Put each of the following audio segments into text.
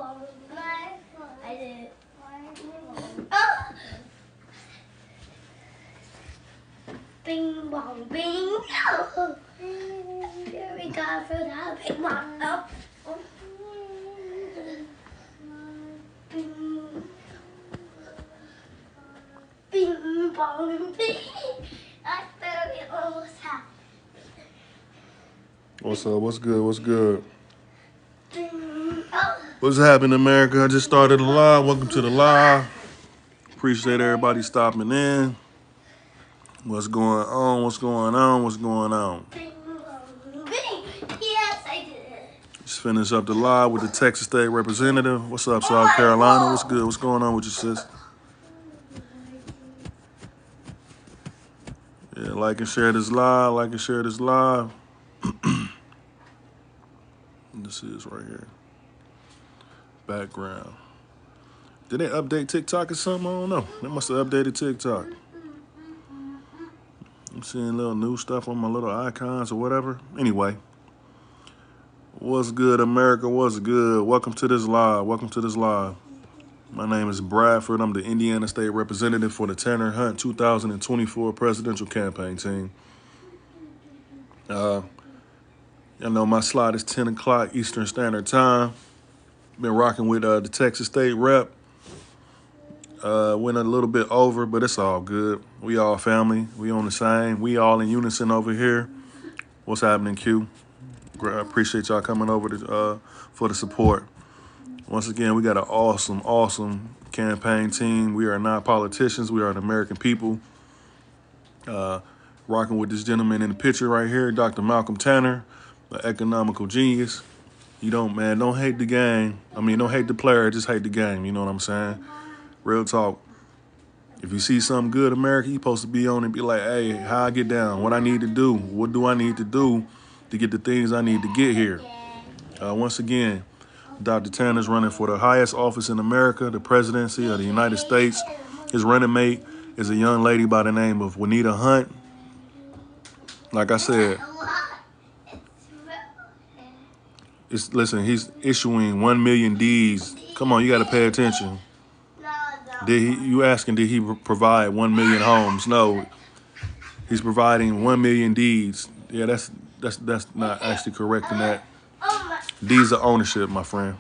Bing bong bing. Here we go for the big one. Up. Bing. Bing bong bing. I feel it almost happened. What's up? What's good? What's good? What's happening, America? I just started the live. Welcome to the live. Appreciate everybody stopping in. What's going on? What's going on? What's going on? Yes, I did. Just finished up the live with the Texas State Representative. What's up, South Carolina? What's good? What's going on with you, sis? Yeah, like and share this live. Like and share this live. This is right here. Background. Did they update TikTok or something? I don't know. They must have updated TikTok. I'm seeing little new stuff on my little icons or whatever. Anyway. What's good, America? What's good? Welcome to this live. Welcome to this live. My name is Bradford. I'm the Indiana State Representative for the Tanner Hunt 2024 presidential campaign team. I know my slot is 10 o'clock Eastern Standard Time. Been rocking with the Texas State Rep. Went a little bit over, but it's all good. We all family. We on the same. We all in unison over here. What's happening, Q? I appreciate y'all coming over for the support. Once again, we got an awesome campaign team. We are not politicians. We are the American people. Rocking with this gentleman in the picture right here, Dr. Malcolm Tanner, an economical genius. You don't hate the game. I mean, don't hate the player, just hate the game. You know what I'm saying? Real talk. If you see something good, America, you're supposed to be on and be like, hey, how I get down? What I need to do? What do I need to do to get the things I need to get here? Once again, Dr. Tanner's running for the highest office in America, the presidency of the United States. His running mate is a young lady by the name of Juanita Hunt. Like I said, listen, he's issuing 1 million deeds. Come on, you got to pay attention. Did he provide 1 million homes? No, he's providing 1 million deeds. Yeah, that's not actually correct in that. Deeds of ownership, my friend.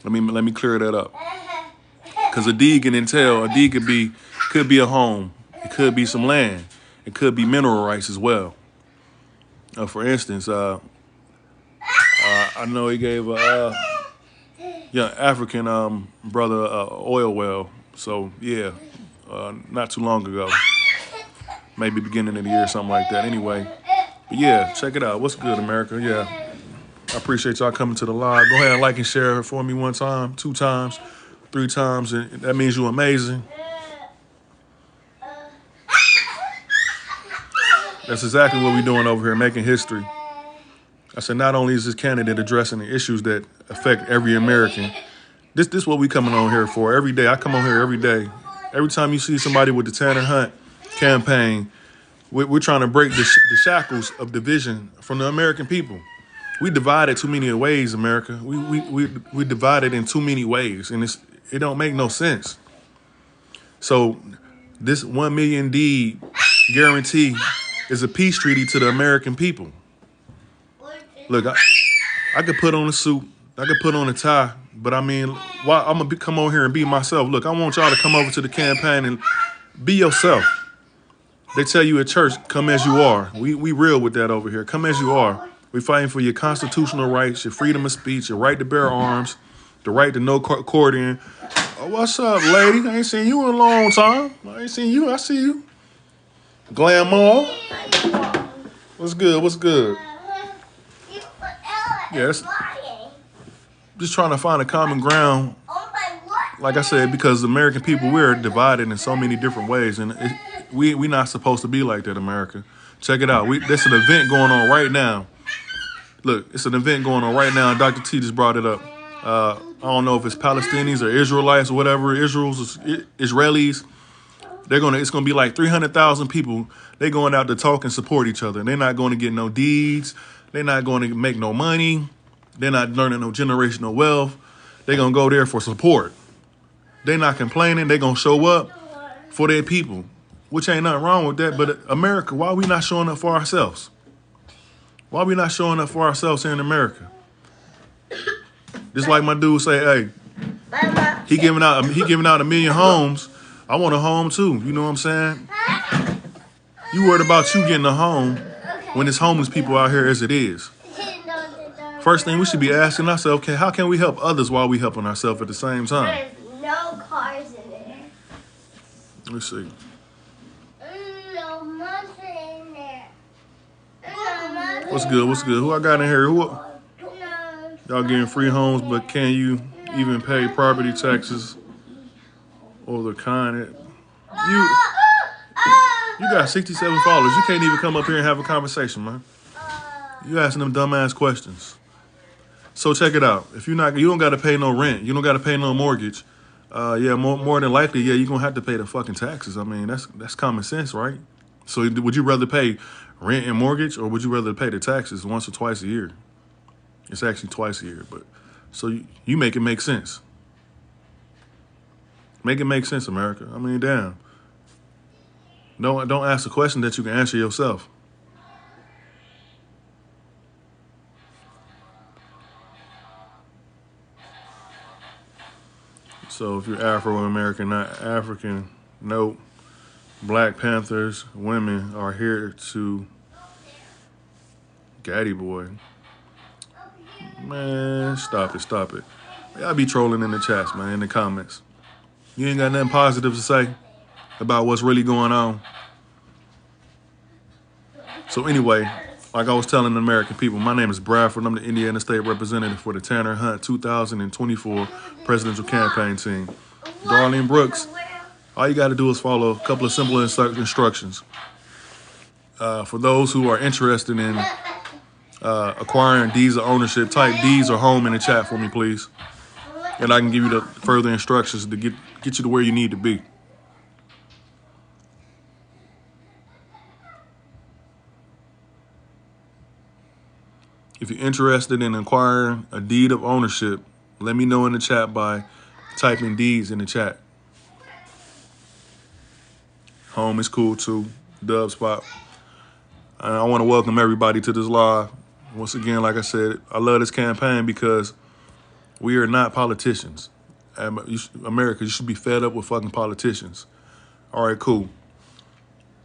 Let me clear that up. Because a deed can entail, could be a home, it could be some land, it could be mineral rights as well. For instance, I know he gave a young African brother an oil well. So yeah, not too long ago, maybe beginning of the year, something like that. Anyway, but yeah, check it out. What's good, America? Yeah. I appreciate y'all coming to the live. Go ahead and like and share it for me 1 time, 2 times, 3 times. And that means you're amazing. That's exactly what we're doing over here, making history. I said, not only is this candidate addressing the issues that affect every American, this is what we coming on here for every day. I come on here every day. Every time you see somebody with the Tanner Hunt campaign, we're trying to break the shackles of division from the American people. We divided too many ways, America. We divided in too many ways, and it don't make no sense. So this 1 million deed guarantee is a peace treaty to the American people. Look, I could put on a suit, I could put on a tie, but I mean, why I'm gonna come over here and be myself. Look, I want y'all to come over to the campaign and be yourself. They tell you at church, come as you are. We real with that over here. Come as you are. We're fighting for your constitutional rights, your freedom of speech, your right to bear arms, the right to no accordion. Oh, what's up, lady? I ain't seen you in a long time. I ain't seen you. I see you. Glamour. What's good? What's good? Yes. Just trying to find a common ground. Like I said, because the American people, we're divided in so many different ways. And we're not supposed to be like that, America. Check it out. There's an event going on right now. Look, it's an event going on right now. Dr. T just brought it up. I don't know if it's Palestinians or Israelites or whatever. Israelis. It's gonna be like 300,000 people. They're going out to talk and support each other. They're not going to get no deeds. They're not going to make no money. They're not learning no generational wealth. They gonna go there for support. They not complaining. They gonna show up for their people, which ain't nothing wrong with that. But America, why we not showing up for ourselves? Why we not showing up for ourselves here in America? Just like my dude say, hey, he giving out 1,000,000 homes. I want a home too. You know what I'm saying? You worried about you getting a home when there's homeless people out here as it is. First thing we should be asking ourselves, okay, how can we help others while we helping ourselves at the same time? There's no cars in there. Let's see. No monster in there. What's good? What's good? Who I got in here? Y'all getting free homes, but can you even pay property taxes or the kind? You got 67 followers. You can't even come up here and have a conversation, man. You asking them dumbass questions. So check it out. If you don't got to pay no rent. You don't got to pay no mortgage. Yeah, more than likely, yeah, you're gonna have to pay the fucking taxes. I mean, that's common sense, right? So would you rather pay rent and mortgage, or would you rather pay the taxes once or twice a year? It's actually twice a year, but so you make it make sense. Make it make sense, America. I mean, damn. Don't ask a question that you can answer yourself. So if you're Afro-American, not African, nope. Black Panthers, women are here to Gaddy boy. Man, stop it. Y'all be trolling in the chats, man, in the comments. You ain't got nothing positive to say about what's really going on. So anyway, like I was telling the American people, my name is Bradford. I'm the Indiana State Representative for the Tanner Hunt 2024 Presidential Campaign Team. Darlene Brooks, all you got to do is follow a couple of simple instructions. For those who are interested in acquiring deeds of ownership, type deeds or home in the chat for me, please. And I can give you the further instructions to get you to where you need to be. If you're interested in acquiring a deed of ownership, let me know in the chat by typing deeds in the chat. Home is cool too. Dub spot. And I want to welcome everybody to this live. Once again, like I said, I love this campaign because we are not politicians. America, you should be fed up with fucking politicians. All right, cool.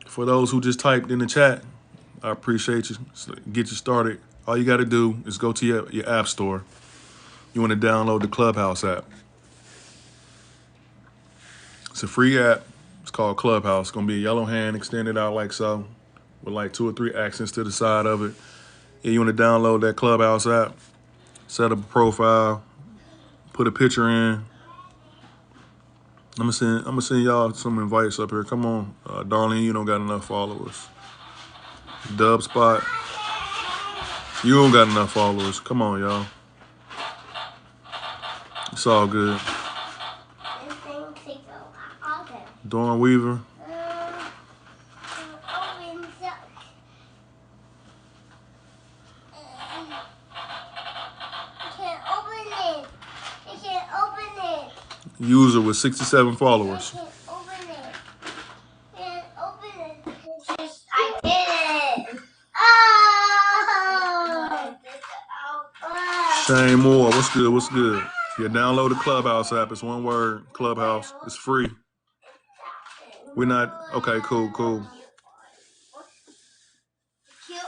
For those who just typed in the chat, I appreciate you. Get you started. All you got to do is go to your app store. You want to download the Clubhouse app. It's a free app. It's called Clubhouse. It's going to be a yellow hand extended out like so, with like 2 or 3 accents to the side of it. And you want to download that Clubhouse app, set up a profile, put a picture in. I'm gonna send y'all some invites up here. Come on, Darlene, you don't got enough followers. Dub spot, you don't got enough followers. Come on, y'all. It's all good. Dawn Weaver. User with 67 followers. I can't open it. I did it. Oh. Shane Moore, what's good? What's good? Yeah, download the Clubhouse app. It's one word, Clubhouse. It's free. We're not, okay, cool.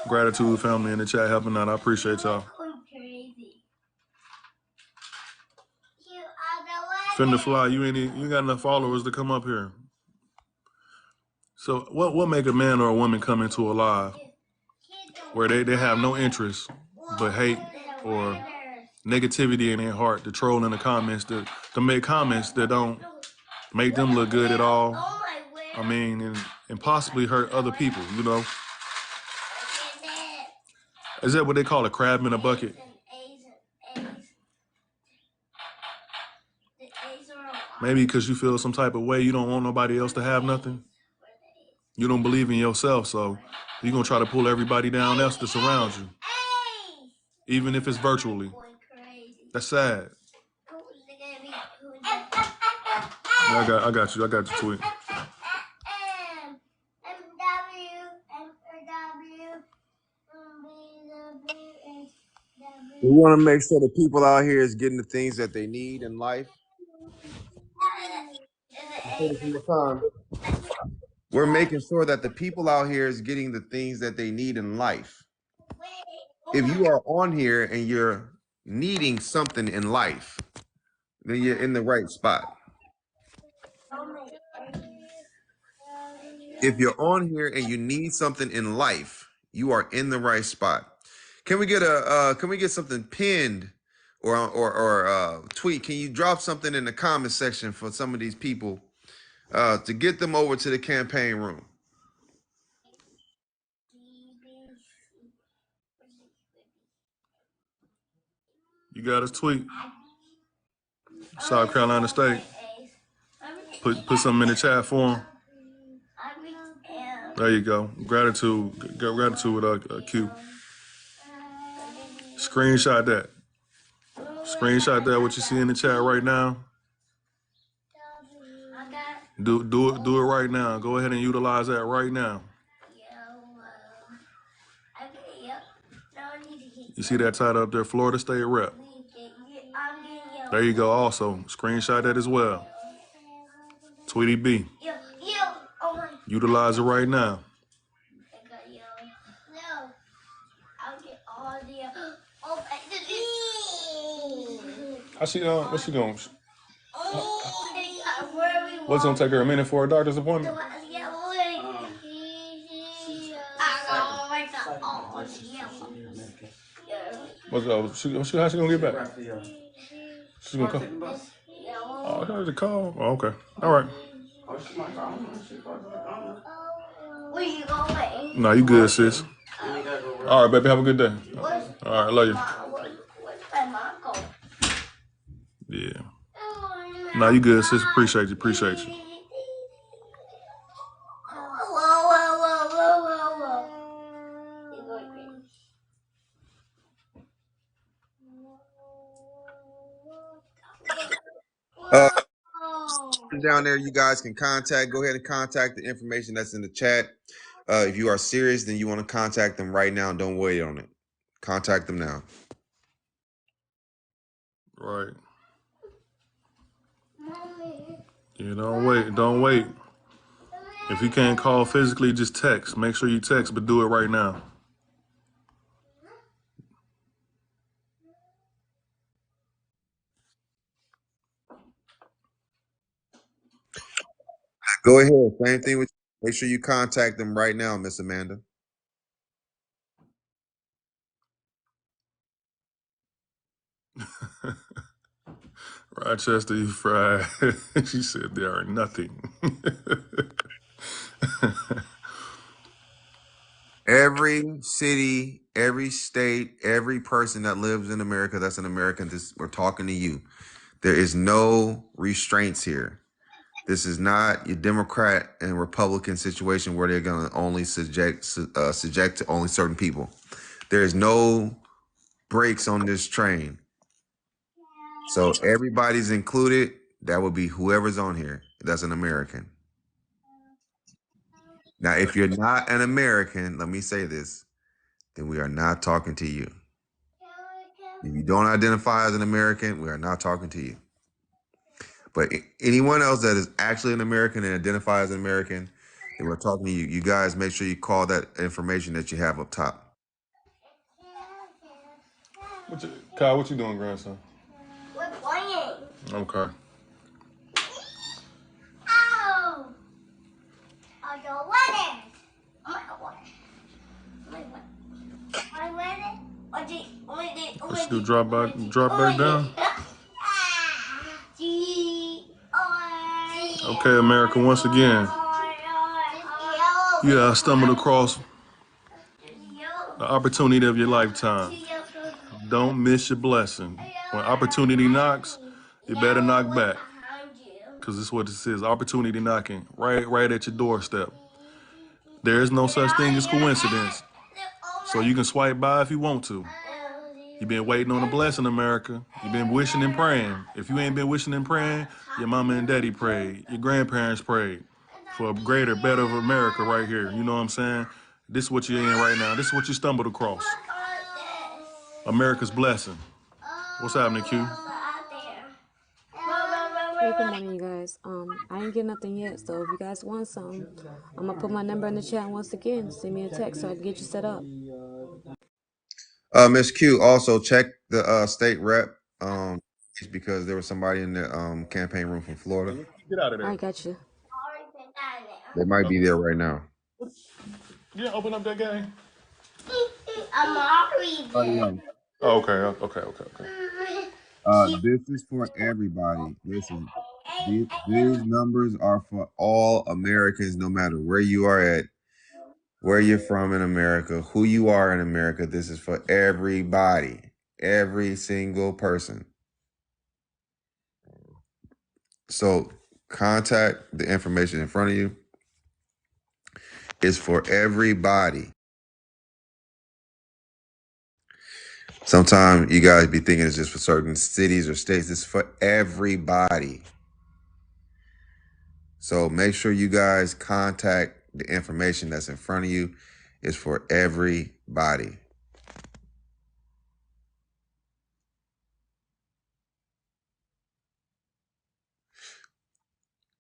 Gratitude family in the chat helping out. I appreciate y'all. Fender Fly, you ain't got enough followers to come up here. So what make a man or a woman come into a live where they have no interest but hate or negativity in their heart to troll in the comments, to make comments that don't make them look good at all? I mean, and possibly hurt other people, you know? Is that what they call a crab in a bucket? Maybe because you feel some type of way, you don't want nobody else to have nothing. You don't believe in yourself, so you're going to try to pull everybody down else that surrounds you. Even if it's virtually. That's sad. I got you. I got your tweet. We want to make sure the people out here is getting the things that they need in life. Say this one more time. We're making sure that the people out here is getting the things that they need in life. If you are on here and you're needing something in life, then you're in the right spot. If you're on here and you need something in life, you are in the right spot. Can we get something pinned or tweet? Can you drop something in the comment section for some of these people to get them over to the campaign room? You got his tweet. South Carolina State. Put something in the chat for him. There you go. Gratitude with Q. Screenshot that. Screenshot that. What you see in the chat right now. Do it right now. Go ahead and utilize that right now. You see that title up there, Florida State Rep. There you go. Also, screenshot that as well. Tweety B. Utilize it right now. I see. What's she doing? What's gonna take her a minute for a doctor's appointment? How's she gonna get back? She's gonna call. Oh, I got to call. Oh, okay. All right. Where you going? No, you good, sis. All right, baby. Have a good day. All right, love you. Yeah. No, you good, sis. Appreciate you. Appreciate you. Down there, you guys can contact. Go ahead and contact the information that's in the chat. If you are serious, then you want to contact them right now. Don't wait on it. Contact them now. Right. Yeah, don't wait. Don't wait. If you can't call physically, just text. Make sure you text, but do it right now. Go ahead. Same thing with you. Make sure you contact them right now, Miss Amanda. Rochester, you fried. She said there are nothing. Every city, every state, every person that lives in America that's an American, we're talking to you. There is no restraints here. This is not your Democrat and Republican situation where they're going to only subject to only certain people. There is no brakes on this train. So everybody's included. That would be whoever's on here. That's an American. Now, if you're not an American, let me say this, then we are not talking to you. If you don't identify as an American, we are not talking to you. But anyone else that is actually an American and identifies as an American, and we're talking to you, you guys make sure you call that information that you have up top. Kyle, what you doing, grandson? We're playing. Okay. Ow! I don't want it. I want it. What you do? Drop back down? Okay, America, once again, I stumbled across the opportunity of your lifetime. Don't miss your blessing. When opportunity knocks, you better knock back. Because this is what this is, opportunity knocking right at your doorstep. There is no such thing as coincidence. So you can swipe by if you want to. You've been waiting on a blessing, America. You've been wishing and praying. If you ain't been wishing and praying, your mama and daddy prayed. Your grandparents prayed for a greater, better of America right here. You know what I'm saying? This is what you're in right now. This is what you stumbled across. America's blessing. What's happening, Q? Hey, good morning, you guys. I ain't getting nothing yet, so if you guys want some, I'm gonna put my number in the chat once again. Send me a text so I can get you set up. Miss Q, also check the state rep. It's because there was somebody in the campaign room from Florida. Get out of All there. right, got you. They might be there right now. Yeah, open up that game. I'm already there. Oh, okay. This is for everybody. Listen, these numbers are for all Americans, no matter where you are at, where you're from in America, who you are in America. This is for everybody, every single person. So contact the information in front of you. It's for everybody. Sometimes you guys be thinking it's just for certain cities or states. It's for everybody. So make sure you guys contact the information that's in front of you. It's for everybody.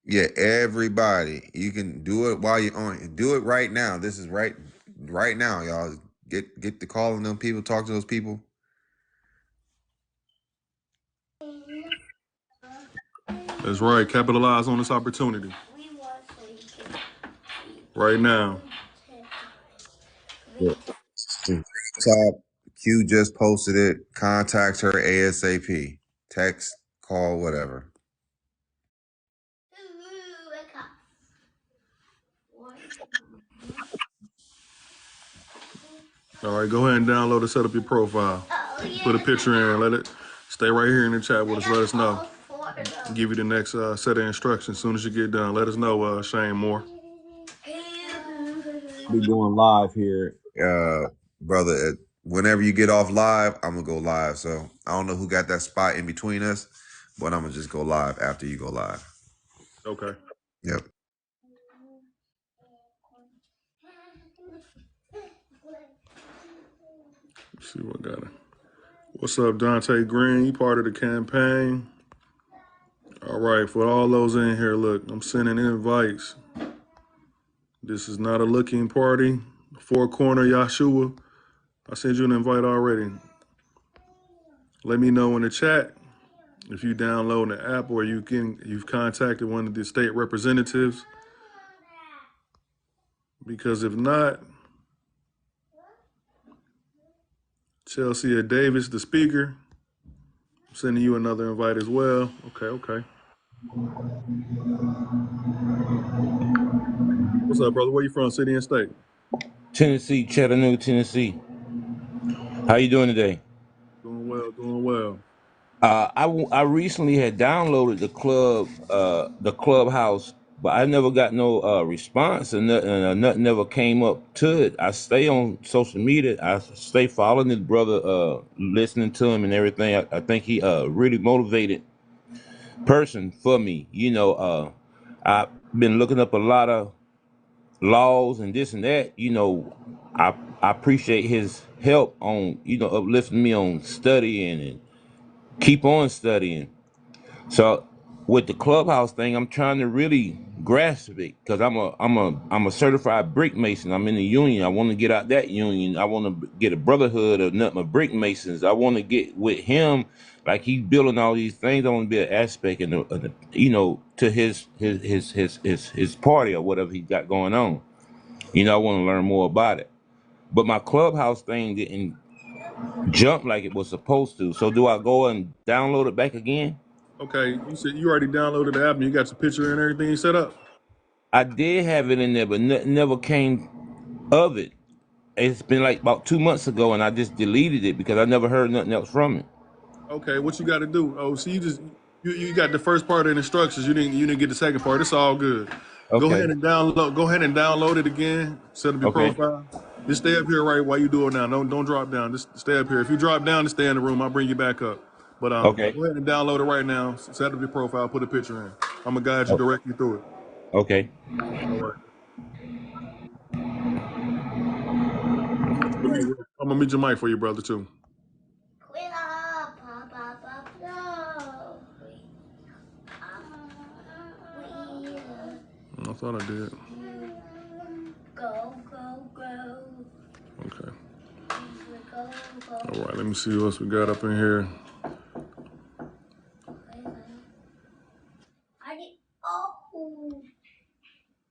Yeah, everybody. You can do it while you're on. Do it right now. This is right now, y'all. Get the call on them people. Talk to those people. That's right. Capitalize on this opportunity right now. Yeah. Top Q just posted it. Contact her ASAP. Text, call, whatever. All right, go ahead and download and set up your profile. Put a picture in. Let it stay right here in the chat with us. Let us know. Give you the next set of instructions as soon as you get done. Let us know, Shane Moore. Be going live here, brother. Whenever you get off live, I'm gonna go live. So I don't know who got that spot in between us, but I'm gonna just go live after you go live. Okay. Yep. Let's see what got it. What's up, Dante Green? You part of the campaign. All right, for all those in here, look, I'm sending invites. This is not a looking party. Four corner Yahshua. I sent you an invite already. Let me know in the chat if you download the app or you've contacted one of the state representatives. Because if not, Chelsea Davis, the speaker, I'm sending you another invite as well. Okay. What's up, brother? Where you from? City and state? Tennessee, Chattanooga, Tennessee. How you doing today? Doing well. I recently had downloaded the clubhouse, but I never got no response and nothing never came up to it. I stay on social media. I stay following this brother, listening to him and everything. I think he really motivated person for me. I've been looking up a lot of laws and this and that. I appreciate his help on uplifting me on studying and keep on studying. So with the clubhouse thing, I'm trying to really grasp it because I'm a certified brick mason. I'm in the union. I want to get out that union. I want to get a brotherhood of nothing but brick masons. I want to get with him, like he's building all these things. I want to be an aspect to his party or whatever he got going on. I want to learn more about it. But my clubhouse thing didn't jump like it was supposed to. So do I go and download it back again? Okay, you said you already downloaded the app and you got your picture and everything set up? I did have it in there, but never came of it. It's been like about 2 months ago, and I just deleted it because I never heard nothing else from it. Okay, what you got to do? Oh, so you got the first part of the instructions. You didn't get the second part. It's all good. Go ahead Okay. and download. Go ahead and download it again. Set up your Okay. profile. Just stay up here right while you do it now. Don't drop down. Just stay up here. If you drop down, just stay in the room. I'll bring you back up. But Okay. go ahead and download it right now. Set up your profile. Put a picture in. I'm gonna guide you Oh, directly through it. okay. All right. I'm gonna mute your mic for you, brother, too. Quit up, Papa, no. I thought I did. Go, go, go. Okay. Go, go. All right. Let me see what else we got up in here.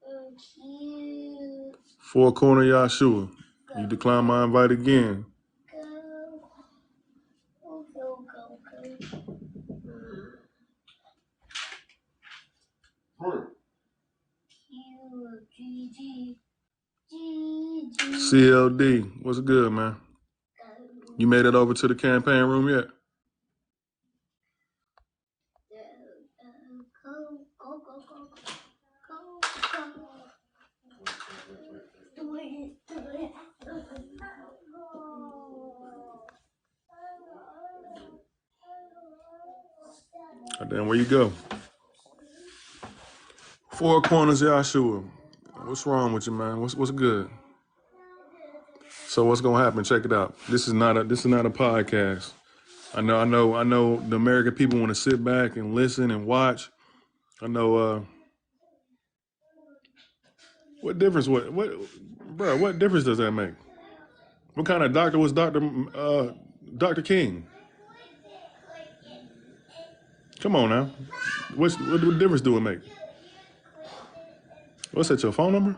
Oh, cute. Four Corner Yahshua. You decline my invite again. Go, go, go, go, go. Cute, G, G, G. CLD. What's good, man? You made it over to the campaign room yet? Go, go, go, go, go, go. Do it, do it. Then where you go? Four Corners Yahshua. What's wrong with you, man? What's good? So what's gonna happen? Check it out. This is not a podcast. I know the American people want to sit back and listen and watch. I know what difference what difference does that make? What kind of doctor was Dr. King? Come on now. What difference do it make? What's that, your phone number?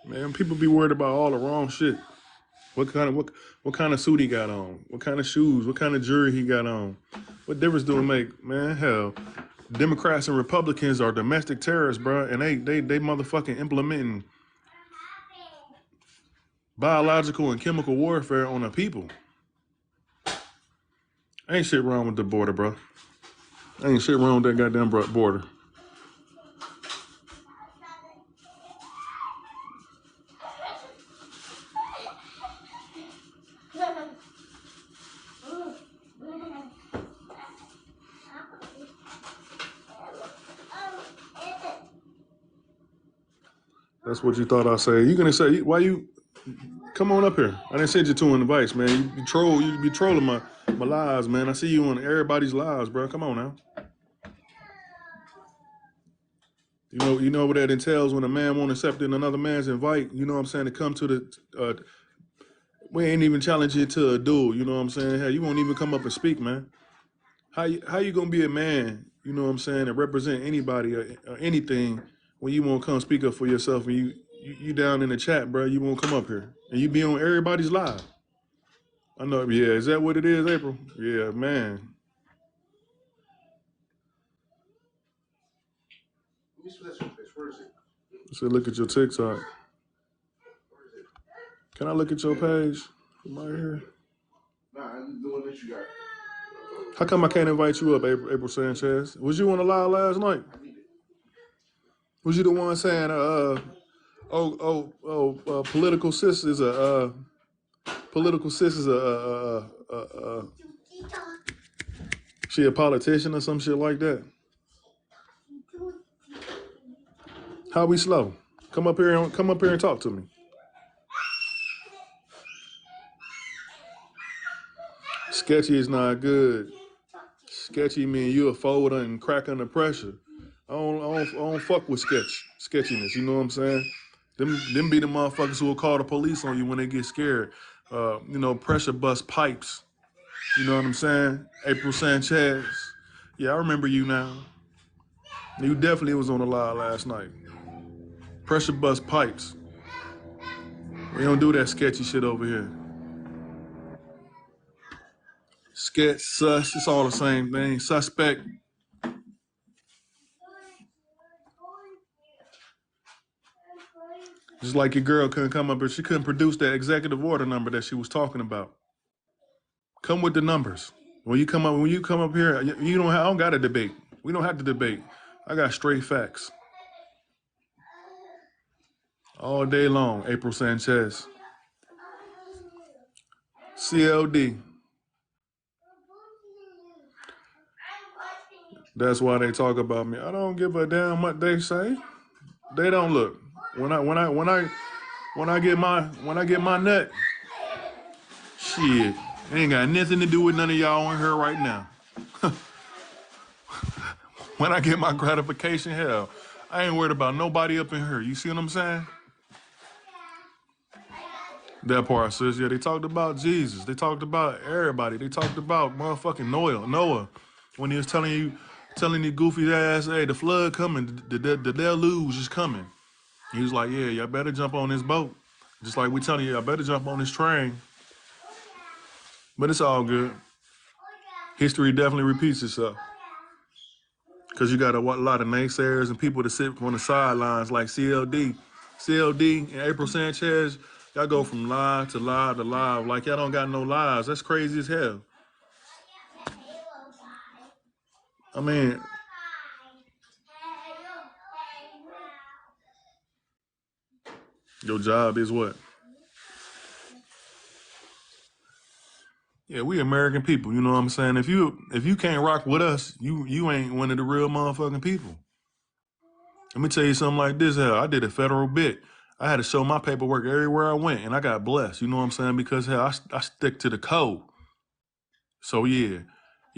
Man, people be worried about all the wrong shit. What kind of suit he got on? What kind of shoes? What kind of jewelry he got on? What difference do it make, man? Hell, Democrats and Republicans are domestic terrorists, bro, and they motherfucking implementing biological and chemical warfare on the people. Ain't shit wrong with the border, bro. Ain't shit wrong with that goddamn border. That's what you thought I'd say. You gonna say why you come on up here? I didn't send you two invites, man. You be trolling my lives, man. I see you on everybody's lives, bro. Come on now. You know what that entails when a man won't accept another man's invite. You know what I'm saying, to come to the. We ain't even challenge you to a duel. You know what I'm saying? Hell, you won't even come up and speak, man. How you gonna be a man? You know what I'm saying, and represent anybody or anything when you won't come speak up for yourself and you down in the chat, bro. You won't come up here and you be on everybody's live. I know. Yeah, is that what it is, April? Yeah, man. So look at your TikTok. Can I look at your page from right here? Nah, I'm doing what you got. How come I can't invite you up, April Sanchez? Was you on the live last night? Was you the one saying, political sis is a she a politician or some shit like that? How we slow? Come up here and talk to me. Sketchy is not good. Sketchy mean you a fold and crack under pressure. I don't fuck with sketchiness. You know what I'm saying? Them be the motherfuckers who will call the police on you when they get scared. Pressure bust pipes. You know what I'm saying? April Sanchez. Yeah, I remember you now. You definitely was on the live last night. Pressure bust pipes. We don't do that sketchy shit over here. Sketch, sus, it's all the same thing. Suspect. Just like your girl couldn't come up here. She couldn't produce that executive order number that she was talking about. Come with the numbers. When you come up here, I don't got to debate. We don't have to debate. I got straight facts. All day long, April Sanchez. CLD. That's why they talk about me. I don't give a damn what they say. They don't look. When I get my nut, shit, it ain't got nothing to do with none of y'all in here right now. When I get my gratification, hell, I ain't worried about nobody up in here. You see what I'm saying? That part, sis. Yeah, they talked about Jesus. They talked about everybody. They talked about motherfucking Noah, when he was telling the goofy ass, hey, the flood coming, the deluge is coming. He was like, yeah, y'all better jump on this boat. Just like we telling you, y'all better jump on this train. But it's all good. History definitely repeats itself. Because you got a lot of naysayers and people that sit on the sidelines like CLD and April Sanchez. Y'all go from lie to lie to lie. Like y'all don't got no lies. That's crazy as hell. I mean, your job is what? Yeah, we American people. You know what I'm saying? If you can't rock with us, you ain't one of the real motherfucking people. Let me tell you something like this. Hell, I did a federal bit. I had to show my paperwork everywhere I went, and I got blessed. You know what I'm saying? Because hell, I stick to the code. So yeah,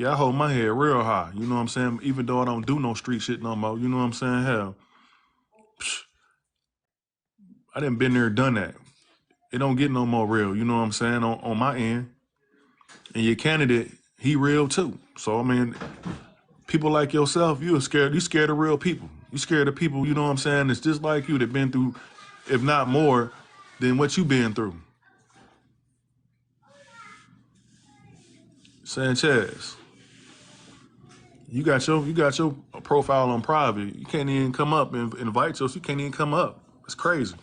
I hold my head real high. You know what I'm saying? Even though I don't do no street shit no more. You know what I'm saying? Hell, I done been there, done that. It don't get no more real. You know what I'm saying? On my end, and your candidate, he real too. So I mean, people like yourself, you scared of real people. You scared of people. You know what I'm saying? It's just like you that been through, if not more, than what you been through. Sanchez, you got your profile on private. You can't even come up and invite us. You can't even come up. It's crazy.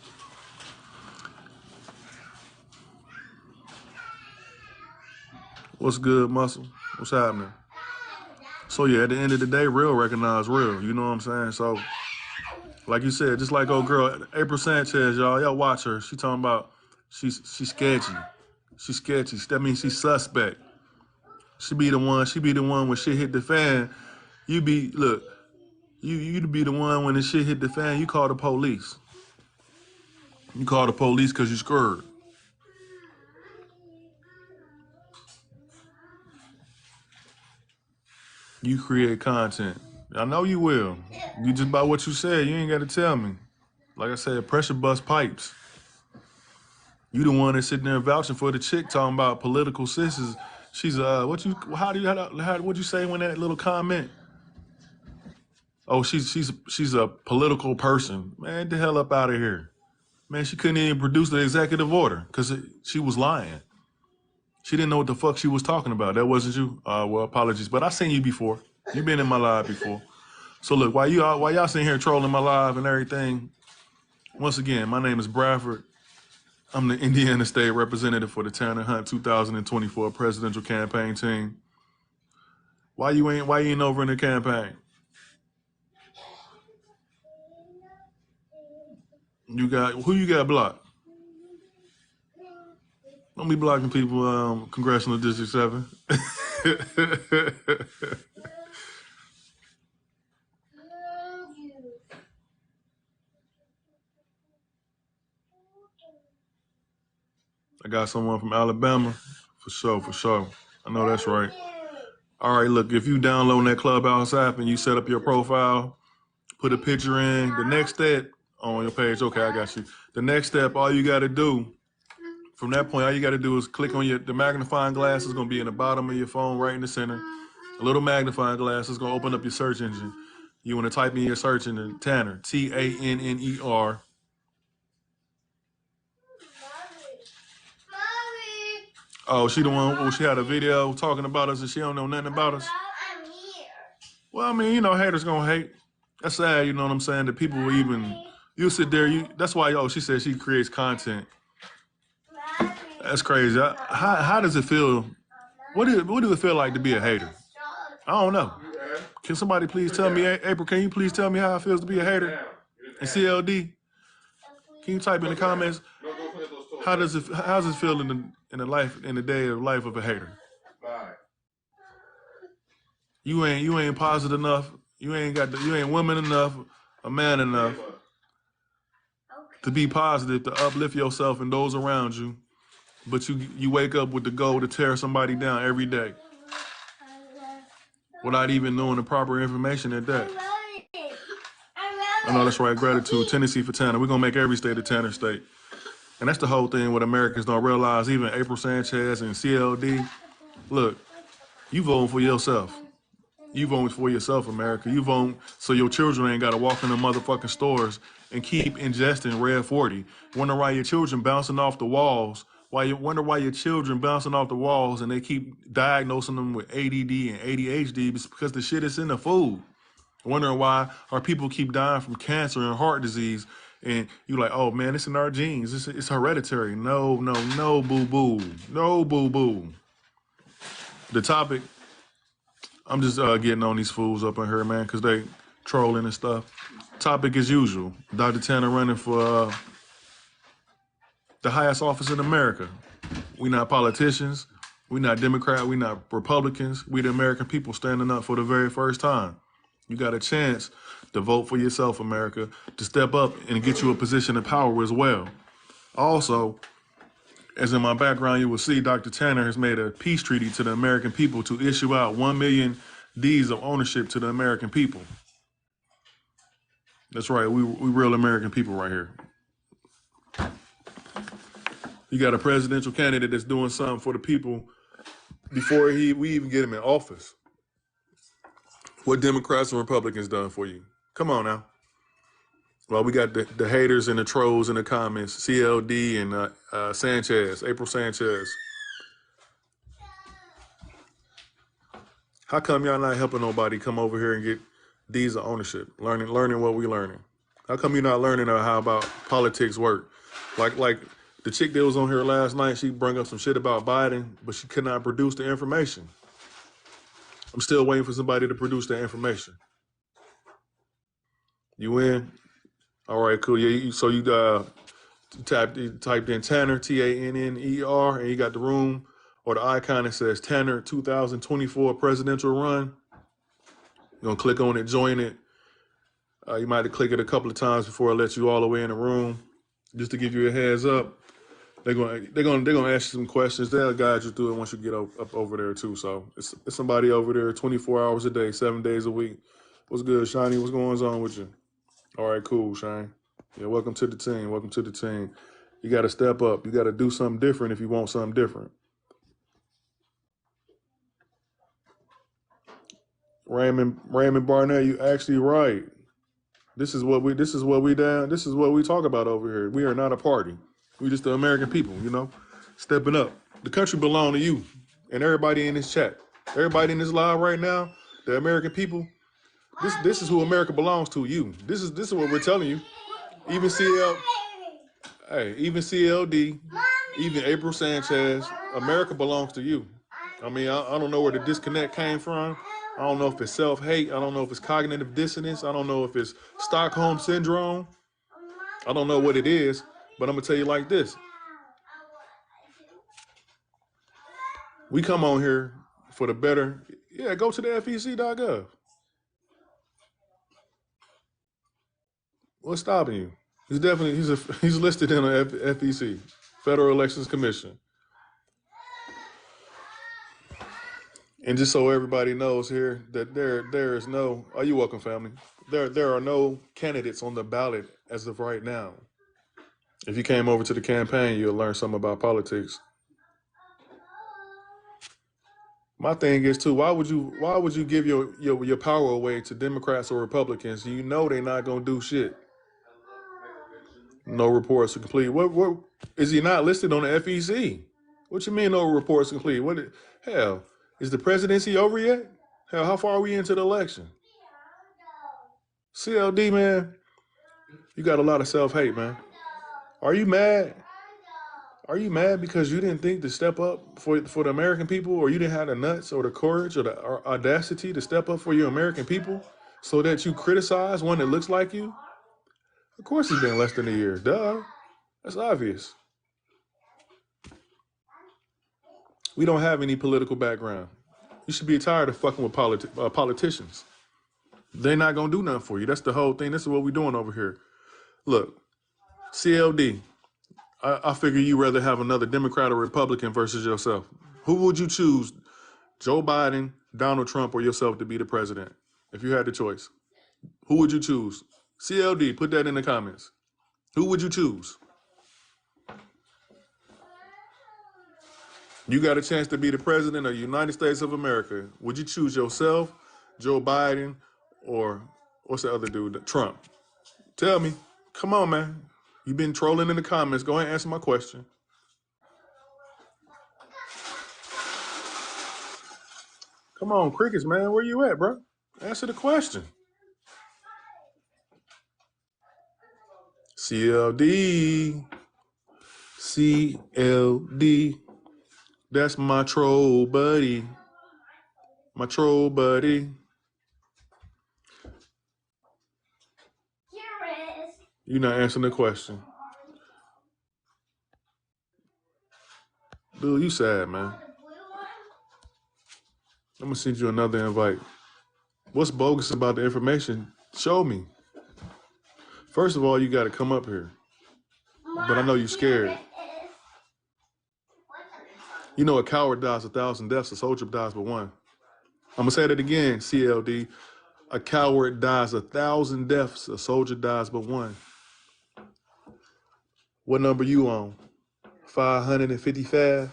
What's good, Muscle? What's happening? So yeah, at the end of the day, real recognize real. You know what I'm saying? So, like you said, just like old girl April Sanchez, y'all watch her. She talking about she's sketchy. She's sketchy. That means she's suspect. She be the one when shit hit the fan. You be the one when the shit hit the fan. You call the police. You call the police because you scared. You create content. I know you will. You just by what you said. You ain't got to tell me. Like I said, pressure bust pipes. You the one that's sitting there vouching for the chick talking about political sisters. She's what'd you say when that little comment? Oh, she's a political person. Man, get the hell up out of here. Man, she couldn't even produce the executive order because she was lying. She didn't know what the fuck she was talking about. That wasn't you. Well, apologies, but I seen you before. You been in my live before. So look, while y'all sitting here trolling my live and everything, once again, my name is Bradford. I'm the Indiana State Representative for the Tanner Hunt 2024 presidential campaign team. Why you ain't over in the campaign? Who you got blocked? Don't be blocking people, Congressional District 7. I got someone from Alabama. For sure. I know that's right. All right, look, if you download that Clubhouse app and you set up your profile, put a picture in, the next step on your page, okay, I got you. The next step, all you got to do, from that point, all you got to do is click on the magnifying glass is going to be in the bottom of your phone, right in the center. A little magnifying glass is going to open up your search engine. You want to type in your search engine, Tanner, Tanner. Oh, she the one. Oh, she had a video talking about us, and she don't know nothing about us. Well, I mean, haters gonna hate. That's sad. You know what I'm saying? That people will even you sit there. That's why. Oh, she said she creates content. That's crazy. How does it feel? What do it feel like to be a hater? I don't know. Can somebody please tell me, April? Can you please tell me how it feels to be a hater? And CLD. Can you type in the comments? How's it feel in the day of life of a hater? You ain't positive enough. You ain't woman enough, a man enough to be positive, to uplift yourself and those around you. But you wake up with the goal to tear somebody down every day without even knowing the proper information at that. I know that's right. Gratitude, Tennessee for Tanner. We're gonna make every state a Tanner state. And that's the whole thing what Americans don't realize, even April Sanchez and CLD. Look, you voting for yourself. You voting for yourself, America. You vote so your children ain't got to walk in the motherfucking stores and keep ingesting Red 40. Wonder why your children bouncing off the walls. Wonder why your children bouncing off the walls and they keep diagnosing them with ADD and ADHD because the shit is in the food. Wondering why our people keep dying from cancer and heart disease. And you like, oh man, it's in our genes. It's hereditary. No, boo-boo. No, boo-boo. The topic, I'm just getting on these fools up in here, man, because they trolling and stuff. Topic as usual. Dr. Tanner running for the highest office in America. We not politicians. We not Democrat. We not Republicans. We the American people standing up for the very first time. You got a chance to vote for yourself, America, to step up and get you a position of power as well. Also, as in my background, you will see Dr. Tanner has made a peace treaty to the American people to issue out 1 million deeds of ownership to the American people. That's right. We real American people right here. You got a presidential candidate that's doing something for the people before we even get him in office. What Democrats and Republicans done for you? Come on now. Well, we got the haters and the trolls in the comments. CLD and Sanchez, April Sanchez. How come y'all not helping nobody come over here and get deeds of ownership? Learning what we learning. How come you're not learning how about politics work? Like the chick that was on here last night, she brought up some shit about Biden, but she could not produce the information. I'm still waiting for somebody to produce the information. You in? All right, cool. Yeah, so you typed in Tanner, TANNER, and you got the room or the icon that says Tanner 2024 presidential run. You're going to click on it, join it. You might have to click it a couple of times before I let you all the way in the room. Just to give you a heads up. They're gonna ask you some questions. They'll guide you through it once you get up over there too. So it's somebody over there 24 hours a day, 7 days a week. What's good, Shiny? What's going on with you? All right, cool, Shine. Yeah, welcome to the team. Welcome to the team. You got to step up. You got to do something different if you want something different. Raymond Barnett, you actually right. This is what we talk about over here. We are not a party. We just the American people, stepping up. The country belong to you and everybody in this chat. Everybody in this live right now, the American people. This is who America belongs to. You. This is what we're telling you. Even CLD, even April Sanchez, America belongs to you. I mean, I don't know where the disconnect came from. I don't know if it's self-hate. I don't know if it's cognitive dissonance. I don't know if it's Stockholm syndrome. I don't know what it is, but I'm going to tell you like this. We come on here for the better. Yeah, go to the FEC.gov. What's stopping you? He's listed in the FEC, Federal Elections Commission. And just so everybody knows here that there is no, oh, you're welcome, family. There are no candidates on the ballot as of right now. If you came over to the campaign, you'll learn something about politics. My thing is too, why would you give your power away to Democrats or Republicans? You know they're not gonna do shit. No reports are complete. What is he not listed on the FEC? What you mean no reports complete? Hell, is the presidency over yet? Hell, how far are we into the election? CLD, man, you got a lot of self-hate, man. Are you mad? Are you mad because you didn't think to step up for the American people, or you didn't have the nuts or the courage or the audacity to step up for your American people so that you criticize one that looks like you? Of course it's been less than a year. Duh. That's obvious. We don't have any political background. You should be tired of fucking with politicians. They're not gonna do nothing for you. That's the whole thing. This is what we're doing over here. Look, CLD. I figure you rather have another Democrat or Republican versus yourself. Who would you choose, Joe Biden, Donald Trump, or yourself to be the president if you had the choice? Who would you choose? CLD, put that in the comments. Who would you choose? You got a chance to be the president of the United States of America. Would you choose yourself, Joe Biden, or what's the other dude? Trump. Tell me. Come on, man. You've been trolling in the comments. Go ahead and answer my question. Come on, crickets, man. Where you at, bro? Answer the question. CLD. CLD. That's my troll buddy. My troll buddy. Here is. You're not answering the question. Dude, you sad, man. I'm gonna send you another invite. What's bogus about the information? Show me. First of all, you gotta come up here. But I know you're scared. You know a coward dies 1,000 deaths, a soldier dies but one. I'm gonna say that again, CLD. A coward dies 1,000 deaths, a soldier dies but one. What number you on? 555?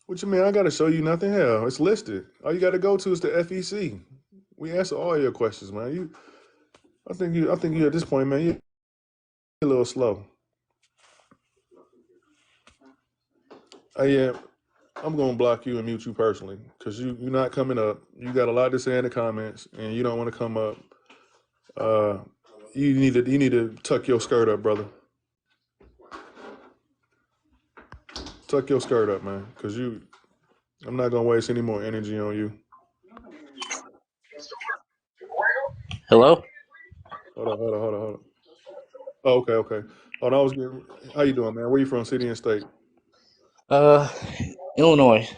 What you mean? I gotta show you nothing. Hell, it's listed. All you gotta go to is the FEC. We answer all your questions, man. I think you at this point, man, you're a little slow. Yeah, I'm gonna block you and mute you personally because you're not coming up. You got a lot to say in the comments, and you don't want to come up. You need to tuck your skirt up, brother. Tuck your skirt up, man, because I'm not gonna waste any more energy on you. Hello? Hold on. Oh, okay. Hold on, how you doing, man? Where you from, city and state? Uh, Illinois.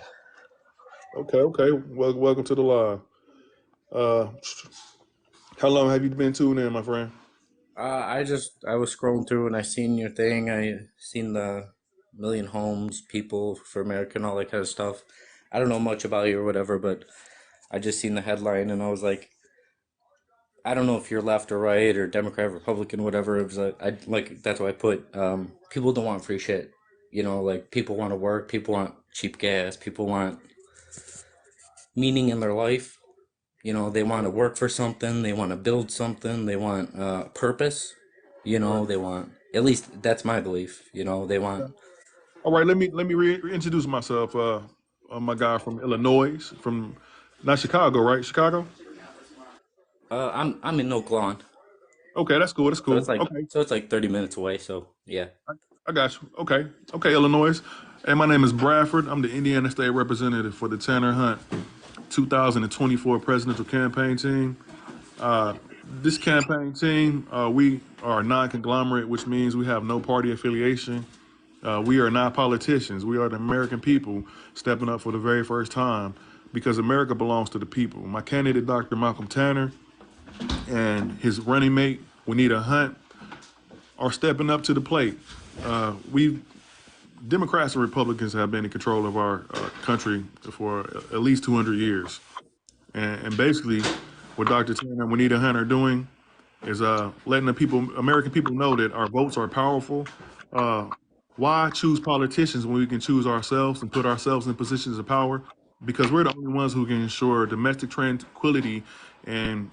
Okay. Welcome to the live. Uh, how long have you been tuned in, my friend? I was scrolling through and I seen your thing. I seen the million homes, people for America and all that kind of stuff. I don't know much about you or whatever, but I just seen the headline and I was like, I don't know if you're left or right or Democrat, Republican, whatever. It was like that's what I put. People don't want free shit. You know, like people want to work, people want cheap gas, people want meaning in their life. You know, they want to work for something, they want to build something, they want purpose. You Right. know, they want, at least that's my belief. You know, they want. All right. Let me reintroduce myself. I'm my guy from Illinois, from not Chicago, right? Chicago. I'm in Oak Lawn, Okay, that's cool. That's so cool. Okay, it's like 30 minutes away. So yeah. I got you. Okay, Illinois. And my name is Bradford. I'm the Indiana State Representative for the Tanner Hunt 2024 presidential campaign team. This campaign team, we are a non-conglomerate, which means we have no party affiliation. We are not politicians. We are the American people stepping up for the very first time because America belongs to the people. My candidate, Dr. Malcolm Tanner, and his running mate, Juanita Hunt, are stepping up to the plate. We Democrats and Republicans have been in control of our country for at least 200 years. And basically, what Dr. Tanner and Juanita Hunt are doing is letting American people know that our votes are powerful. Uh, why choose politicians when we can choose ourselves and put ourselves in positions of power? Because we're the only ones who can ensure domestic tranquility and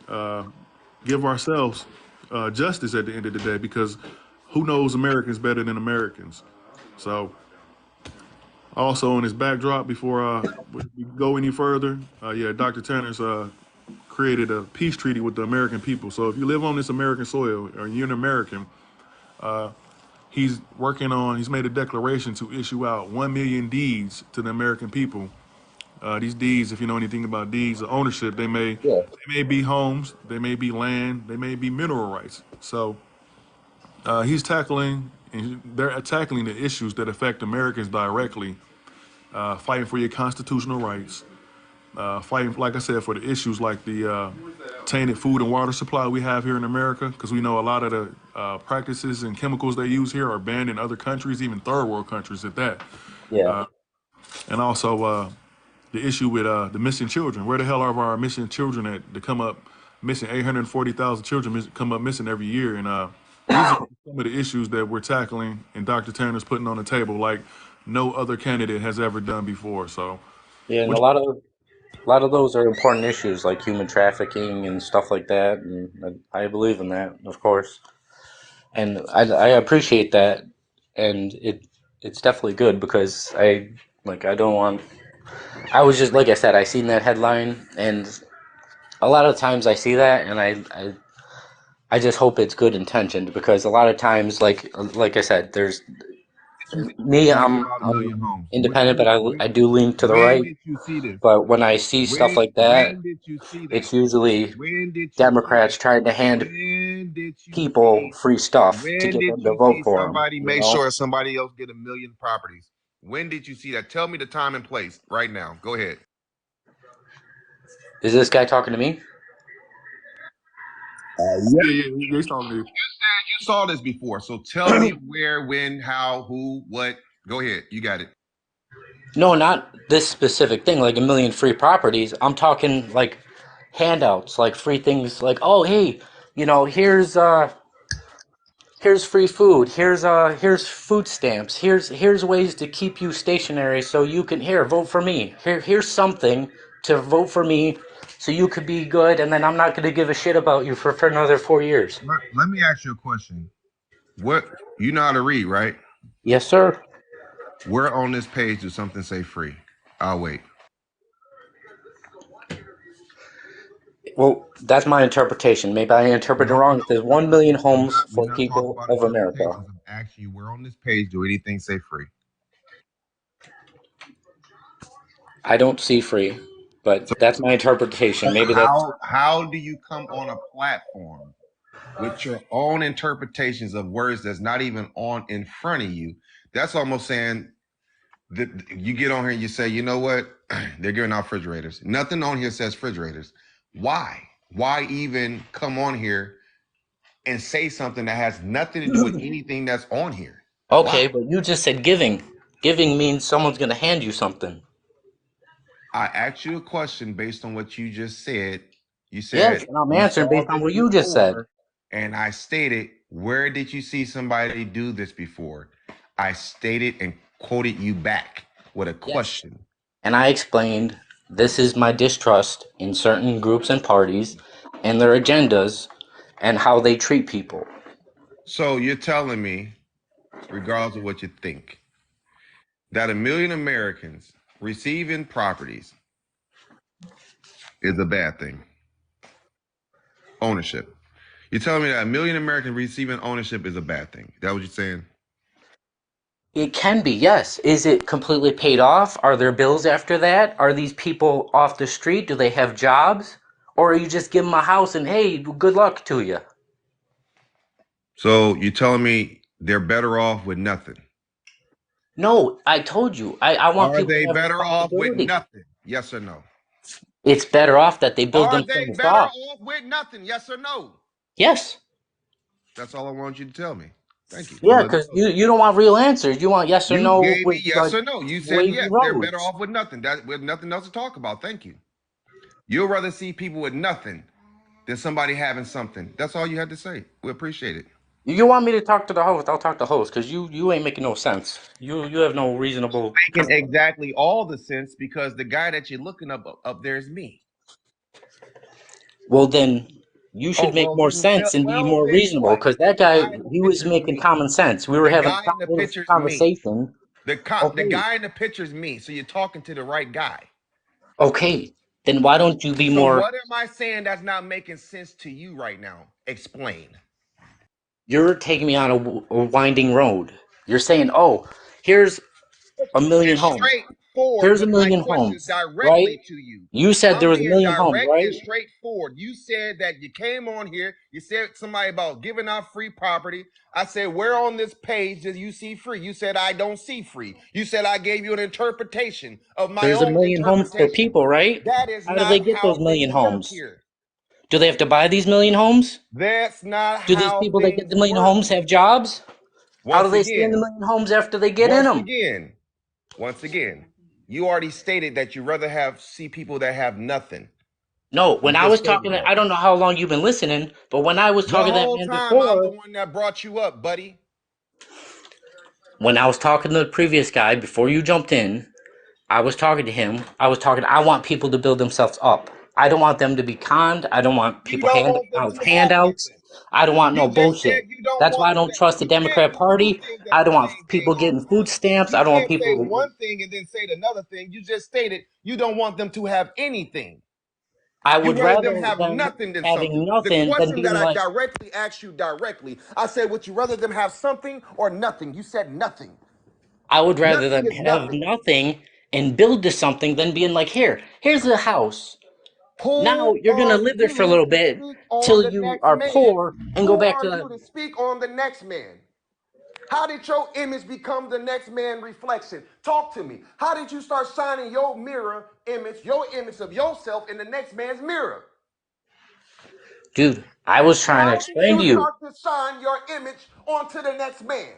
give ourselves justice at the end of the day. Because who knows Americans better than Americans? So, also in his backdrop, before we go any further, Dr. Tanner's created a peace treaty with the American people. So if you live on this American soil or you're an American, he's made a declaration to issue out 1 million deeds to the American people These deeds, if you know anything about deeds of ownership, Yeah. they may be homes, they may be land, they may be mineral rights. So he's tackling and they're tackling the issues that affect Americans directly, fighting for your constitutional rights, fighting, like I said, for the issues like the tainted food and water supply we have here in America, because we know a lot of the practices and chemicals they use here are banned in other countries, even third world countries at that. Yeah. And also the issue with the missing children. Where the hell are our missing children at? To come up missing 840,000 children come up missing every year, and these are some of the issues that we're tackling, and Dr. Tanner's putting on the table like no other candidate has ever done before. So, Yeah, and what? a lot of those are important issues like human trafficking and stuff like that, and I believe in that, of course. And I appreciate that, and it's definitely good because I don't want. I was just like I said, I seen that headline, and a lot of times I see that, and I just hope it's good intentioned because a lot of times, like I said, there's me. Talk I'm about a I'm million homes. independent, but I do lean to the When right. did you see this? But when I see stuff like that, When did you see that? it's usually When did you see Democrats that? trying to hand When did you people see? free stuff to When get did them to you vote see for them. somebody make sure somebody else get a million properties? When did you see that? Tell me the time and place right now. Go ahead. Is this guy talking to me? Yeah, yeah, he's talking to you. You saw this before, so tell me where, when, how, who, what. Go ahead. You got it. No, not this specific thing, like a million free properties. I'm talking like handouts, like free things like, oh hey, here's free food, here's food stamps, here's ways to keep you stationary so you can here vote for me. Here's something to vote for me so you could be good and then I'm not gonna give a shit about you for another 4 years. Let me ask you a question. What you know how to read, right? Yes, sir. Where on this page do something say free? I'll wait. Well, that's my interpretation. Maybe I interpreted No, wrong. no, It says 1 million homes we're for not talking people about of America. interpretations. I'm asking you where on this page do anything say free? I don't see free, but So that's my interpretation. Maybe that's how do you come on a platform with your own interpretations of words that's not even on in front of you? That's almost saying that you get on here and you say, you know what? They're giving out refrigerators. Nothing on here says refrigerators. Why? Why even come on here and say something that has nothing to do with anything that's on here? Why? okay, but you just said giving. Giving means someone's going to hand you something. I asked you a question based on what you just said. You Yes, said and I'm you answering saw based on this what you just said. before, and I stated, where did you see somebody do this before? I stated and quoted you back with a Yes. question. And I explained this is my distrust in certain groups and parties and their agendas and how they treat people. So you're telling me, regardless of what you think, that a million Americans receiving properties is a bad thing. Ownership. You're telling me that a million Americans receiving ownership is a bad thing. Is that what you're saying? It can be, yes. Is it completely paid off? Are there bills after that? Are these people off the street? Do they have jobs? Or you just give them a house and hey, good luck to you? So you're telling me they're better off with nothing. No, I told you. I want Are people they to have better off with responsibility. nothing? Yes or no? It's better off that they build Are they themselves better off. off with nothing? Yes or no? Yes. That's all I want you to tell me. Thank you. I'm Yeah, gonna let it because go. you don't want real answers. You want yes or You no gave me with yes like or no. You said wavy yes, they're better roads. off with nothing. That with nothing else to talk about. Thank you. You'll rather see people with nothing than somebody having something. That's all you had to say. We appreciate it. You want me to talk to the host? I'll talk to the host because you ain't making no sense. You have no reasonable. Making exactly all the sense because the guy that you're looking up there is me. Well, then you Oh should make more sense and be well more then reasonable what? because Then that the guy guy in the he was picture is making me. common sense. We were The having a guy in the picture is me. conversation. The Okay, guy in the picture is me. So you're talking to the right guy. okay. Then why don't you be So more? what am I saying that's not making sense to you right now? Explain. You're taking me on a winding road. You're saying, oh, here's a million It's homes. straight. straightforward Here's a with my million questions homes, right? directly to you. You said there I'm was a being million homes, direct right? and straightforward. You said that you came on here. You said somebody about giving out free property. I said, where on this page do you see free? You said, I don't see free. You said, I gave you an interpretation of my There's a own million homes for interpretation. people, right? That is How do they not get how those things million work homes? here. Do they have to buy these million homes? That's not Do these how people that get things the million work. homes have jobs? How do Once they stay in the again, million homes after they get in once them? again, once again, you already stated that you rather see people that have nothing. No, You when I just was stated talking, that. I don't know how long you've been listening, but when I was The talking to that whole man time I'm the before, one that brought you up, buddy. when I was talking to the previous guy before you jumped in, I was talking to him. I want people to build themselves up. I don't want them to be conned. I don't want You people don't handing want them out to have handouts. nothing. I don't want You no just said bullshit. you don't That's why want I don't trust the you can't Democrat do two Party. things at I the don't want same people time. getting food stamps. You I don't want can't say people. one thing and then say another thing. You just stated you don't want them to have anything. I You would rather them rather have them nothing than something. having The nothing than question that being I like, directly asked you directly, I said, would you rather them have something or nothing? You said nothing. I would rather Nothing them is have nothing. nothing and build to something than being like, here's a house. Now Who you're gonna are live there for a you little to bit speak on till the you next are man? poor and go Who back are to. you to speak on the next man? How did your image become the next man reflection? Talk to me. How did you start shining your mirror image, your image of yourself in the next man's mirror? Dude, I was trying to How did explain to you you. start to shine your image onto the next man?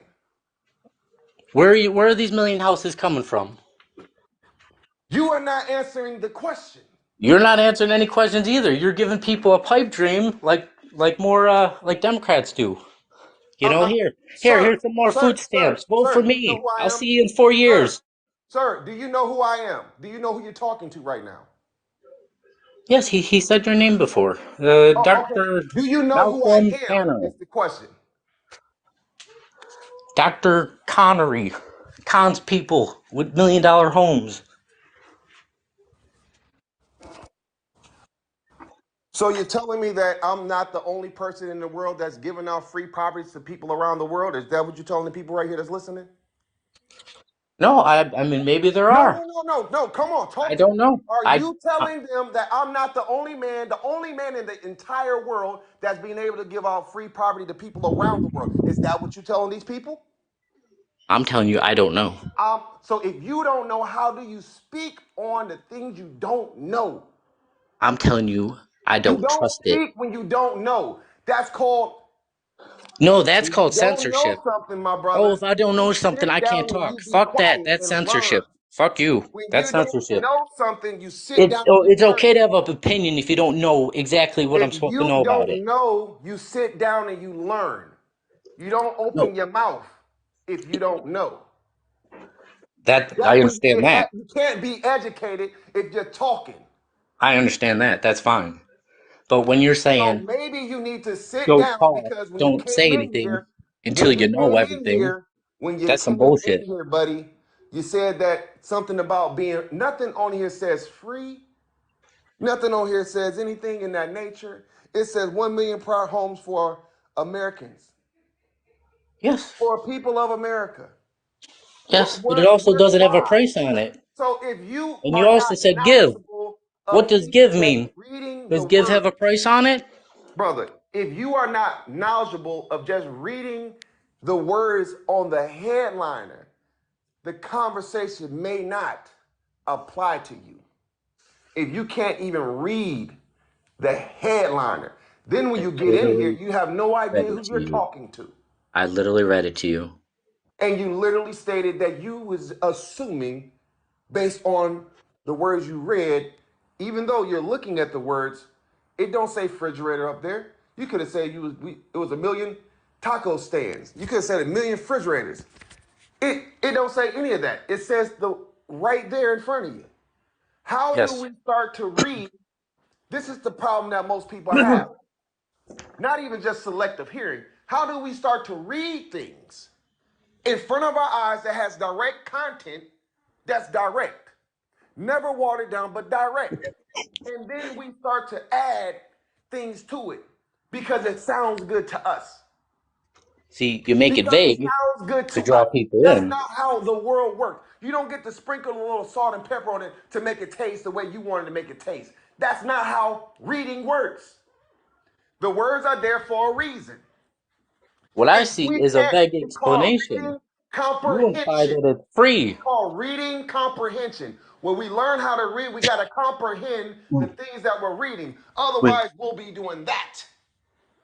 Where are these million houses coming from? You are not answering the question. You're not answering any questions either. You're giving people a pipe dream like more like Democrats do. You know, Uh, here's some more food stamps. Vote for sir, do you know me. who I I'll am? see you in 4 years. Sir, sir, do you know who I am? Do you know who you're talking to right now? Yes, he said your name before. Oh, okay. Dr. Do you know who I Malcolm am? Connery. Is the question. Dr. Connery cons people with $1 million homes. So you're telling me that I'm not the only person in the world that's giving out free properties to people around the world? Is that what you're telling the people right here that's listening? No, I mean maybe there No, are. no, no, no, no. Come on, I talk to me. don't know. Are I you telling them that I'm not the only man in the entire world that's being able to give out free property to people around the world? Is that what you're telling these people? I'm telling you I don't know. So if you don't know, how do you speak on the things you don't know? I'm telling you I You don't don't trust it. speak when you don't know. That's called No, that's when you called don't know censorship. something, my Oh, brother. if I don't know You something, sit I can't down and you talk. be Fuck that. quiet That's and learn. censorship. Fuck you. When That's you don't censorship. know something, you sit down and you It's learn. okay to have an opinion if you don't know exactly what If I'm supposed to you know about it. don't know, you sit down and you learn. You don't No, open your mouth if you don't know. that That's I when you understand that. you can't be educated if you're talking. I understand that. That's fine. But when you're So saying maybe you need to sit don't down talk, because when you don't came say in anything here, until when you you know came in everything, here, when you that's some came in bullshit. here, buddy, you said that something about being nothing on here says free. Nothing on here says anything in that nature. It says 1 million prior homes for Americans, Yes. for people of America. Yes. But it also doesn't have a Why? price on it. So if you And you are also not said give. knowledgeable What of does give just mean? reading the Does give have word, a price on it? brother, if you are not knowledgeable of just reading the words on the headliner, the conversation may not apply to you. If you can't even read the headliner, then when I you get in here, literally you have no read idea it who to you're you. talking to. I literally read it to you. And you literally stated that you was assuming based on the words you read, even though you're looking at the words, it don't say refrigerator up there. You could have said it was a million taco stands. You could have said a million refrigerators. It don't say any of that. It says the right there in front of you. How do Yes. we start to read? This is the problem that most people have. Not even just selective hearing. How do we start to read things in front of our eyes that has direct content that's direct? Never watered down, but direct. And then we start to add things to it because it sounds good to us. See, you make it Because it vague sounds good to to draw us. people That's in. not how the world works. You don't get to sprinkle a little salt and pepper on it to make it taste the way you wanted to make it taste. That's not how reading works. The words are there for a reason. What I And see we is a can't, vague it's called explanation. reading You imply comprehension. that it's free. It's called reading comprehension. When we learn how to read, we got to comprehend the things that we're reading. Wait, Otherwise, we'll be doing that.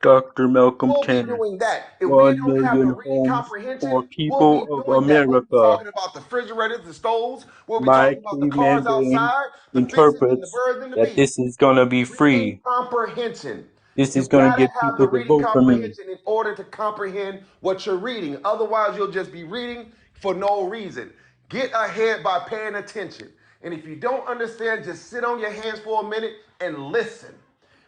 Dr. Malcolm We'll be Tanner. doing that. If we 1 don't have the million reading homes comprehension, for we'll be people of doing that. We'll be America. talking about the refrigerators, the stoves. We'll be My talking about the caveman cars brain outside, the fishes and the interprets birds and the that bees. this is gonna be Reading free. comprehension. This You is gonna gotta get have the people to reading vote for me. comprehension in order to comprehend what you're reading. Otherwise, you'll just be reading for no reason. Get ahead by paying attention. And if you don't understand, just sit on your hands for a minute and listen.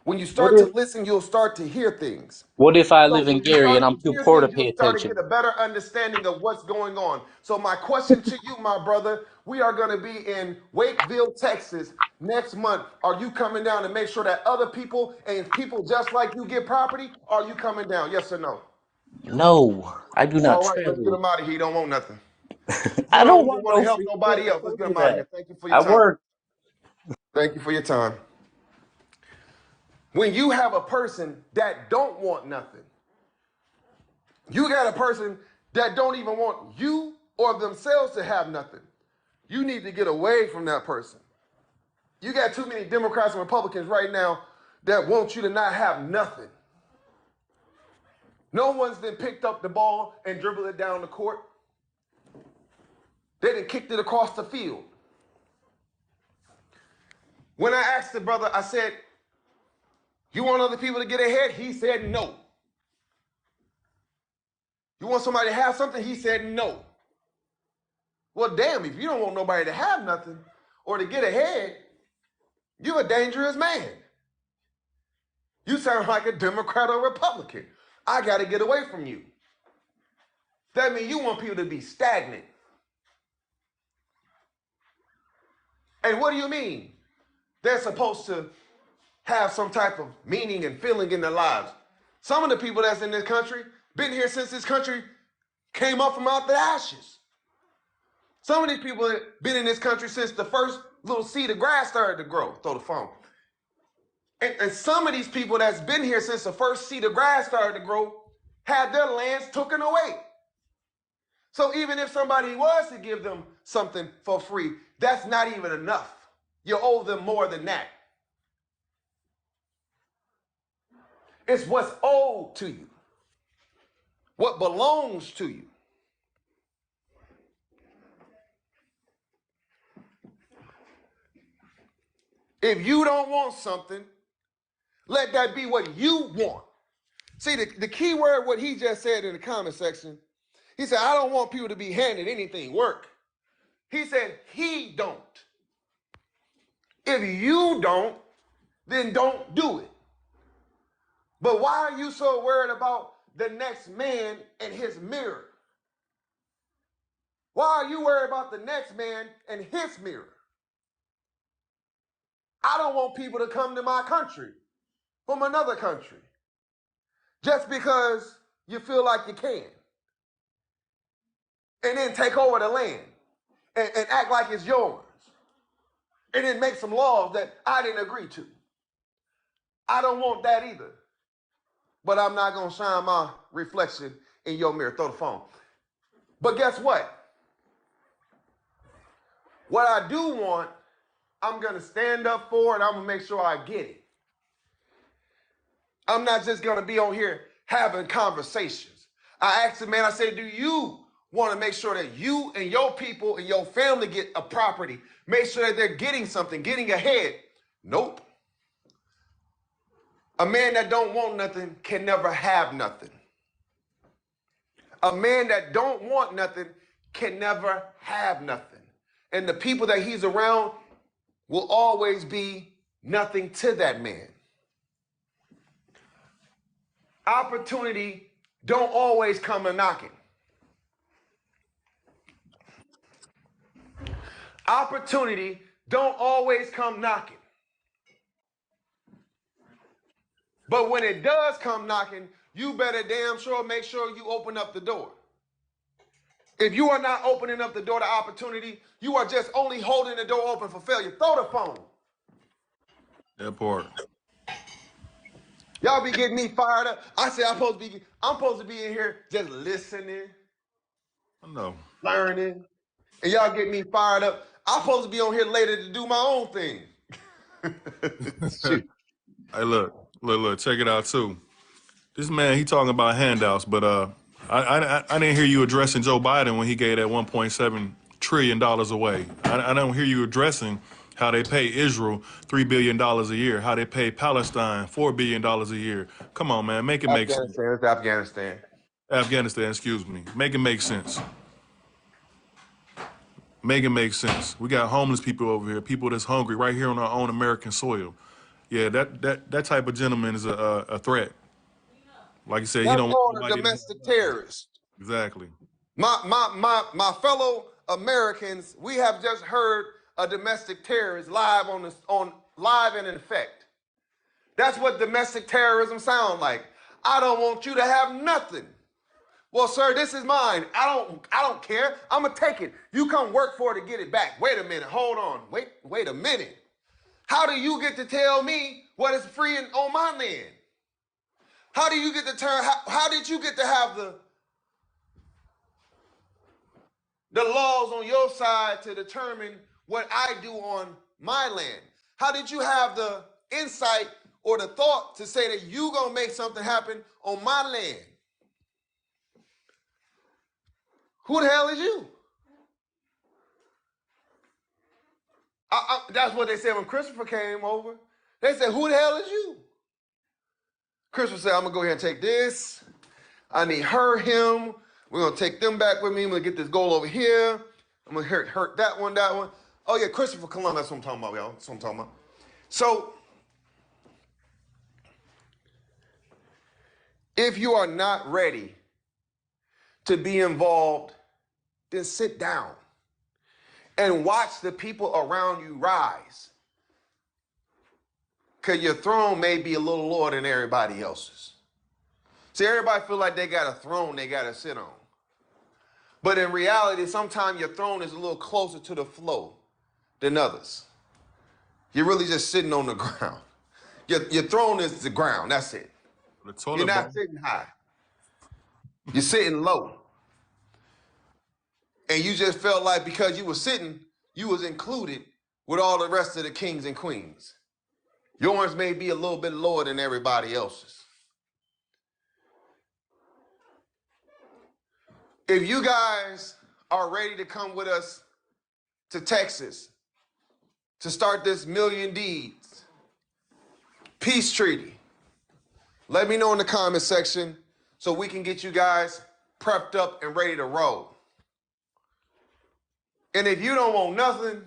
When you What start to if listen, you'll start to hear things. what if I So live in when you Gary and start I'm to too hear poor to things, pay you'll start to attention? get a better understanding of what's going on. So my question to you, my brother, we are going to be in Wakeville, Texas next month. Are you coming down to make sure that other people and people just like you get property? Are you coming down? Yes or no? No, I do not All right, let's get travel. him out of here. He don't want nothing. You I don't don't even want want to no help free shit. nobody I else. Let's told get you him out of that. here. Thank you for your I time. work. Thank you for your time. When you have a person that don't want nothing, you got a person that don't even want you or themselves to have nothing. You need to get away from that person. You got too many Democrats and Republicans right now that want you to not have nothing. No one's then picked up the ball and dribbled it down the court. They done kicked it across the field. When I asked the brother, I said, you want other people to get ahead? He said no. You want somebody to have something? He said no. Well, damn, if you don't want nobody to have nothing or to get ahead, you're a dangerous man. You sound like a Democrat or Republican. I got to get away from you. That means you want people to be stagnant. And what do you mean? They're supposed to have some type of meaning and feeling in their lives. Some of the people that's in this country been here since this country came up from out the ashes. Some of these people have been in this country since the first little seed of grass started to grow. Throw the phone. And some of these people that's been here since the first seed of grass started to grow had their lands taken away. So even if somebody was to give them something for free, that's not even enough. You owe them more than that. It's what's owed to you, what belongs to you. If you don't want something, let that be what you want. See, the key word, what he just said in the comment section, he said, I don't want people to be handed anything, work. He said, he don't. If you don't, then don't do it. But why are you so worried about the next man and his mirror? Why are you worried about the next man and his mirror? I don't want people to come to my country from another country just because you feel like you can. And then take over the land and act like it's yours. And then make some laws that I didn't agree to. I don't want that either. But I'm not going to shine my reflection in your mirror. Throw the phone. But guess what? What I do want, I'm going to stand up for and I'm going to make sure I get it. I'm not just going to be on here having conversations. I asked the man, I said, do you want to make sure that you and your people and your family get a property? Make sure that they're getting something, getting ahead. Nope. A man that don't want nothing can never have nothing. A man that don't want nothing can never have nothing. And the people that he's around will always be nothing to that man. Opportunity don't always come a knocking. Opportunity don't always come knocking. But when it does come knocking, you better damn sure make sure you open up the door. If you are not opening up the door to opportunity, you are just only holding the door open for failure. Throw the phone. That part. Y'all be getting me fired up. I say I'm supposed to be in here just listening, I know. learning, and y'all get me fired up. I'm supposed to be on here later to do my own thing. Shoot. Hey, look, check it out too. This man, he talking about handouts, but I didn't hear you addressing Joe Biden when he gave that 1.7 trillion dollars away. I don't hear you addressing how they pay Israel $3 billion a year, how they pay Palestine $4 billion a year. Come on, man, make it make sense. Afghanistan, it's Afghanistan. Afghanistan, excuse me, make it make sense. Make it make sense. We got homeless people over here, people that's hungry right here on our own American soil. Yeah, that type of gentleman is a threat. Like you said, he That's don't want called a nobody to. domestic terrorist. Exactly. My fellow Americans, we have just heard a domestic terrorist live on live and in effect. That's what domestic terrorism sounds like. I don't want you to have nothing. Well, sir, this is mine. I don't care. I'm gonna take it. You come work for it to get it back. Wait a minute. Hold on. Wait a minute. How do you get to tell me what is free and on my land? How do you get to turn? How did you get to have the laws on your side to determine what I do on my land? How did you have the insight or the thought to say that you gonna make something happen on my land? Who the hell is you? That's what they said when Christopher came over. They said, who the hell is you? Christopher said, I'm gonna go ahead and take this. I need him. We're gonna take them back with me. I'm gonna get this goal over here. I'm gonna hurt that one. Oh yeah, Christopher Columbus. That's what I'm talking about, y'all. That's what I'm talking about. So, if you are not ready to be involved, then sit down and watch the people around you rise. Because your throne may be a little lower than everybody else's. See, everybody feel like they got a throne they got to sit on. But in reality, sometimes your throne is a little closer to the flow than others. You're really just sitting on the ground. Your throne is the ground. That's it. The toilet You're bowl. not sitting high. You're sitting low. And you just felt like because you were sitting, you was included with all the rest of the kings and queens. Yours may be a little bit lower than everybody else's. If you guys are ready to come with us to Texas to start this Million Deeds peace treaty, let me know in the comment section so we can get you guys prepped up and ready to roll. And if you don't want nothing,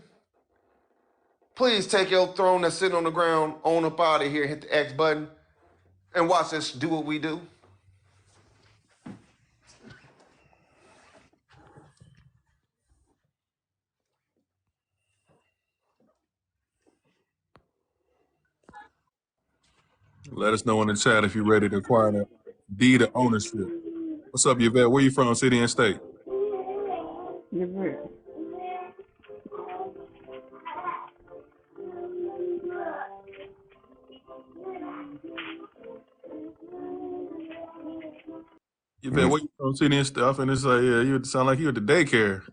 please take your throne that's sitting on the ground on up out of here, hit the X button, and watch us do what we do. Let us know in the chat if you're ready to acquire that deed of ownership. What's up, Yvette? Where you from, city and state? Yvette, where you from, city and stuff? And it's like, yeah, you sound like you at the daycare.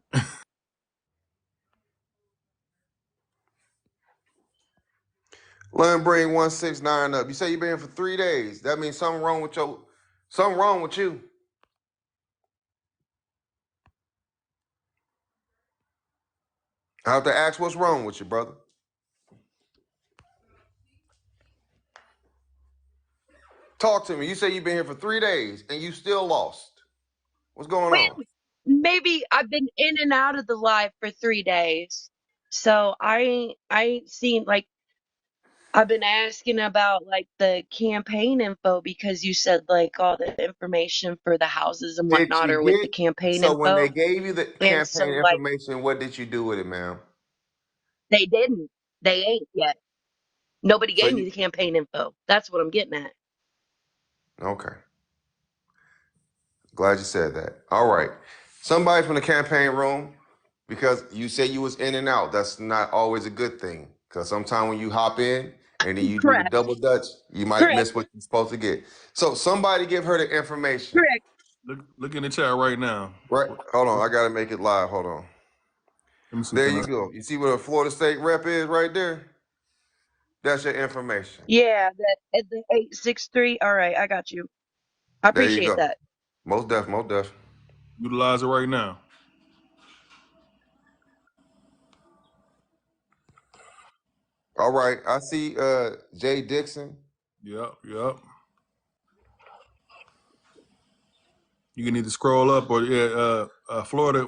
Learn bring 169 up. You say you've been here for 3 days. That means something wrong with you. I have to ask what's wrong with you, brother. Talk to me. You say you've been here for 3 days and you still lost. What's going on? Maybe I've been in and out of the live for 3 days. So I seen like I've been asking about like the campaign info because you said like all the information for the houses and Did whatnot you are with get the campaign so when they info. gave you the And so campaign like information, what did you do with it, ma'am? they didn't. They ain't yet. Nobody So gave me you the campaign info. That's what I'm getting at. okay. Glad you said that. All right. Somebody from the campaign room, because you said you was in and out. That's not always a good thing. Because sometimes when you hop in and then you do the Correct. double dutch, you might Correct. miss what you're supposed to get. So somebody give her the information. Correct. Look in the chat right now. Right. Hold on. I gotta make it live. Hold on. Let me see. There Can I? you go. You see where the Florida State rep is right there? That's your information. Yeah, that at the 863. All right, I got you. I There you appreciate go. that. Most def, most def. Utilize it right now. All right. I see Jay Dixon. Yep. You can either scroll up or Florida,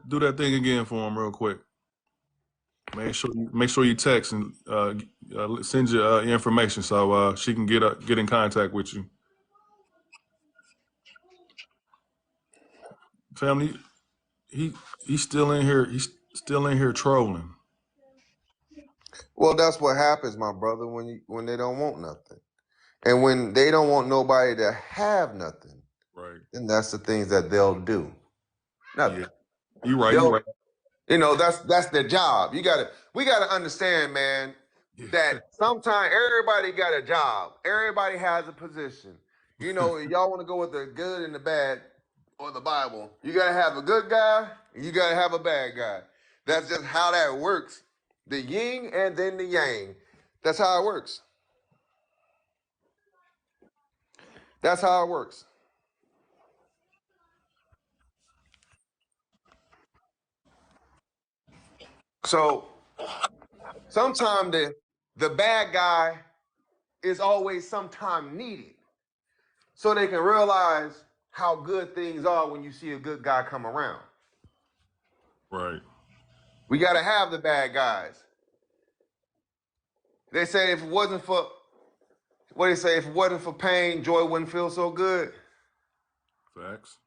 do that thing again for him real quick. Make sure you text and send your information so she can get in contact with you. Family, he's still in here. He's still in here trolling. Well, that's what happens, my brother, when they don't want nothing. And when they don't want nobody to have nothing, Right. then that's the things that they'll do. Nothing. Yeah. You right. They'll, that's their job. We gotta understand, man, that sometimes everybody got a job. Everybody has a position. Y'all want to go with the good and the bad or the Bible. You gotta have a good guy and you gotta have a bad guy. That's just how that works. The yin and then the yang. That's how it works. That's how it works. So sometimes the bad guy is always sometime needed so they can realize how good things are when you see a good guy come around. Right. We got to have the bad guys. They say if it wasn't for if it wasn't for pain, joy wouldn't feel so good. Facts.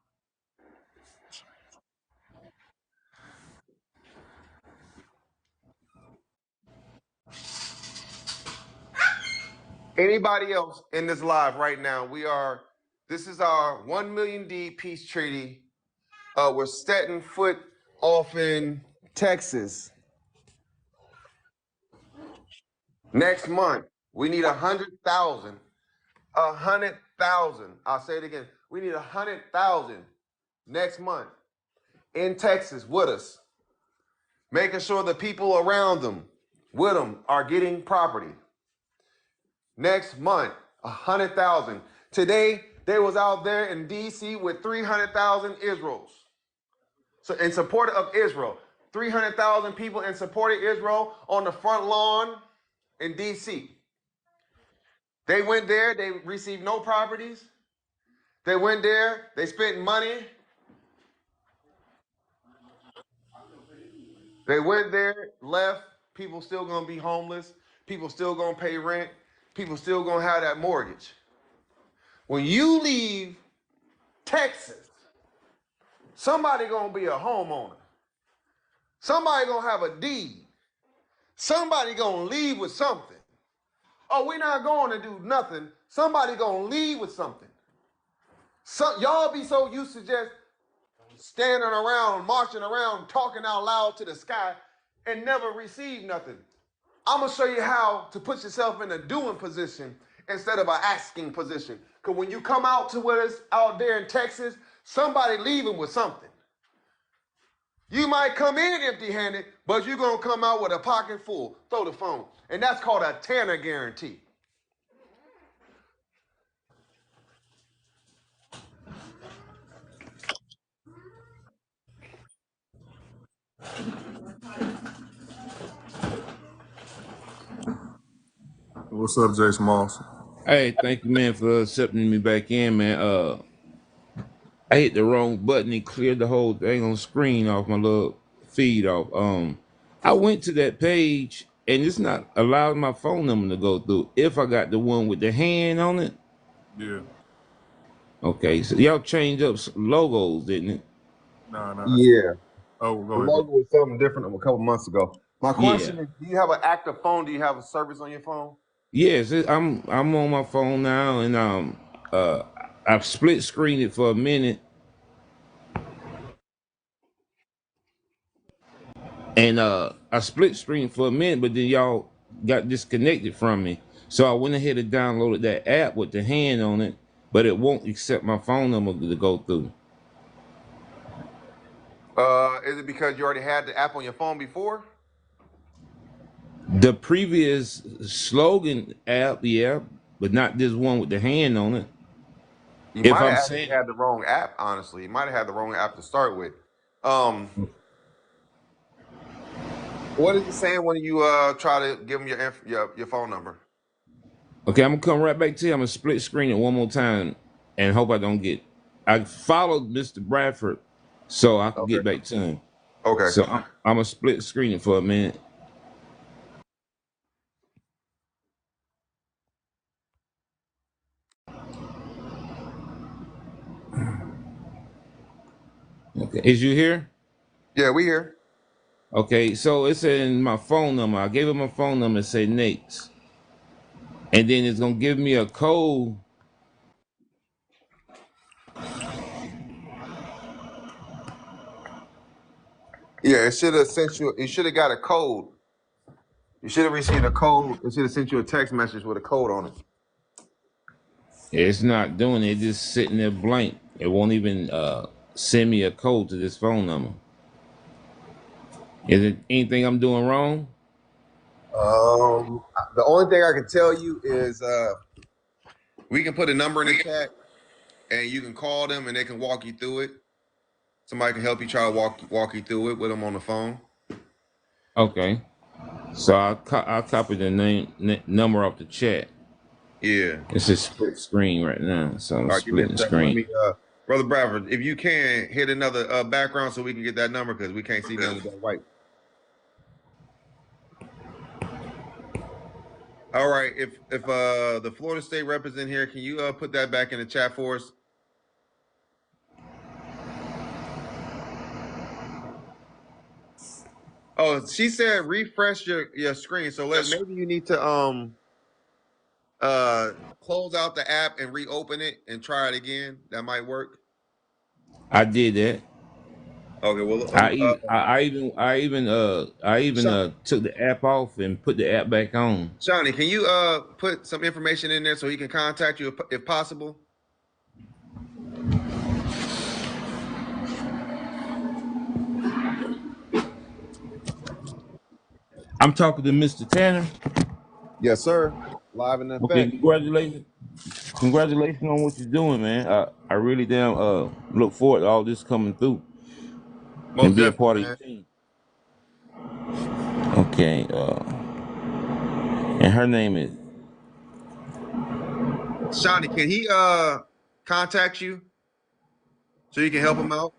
Anybody else in this live right now? This is our 1 million D peace treaty. We're setting foot off in Texas. Next month, we need 100,000. 100,000. I'll say it again. We need 100,000 next month in Texas with us, making sure the people around them with them are getting property. Next month, 100,000. Today, they was out there in D.C. with 300,000 Israels. So in support of Israel, 300,000 people in support of Israel on the front lawn in D.C. They went there, they received no properties. They went there, they spent money. They went there, left, people still gonna be homeless, people still gonna pay rent, people still gonna have that mortgage. When you leave Texas, somebody gonna be a homeowner. Somebody gonna have a deed. Somebody gonna leave with something. Oh, we're not going to do nothing. Somebody gonna leave with something. Y'all be so used to just standing around, marching around, talking out loud to the sky and never receive nothing. I'm gonna show you how to put yourself in a doing position instead of an asking position. Because when you come out to with us out there in Texas, somebody leaving with something. You might come in empty-handed, but you're gonna come out with a pocket full. Throw the phone. And that's called a Tanner guarantee. What's up, Jason Moss? Hey, thank you, man, for accepting me back in, man. I hit the wrong button and cleared the whole thing on screen off my little feed off. I went to that page and it's not allowing my phone number to go through. If I got the one with the hand on it, Yeah. okay. So y'all changed up logos, didn't it? Nah. Yeah. Oh, The go ahead. logo was something different a couple months ago. My Yeah. question is, do you have an active phone? Do you have a service on your phone? Yes, I'm on my phone now, and uh, I've split screened it for a minute, and I split screened for a minute, but then y'all got disconnected from me. So I went ahead and downloaded that app with the hand on it, but it won't accept my phone number to go through. Is it because you already had the app on your phone before? The previous slogan app, yeah, but not this one with the hand on it. You If might I'm have actually saying, had the wrong app, honestly. You might have had the wrong app to start with. Um, what is it saying when you try to give them your phone number? okay, I'm gonna come right back to you. I'm gonna split screen it one more time and hope I don't get. I followed Mr. Bradford so I could Okay. get back to him. Okay. So I'm gonna split screen it for a minute. Okay, is you here? Yeah, we here. Okay, so it's in my phone number. I gave him my phone number and say Nate's, and then it's gonna give me a code. Yeah, it should have sent you. You should have got a code. You should have received a code. It should have sent you a text message with a code on it. It's not doing it. It's just sitting there blank. It won't even send me a code to this phone number. Is it anything I'm doing wrong? The only thing I can tell you is we can put a number in the chat and you can call them and they can walk you through it. Somebody can help you try to walk you through it with them on the phone. Okay. So I'll copy the number off the chat. Yeah. It's a split screen right now, so I'm All right, give me a splitting the second. Let screen. me, Brother Bradford, if you can hit another background so we can get that number because we can't see nothing with that white. All right, if the Florida State representative here, can you put that back in the chat for us? Oh, she said refresh your screen. So maybe you need to close out the app and reopen it and try it again. That might work. I did that. Okay, well let me I even Sha- took the app off and put the app back on. Shawnee, can you put some information in there so he can contact you if possible? I'm talking to Mr. Tanner. Yes, sir. Live in Okay, effect. congratulations on what you're doing, man. I really damn look forward to all this coming through and Most being definitely, part of your man. team. Okay, and her name is. Shawnee, can he contact you so you can help him out?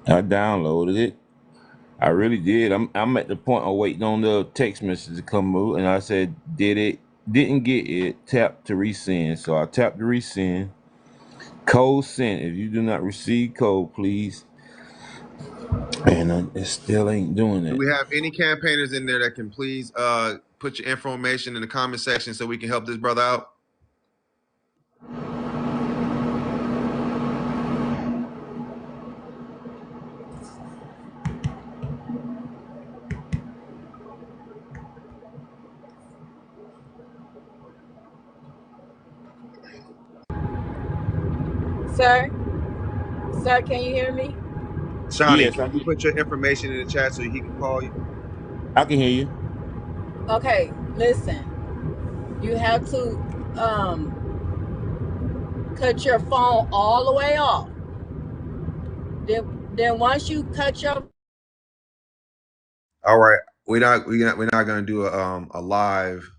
I downloaded it. I really did. I'm at the point of waiting on the text message to come out, and I said, "Did it? Didn't get it. Tap to resend." So I tapped to resend. Code sent. If you do not receive code, please. And it still ain't doing Do it. we have any campaigners in there that can please put your information in the comment section so we can help this brother out? Sir, sir, can you hear me? Shawnee, Yes, can you put your information in the chat so he can call you? I can hear you. Okay, listen. You have to cut your phone all the way off. Then once you cut your All right. We're not gonna do a live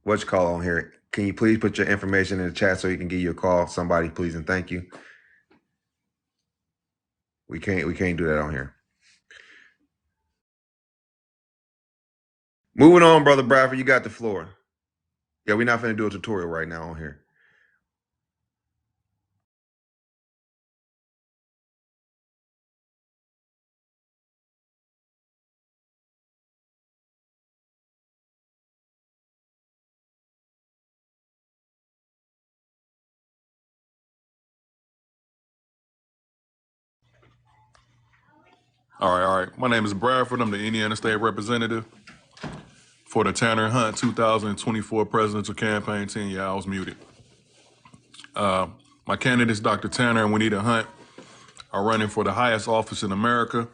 what you call on here. Can you please put your information in the chat so he can give you a call? Somebody, please and thank you. We can't do that on here. Moving on, Brother Bradford, you got the floor. Yeah, we're not gonna do a tutorial right now on here. All right. My name is Bradford. I'm the Indiana State Representative for the Tanner Hunt 2024 presidential campaign team. Yeah, I was muted. My candidates, Dr. Tanner and Juanita Hunt, are running for the highest office in America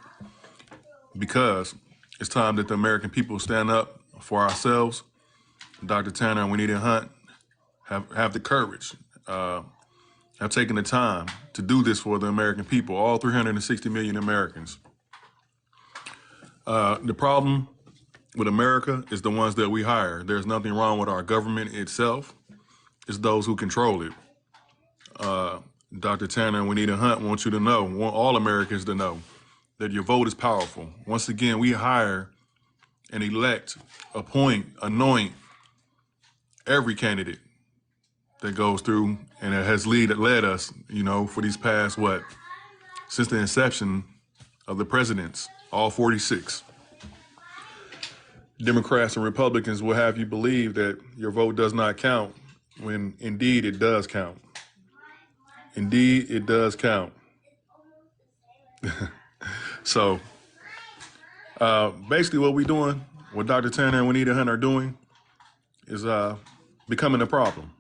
because it's time that the American people stand up for ourselves. Dr. Tanner and Juanita Hunt have the courage, have taken the time to do this for the American people, all 360 million Americans. The problem with America is the ones that we hire. There's nothing wrong with our government itself. It's those who control it. Dr. Tanner and Juanita Hunt want you to know, want all Americans to know, that your vote is powerful. Once again, we hire and elect, appoint, anoint every candidate that goes through and it has led us, for these past, since the inception of the presidents, all 46. Democrats and Republicans will have you believe that your vote does not count when indeed it does count. Indeed, it does count. So basically what we're doing, what Dr. Tanner and Juanita Hunt are doing is becoming a problem.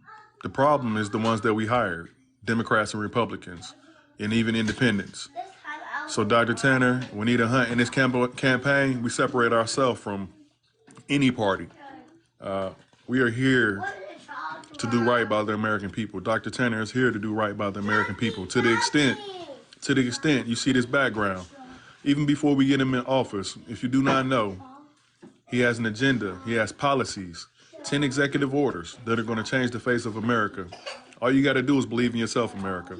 The problem is the ones that we hired, Democrats and Republicans, and even independents. So Dr. Tanner, Juanita Hunt, in this campaign, we separate ourselves from any party. We are here to do right by the American people. Dr. Tanner is here to do right by the American people. To the extent you see this background, even before we get him in office, if you do not know, he has an agenda, he has policies, 10 executive orders that are going to change the face of America. All you got to do is believe in yourself, America.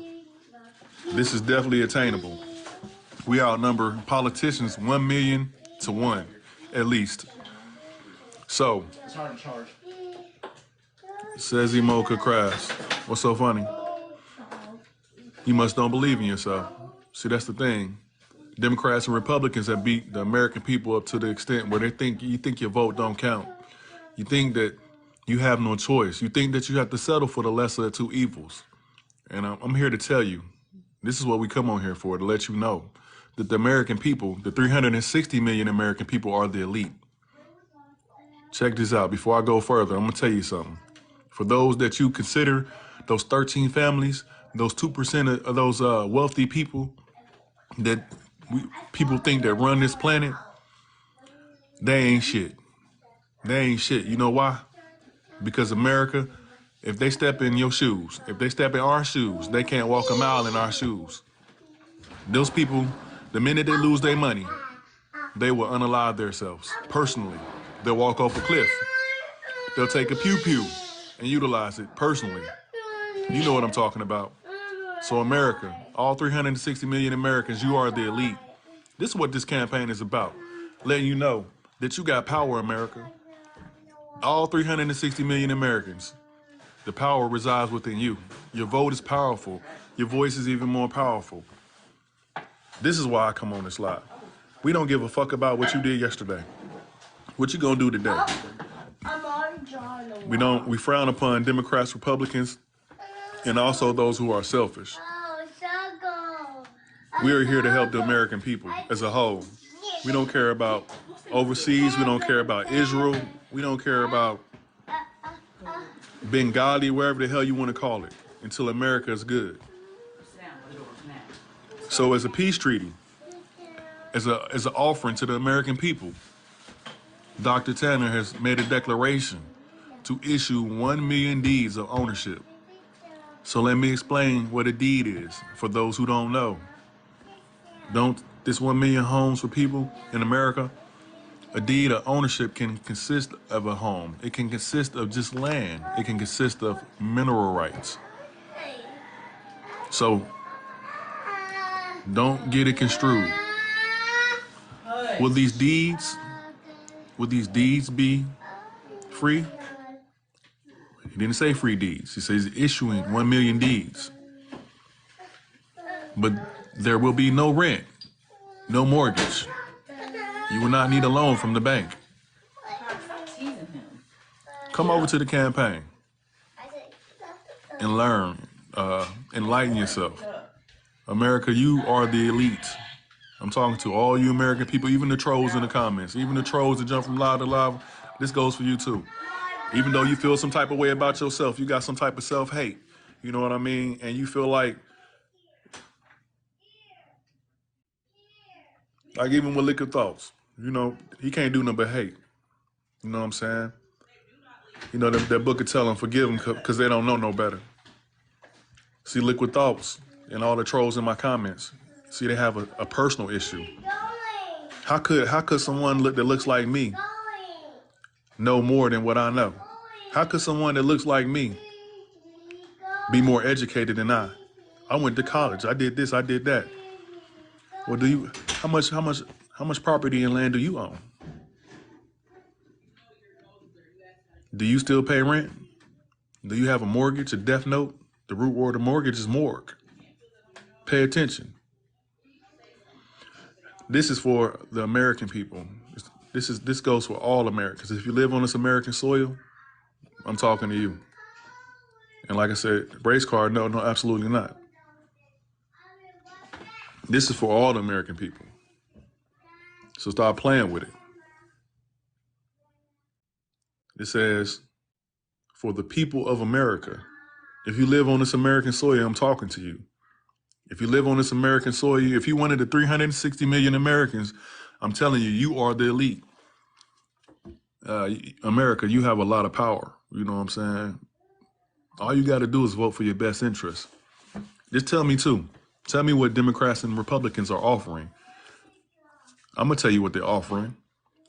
This is definitely attainable. We outnumber politicians 1 million to 1, at least. So, says Emoka Crass. What's so funny? You must don't believe in yourself. See, that's the thing. Democrats and Republicans have beat the American people up to the extent where you think your vote don't count. You think that you have no choice. You think that you have to settle for the lesser of two evils. And I'm here to tell you, this is what we come on here for, to let you know that the American people, the 360 million American people, are the elite. Check this out. Before I go further, I'm going to tell you something. For those that you consider, those 13 families, those 2% of those wealthy people that people think that run this planet, they ain't shit. They ain't shit. You know why? Because America, if they step in your shoes, if they step in our shoes, they can't walk a mile in our shoes. Those people, the minute they lose their money, they will unalive themselves personally. They'll walk off a cliff. They'll take a pew-pew and utilize it personally. You know what I'm talking about. So America, all 360 million Americans, you are the elite. This is what this campaign is about. Letting you know that you got power, America. All 360 million Americans, the power resides within you. Your vote is powerful. Your voice is even more powerful. This is why I come on this live. We don't give a fuck about what you did yesterday. What you gonna do today? We frown upon Democrats, Republicans, and also those who are selfish. We are here to help the American people as a whole. We don't care about overseas. We don't care about Israel. We don't care about Bengali, wherever the hell you want to call it, until America is good. So as a peace treaty, as an offering to the American people, Dr. Tanner has made a declaration to issue 1 million deeds of ownership. So let me explain what a deed is for those who don't know. This 1 million homes for people in America, a deed of ownership can consist of a home. It can consist of just land. It can consist of mineral rights. So don't get it construed. Will these deeds be free? He didn't say free deeds. He says issuing 1 million deeds. But there will be no rent, no mortgage. You will not need a loan from the bank. Come over to the campaign and learn, enlighten yourself. America, you are the elite. I'm talking to all you American people, even the trolls in the comments, even the trolls that jump from live to live. This goes for you too. Even though you feel some type of way about yourself, you got some type of self-hate. You know what I mean? And you feel like even with Liquid Thoughts, you know, he can't do nothing but hate. You know what I'm saying? You know, that book could tell them, forgive them because they don't know no better. See, Liquid Thoughts and all the trolls in my comments, see, they have a personal issue. How could someone that looks like me know more than what I know? How could someone that looks like me be more educated than I? I went to college. I did this. I did that. Well, how much property and land do you own? Do you still pay rent? Do you have a mortgage, a death note? The root word of mortgage is morgue. Pay attention. This is for the American people. This goes for all Americans. If you live on this American soil, I'm talking to you. And like I said, race card, no, absolutely not. This is for all the American people. So stop playing with it. It says, for the people of America. If you live on this American soil, I'm talking to you. If you live on this American soil, if you're one of the 360 million Americans, I'm telling you, you are the elite. America, you have a lot of power. You know what I'm saying? All you got to do is vote for your best interest. Just tell me too. Tell me what Democrats and Republicans are offering. I'm going to tell you what they're offering.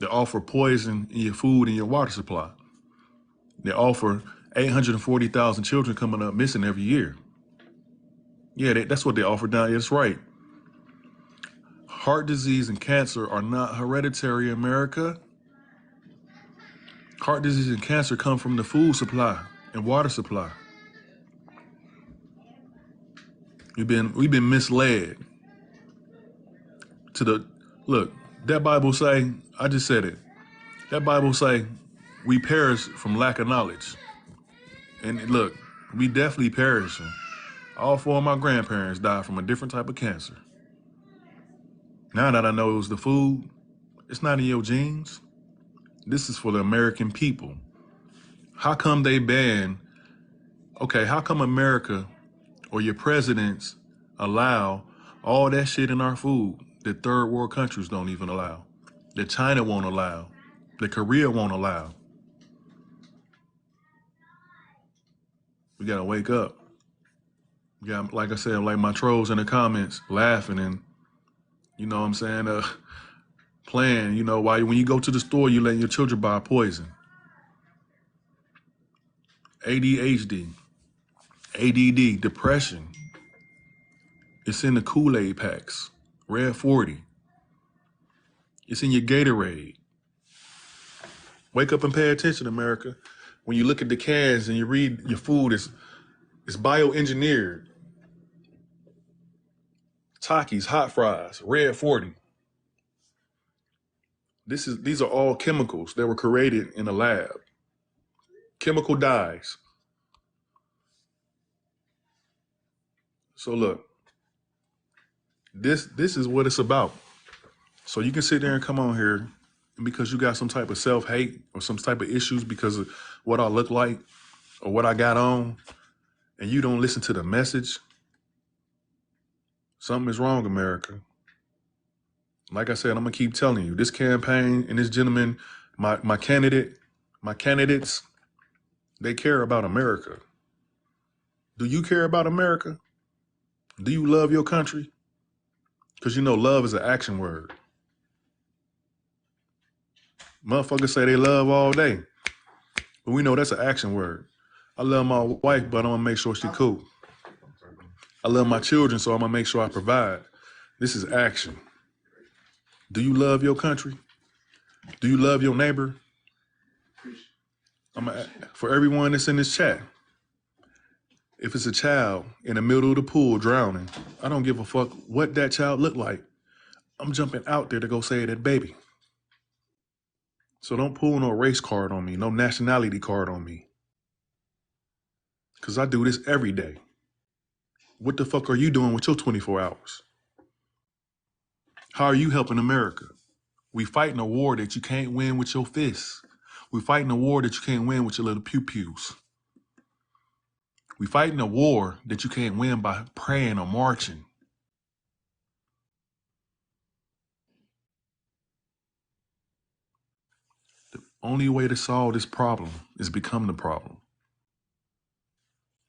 They offer poison in your food and your water supply. They offer 840,000 children coming up missing every year. Yeah, that's what they offer down here. That's right. Heart disease and cancer are not hereditary, America. Heart disease and cancer come from the food supply and water supply. We've been misled to the look. That Bible say, I just said it. That Bible say we perish from lack of knowledge. And look, we definitely perishing. All four of my grandparents died from a different type of cancer. Now that I know it was the food, it's not in your genes. This is for the American people. How come they ban? Okay, how come America or your presidents allow all that shit in our food that third world countries don't even allow, that China won't allow, that Korea won't allow? We gotta wake up. We got, like I said, like my trolls in the comments laughing and, you know what I'm saying, playing, you know, when you go to the store, you let your children buy poison. ADHD, ADD, depression. It's in the Kool-Aid packs, Red 40. It's in your Gatorade. Wake up and pay attention, America. When you look at the cans and you read your food, it's bioengineered. Takis, hot fries, Red 40. These are all chemicals that were created in a lab. Chemical dyes. So look, this is what it's about. So you can sit there and come on here, and because you got some type of self-hate or some type of issues because of what I look like or what I got on, and you don't listen to the message, something is wrong, America. Like I said, I'm gonna keep telling you, this campaign and this gentleman, my candidates, they care about America. Do you care about America? Do you love your country? Because you know love is an action word. Motherfuckers say they love all day, but we know that's an action word. I love my wife, but I'm gonna make sure she cool. I love my children, so I'm gonna make sure I provide. This is action. Do you love your country? Do you love your neighbor? For everyone that's in this chat, if it's a child in the middle of the pool drowning, I don't give a fuck what that child look like. I'm jumping out there to go save that baby. So don't pull no race card on me, no nationality card on me. Because I do this every day. What the fuck are you doing with your 24 hours? How are you helping America? We fighting a war that you can't win with your fists. We fighting a war that you can't win with your little pew-pews. We fighting a war that you can't win by praying or marching. The only way to solve this problem is become the problem.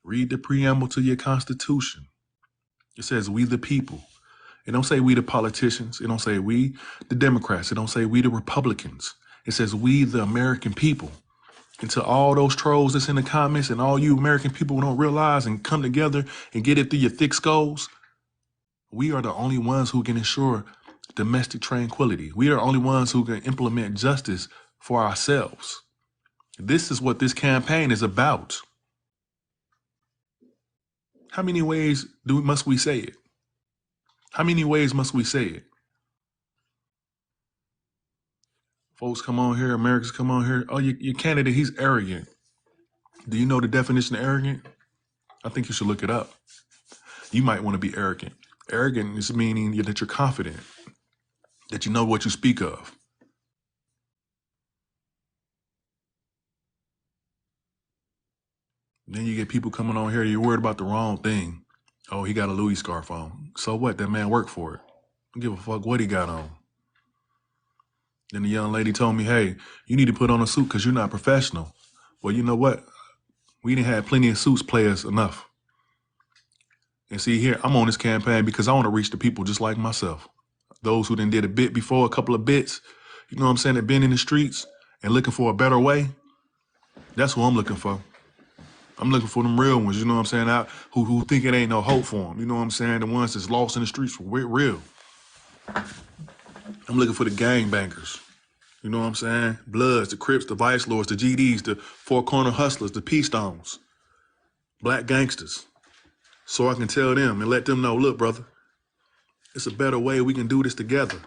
Read the preamble to your Constitution. It says, we the people. It don't say we the politicians. It don't say we the Democrats. It don't say we the Republicans. It says we the American people. And to all those trolls that's in the comments and all you American people who don't realize and come together and get it through your thick skulls, we are the only ones who can ensure domestic tranquility. We are the only ones who can implement justice for ourselves. This is what this campaign is about. How many ways must we say it? How many ways must we say it? Folks come on here, Americans come on here. Oh, your candidate, he's arrogant. Do you know the definition of arrogant? I think you should look it up. You might want to be arrogant. Arrogant is meaning that you're confident, that you know what you speak of. Then you get people coming on here, you're worried about the wrong thing. Oh, he got a Louis scarf on. So what? That man worked for it. Don't give a fuck what he got on. Then the young lady told me, hey, you need to put on a suit because you're not professional. Well, you know what? We didn't have plenty of suits players enough. And see here, I'm on this campaign because I want to reach the people just like myself. Those who done did a bit before, a couple of bits, you know what I'm saying, that been in the streets and looking for a better way. That's who I'm looking for. I'm looking for them real ones, you know what I'm saying, who think it ain't no hope for them. You know what I'm saying? The ones that's lost in the streets for real. I'm looking for the gangbangers. You know what I'm saying? Bloods, the Crips, the Vice Lords, the GDs, the Four Corner Hustlers, the P-Stones, black gangsters. So I can tell them and let them know, look, brother, it's a better way. We can do this together.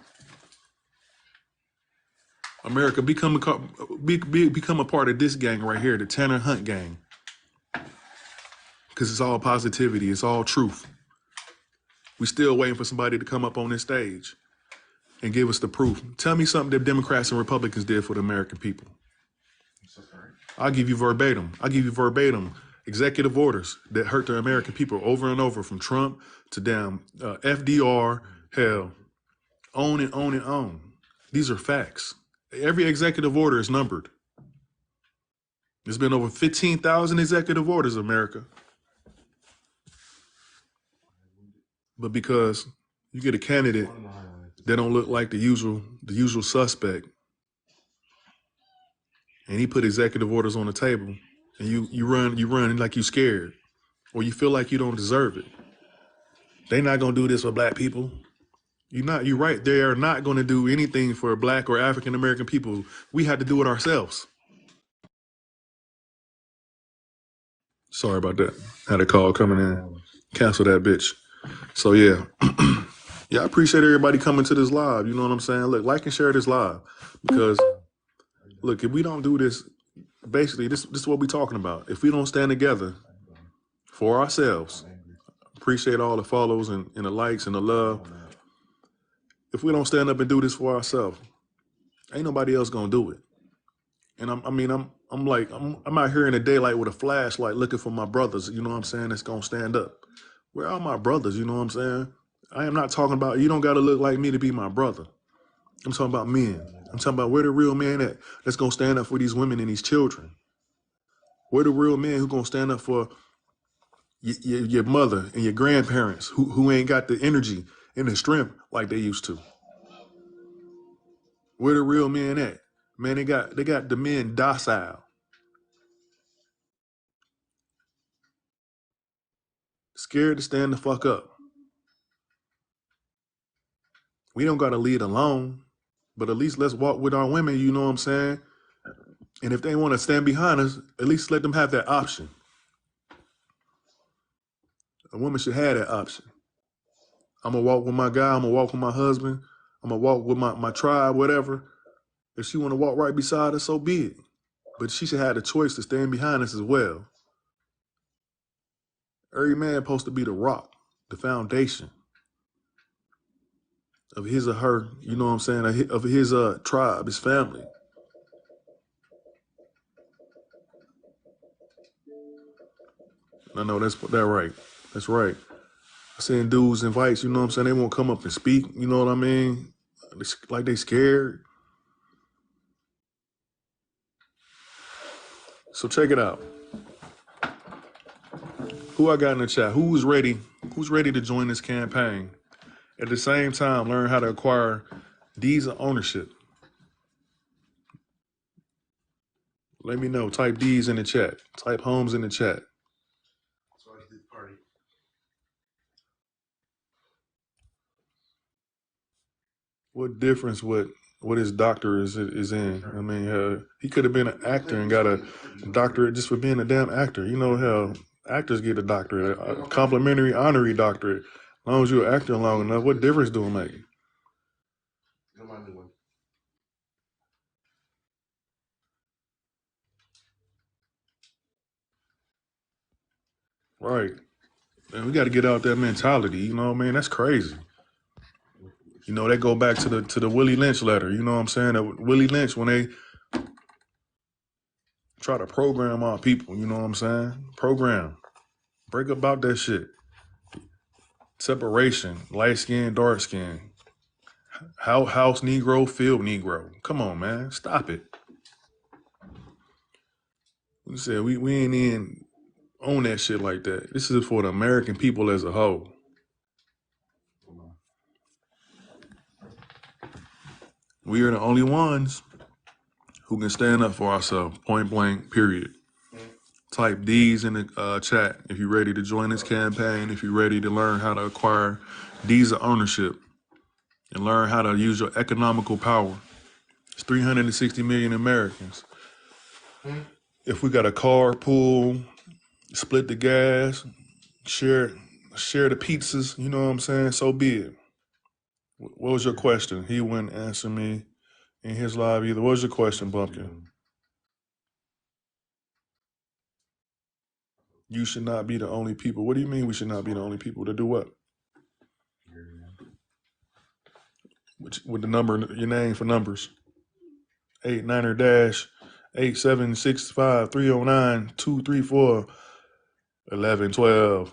America, become a part of this gang right here, the Tanner Hunt gang. Because it's all positivity. It's all truth. We still waiting for somebody to come up on this stage and give us the proof. Tell me something that Democrats and Republicans did for the American people. I'll give you verbatim. Executive orders that hurt the American people over and over, from Trump to damn FDR, hell, on and on and on. These are facts. Every executive order is numbered. There's been over 15,000 executive orders, America. But because you get a candidate that don't look like the usual suspect, and he put executive orders on the table, and you run like you scared, or you feel like you don't deserve it. They're not gonna do this for black people. You're right. They are not gonna do anything for black or African American people. We had to do it ourselves. Sorry about that. Had a call coming in. Cancel that bitch. So yeah. Yeah, I appreciate everybody coming to this live. You know what I'm saying? Look, like and share this live. Because look, if we don't do this, basically this is what we're talking about. If we don't stand together for ourselves, appreciate all the follows and the likes and the love. If we don't stand up and do this for ourselves, ain't nobody else gonna do it. And I'm out here in the daylight with a flashlight looking for my brothers, you know what I'm saying, that's gonna stand up. Where are my brothers, you know what I'm saying? I am not talking about, you don't gotta look like me to be my brother. I'm talking about men. I'm talking about where the real men at that's gonna stand up for these women and these children. Where the real men who gonna stand up for your mother and your grandparents who ain't got the energy and the strength like they used to. Where the real men at? Man, they got the men docile. Scared to stand the fuck up. We don't gotta lead alone, but at least let's walk with our women, you know what I'm saying? And if they want to stand behind us, at least let them have that option. A woman should have that option. I'm gonna walk with my guy, I'm gonna walk with my husband, I'm gonna walk with my tribe, whatever. If she wanna walk right beside us, so be it. But she should have the choice to stand behind us as well. Every man supposed to be the rock, the foundation. of his or her, you know what I'm saying, of his tribe, his family. I know that's right. That's right. I seen dudes invites, you know what I'm saying, they won't come up and speak, you know what I mean? Like they scared. So check it out. Who I got in the chat? Who's ready? Who's ready to join this campaign? At the same time, learn how to acquire deeds of ownership. Let me know. Type D's in the chat. Type homes in the chat. So I can do the party. What difference what his doctor is in? I mean, he could have been an actor and got a doctorate just for being a damn actor. You know how actors get a doctorate, a complimentary honorary doctorate. As long as you're an actor long enough, what difference do it make? Right. Man, we got to get out that mentality. You know what I mean? That's crazy. You know, they go back to the Willie Lynch letter. You know what I'm saying? That Willie Lynch, when they try to program our people, you know what I'm saying? Program. Break about that shit. Separation. Light skin, dark skin. House Negro, field Negro. Come on, man. Stop it. We said we ain't in on that shit like that. This is for the American people as a whole. We are the only ones who can stand up for ourselves, point blank, period. Type D's in the chat if you're ready to join this campaign, if you're ready to learn how to acquire D's of ownership and learn how to use your economical power. It's 360 million Americans. If we got a carpool, split the gas, share the pizzas, you know what I'm saying? So be it. What was your question? He wouldn't answer me in his live either. What was your question, Bumpkin? You should not be the only people. What do you mean we should not be the only people to do what? With the number, your name for numbers. 89er dash 8765 309 234 1112.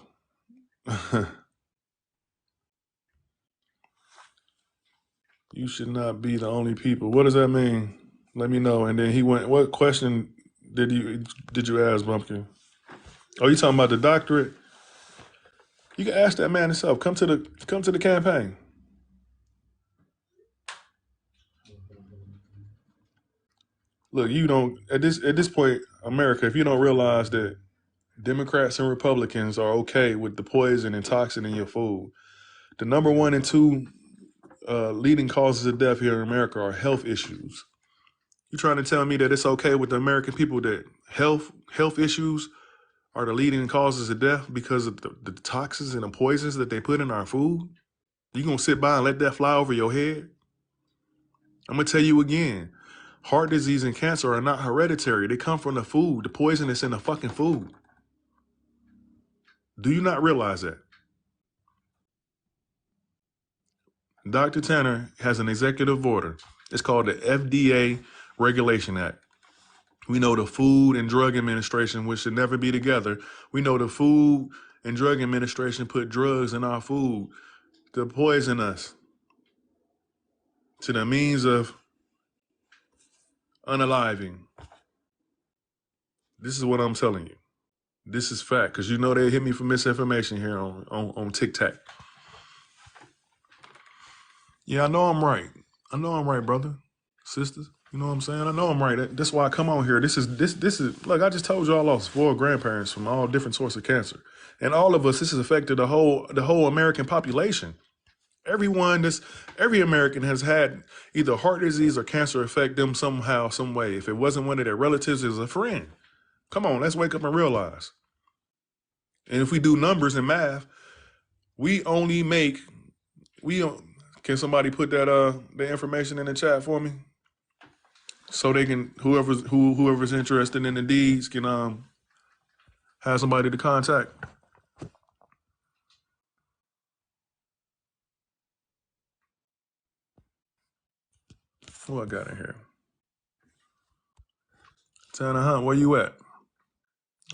You should not be the only people. What does that mean? Let me know. And then he went, what question did you ask, Bumpkin? Oh, you talking about the doctorate? You can ask that man himself. Come to the campaign. Look, you don't at this point, America, if you don't realize that Democrats and Republicans are okay with the poison and toxin in your food, the number 1 and 2 leading causes of death here in America are health issues. You trying to tell me that it's okay with the American people that health issues are the leading causes of death because of the toxins and the poisons that they put in our food? You gonna sit by and let that fly over your head? I'm gonna tell you again, heart disease and cancer are not hereditary. They come from the food, the poison that's in the fucking food. Do you not realize that? Dr. Tanner has an executive order. It's called the FDA Regulation Act. We know the Food and Drug Administration, which should never be together. We know the Food and Drug Administration put drugs in our food to poison us to the means of unaliving. This is what I'm telling you. This is fact, because you know they hit me for misinformation here on TikTok. Yeah, I know I'm right. I know I'm right, brother, sisters. You know what I'm saying? I know I'm right. That's why I come on here. This is look, I just told you I lost 4 grandparents from all different sorts of cancer. And all of us, this has affected the whole American population. Every American has had either heart disease or cancer affect them somehow, some way. If it wasn't one of their relatives, it was a friend. Come on, let's wake up and realize. And if we do numbers and math, we only make can somebody put that the information in the chat for me? So they can whoever's interested in the deeds can have somebody to contact. Who I got in here? Tanner Hunt, where you at?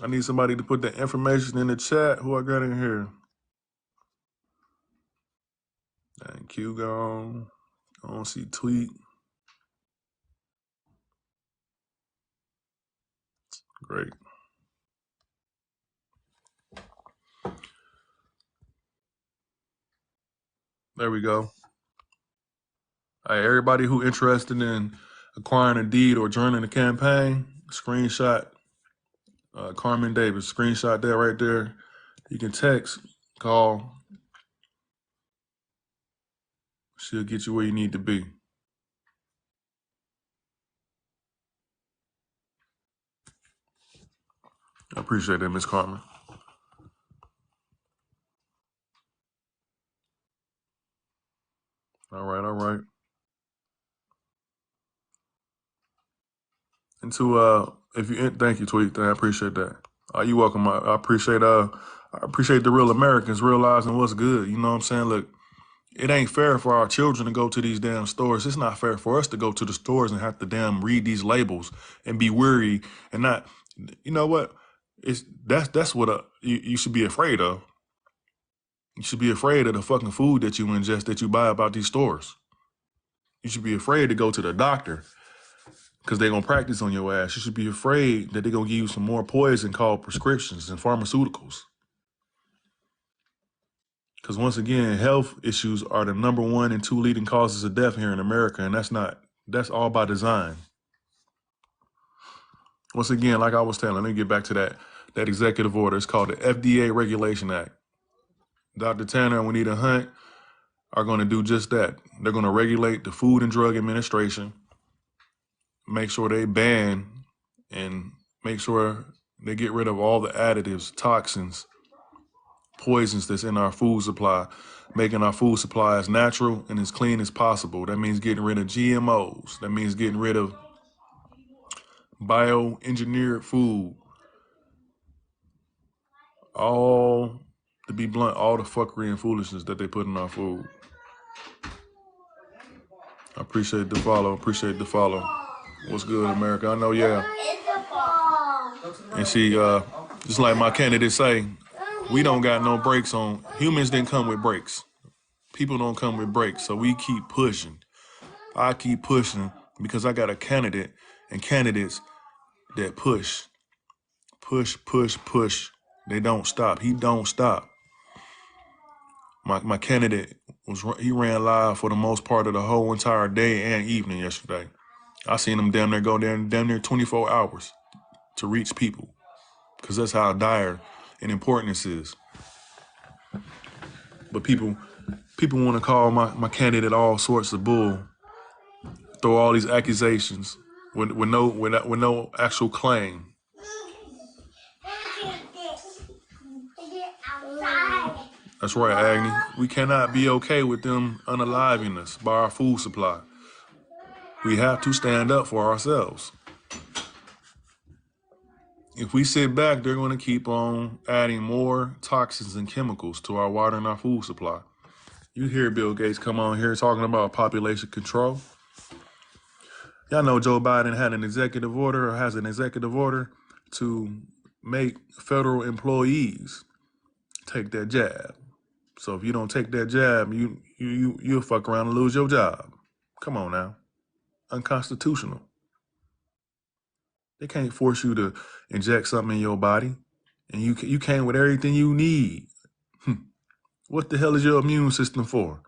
I need somebody to put the information in the chat. Who I got in here? And Q gone. I don't see tweet. Great. There we go. All right, everybody who interested in acquiring a deed or joining the campaign, screenshot Carmen Davis. Screenshot that right there. You can text, call. She'll get you where you need to be. I appreciate that, Miss Carmen. All right. And to if you thank you, Tweet. I appreciate that. You welcome. I appreciate the real Americans realizing what's good. You know what I'm saying? Look, it ain't fair for our children to go to these damn stores. It's not fair for us to go to the stores and have to damn read these labels and be weary and not. You know what? That's what you should be afraid of. You should be afraid of the fucking food that you ingest that you buy about these stores. You should be afraid to go to the doctor because they're going to practice on your ass. You should be afraid that they're going to give you some more poison called prescriptions and pharmaceuticals. Because once again, health issues are the number 1 and 2 leading causes of death here in America. And that's all by design. Once again, like I was telling, let me get back to that executive order. It's called the FDA Regulation Act. Dr. Tanner and Juanita Hunt are going to do just that. They're going to regulate the Food and Drug Administration, make sure they ban and make sure they get rid of all the additives, toxins, poisons that's in our food supply, making our food supply as natural and as clean as possible. That means getting rid of GMOs. That means getting rid of bioengineered food. All, to be blunt, all the fuckery and foolishness that they put in our food. I appreciate the follow. What's good, America? I know, yeah. And see, just like my candidate say, we don't got no brakes on. Humans didn't come with brakes. People don't come with brakes. So we keep pushing. I keep pushing because I got a candidate and candidates that push. They don't stop. He don't stop. My candidate he ran live for the most part of the whole entire day and evening yesterday. I seen him damn near 24 hours to reach people because that's how dire and important this is. But people want to call my candidate all sorts of bull, throw all these accusations with no actual claim. That's right, Agni. We cannot be okay with them unaliving us by our food supply. We have to stand up for ourselves. If we sit back, they're going to keep on adding more toxins and chemicals to our water and our food supply. You hear Bill Gates come on here talking about population control. Y'all know Joe Biden had an executive order or has an executive order to make federal employees take that jab. So if you don't take that jab, you'll fuck around and lose your job. Come on now. Unconstitutional. They can't force you to inject something in your body. And you came with everything you need. What the hell is your immune system for?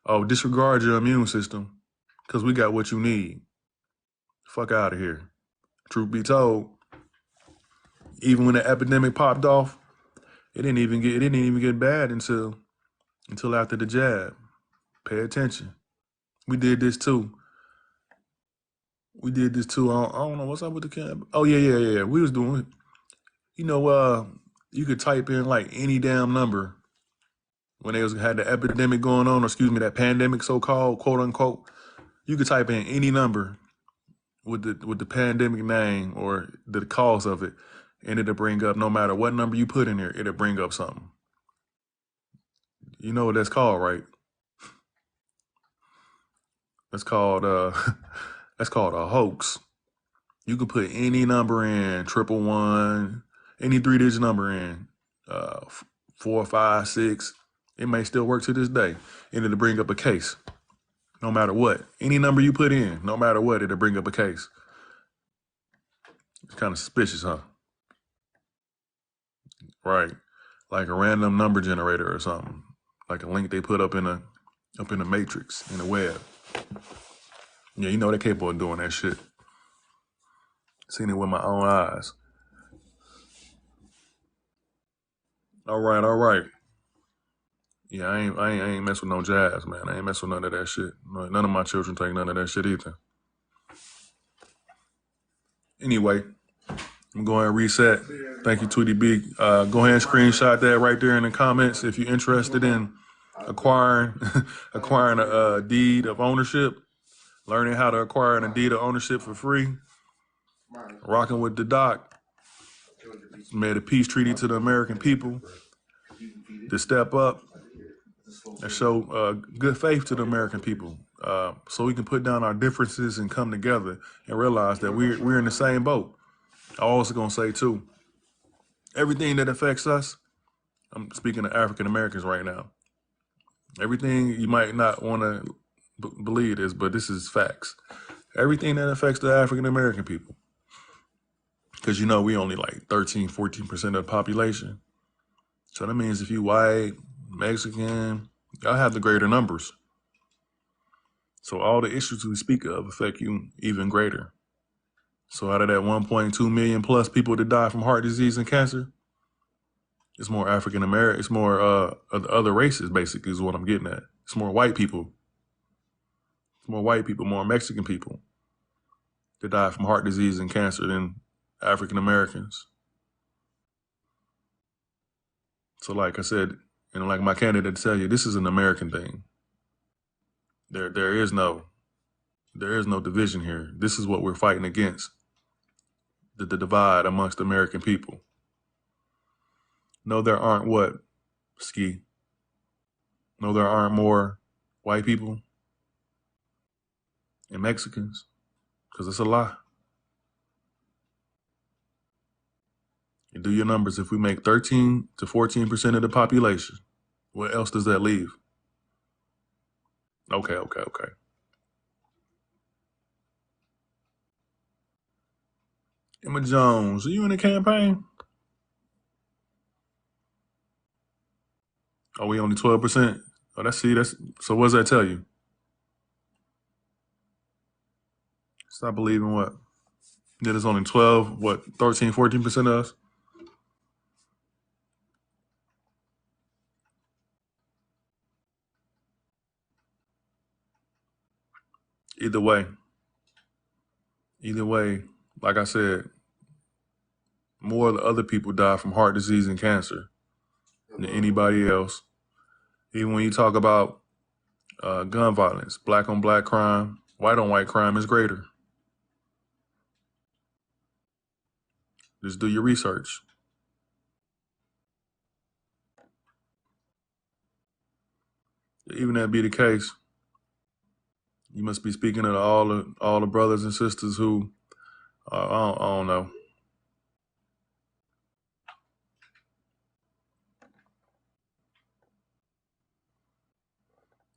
Oh, disregard your immune system because we got what you need. Fuck out of here. Truth be told, even when the epidemic popped off, it didn't even get bad until after the jab. Pay attention. We did this too. I don't know what's up with the camp. Oh yeah. We was doing, you could type in like any damn number when they had the epidemic going on, or excuse me, that pandemic, so-called, quote unquote. You could type in any number with the pandemic name or the cause of it, and it'll bring up, no matter what number you put in there, it'll bring up something. You know what that's called, right? That's called that's called a hoax. You can put any number in, 111, any 3-digit number in, 4, 5, 6. It may still work to this day, and it'll bring up a case, no matter what. Any number you put in, no matter what, it'll bring up a case. It's kind of suspicious, huh? Right, like a random number generator or something, like a link they put up in the matrix in the web. Yeah, you know they're capable of doing that shit. Seen it with my own eyes. All right. Yeah, I ain't mess with no jazz, man. I ain't mess with none of that shit. None of my children take none of that shit either. Anyway, I'm going to reset. Thank you, Tweety B. Go ahead and screenshot that right there in the comments if you're interested in acquiring a deed of ownership, learning how to acquire a deed of ownership for free, rocking with the doc. Made a peace treaty to the American people to step up and show good faith to the American people, so we can put down our differences and come together and realize that we're in the same boat. I also gonna say too, everything that affects us, I'm speaking of African Americans right now, everything you might not want to believe this, but this is facts. Everything that affects the African American people, because we only like 13, 14% of the population. So that means if you white, Mexican, y'all have the greater numbers. So all the issues we speak of affect you even greater. So out of that 1.2 million plus people that die from heart disease and cancer, it's more African American, it's more other races, basically, is what I'm getting at. It's more white people. It's more white people, more Mexican people that die from heart disease and cancer than African Americans. So like I said, and like my candidate tell you, this is an American thing. There is no division here. This is what we're fighting against. The divide amongst the American people. No, there aren't what? Ski. No, there aren't more white people and Mexicans, because it's a lie. And do your numbers. If we make 13 to 14% of the population, what else does that leave? Okay. Emma Jones, are you in the campaign? Are we only 12%? Oh, that's so what does that tell you? Stop believing what? That it's only 12, 13, 14% of us? Either way, like I said, more of the other people die from heart disease and cancer than anybody else. Even when you talk about gun violence, black on black crime, white on white crime is greater. Just do your research. Even that be the case, you must be speaking to all the brothers and sisters who, I don't know.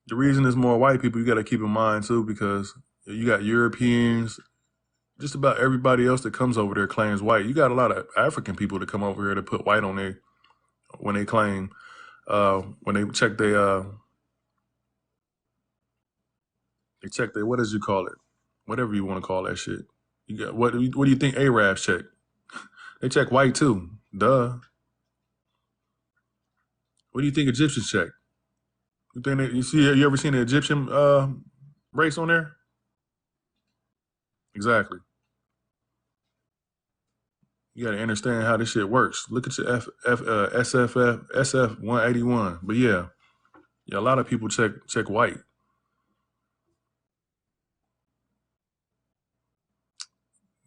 The reason there's more white people, you got to keep in mind too, because you got Europeans, just about everybody else that comes over there claims white. You got a lot of African people that come over here to put white on there when they claim, when they check what does you call it? Whatever you want to call that shit. You got what do you think Arabs check? They check white too. Duh. What do you think Egyptians check? You think you ever seen an Egyptian race on there? Exactly. You got to understand how this shit works. Look at your SF 181. But yeah, a lot of people check white.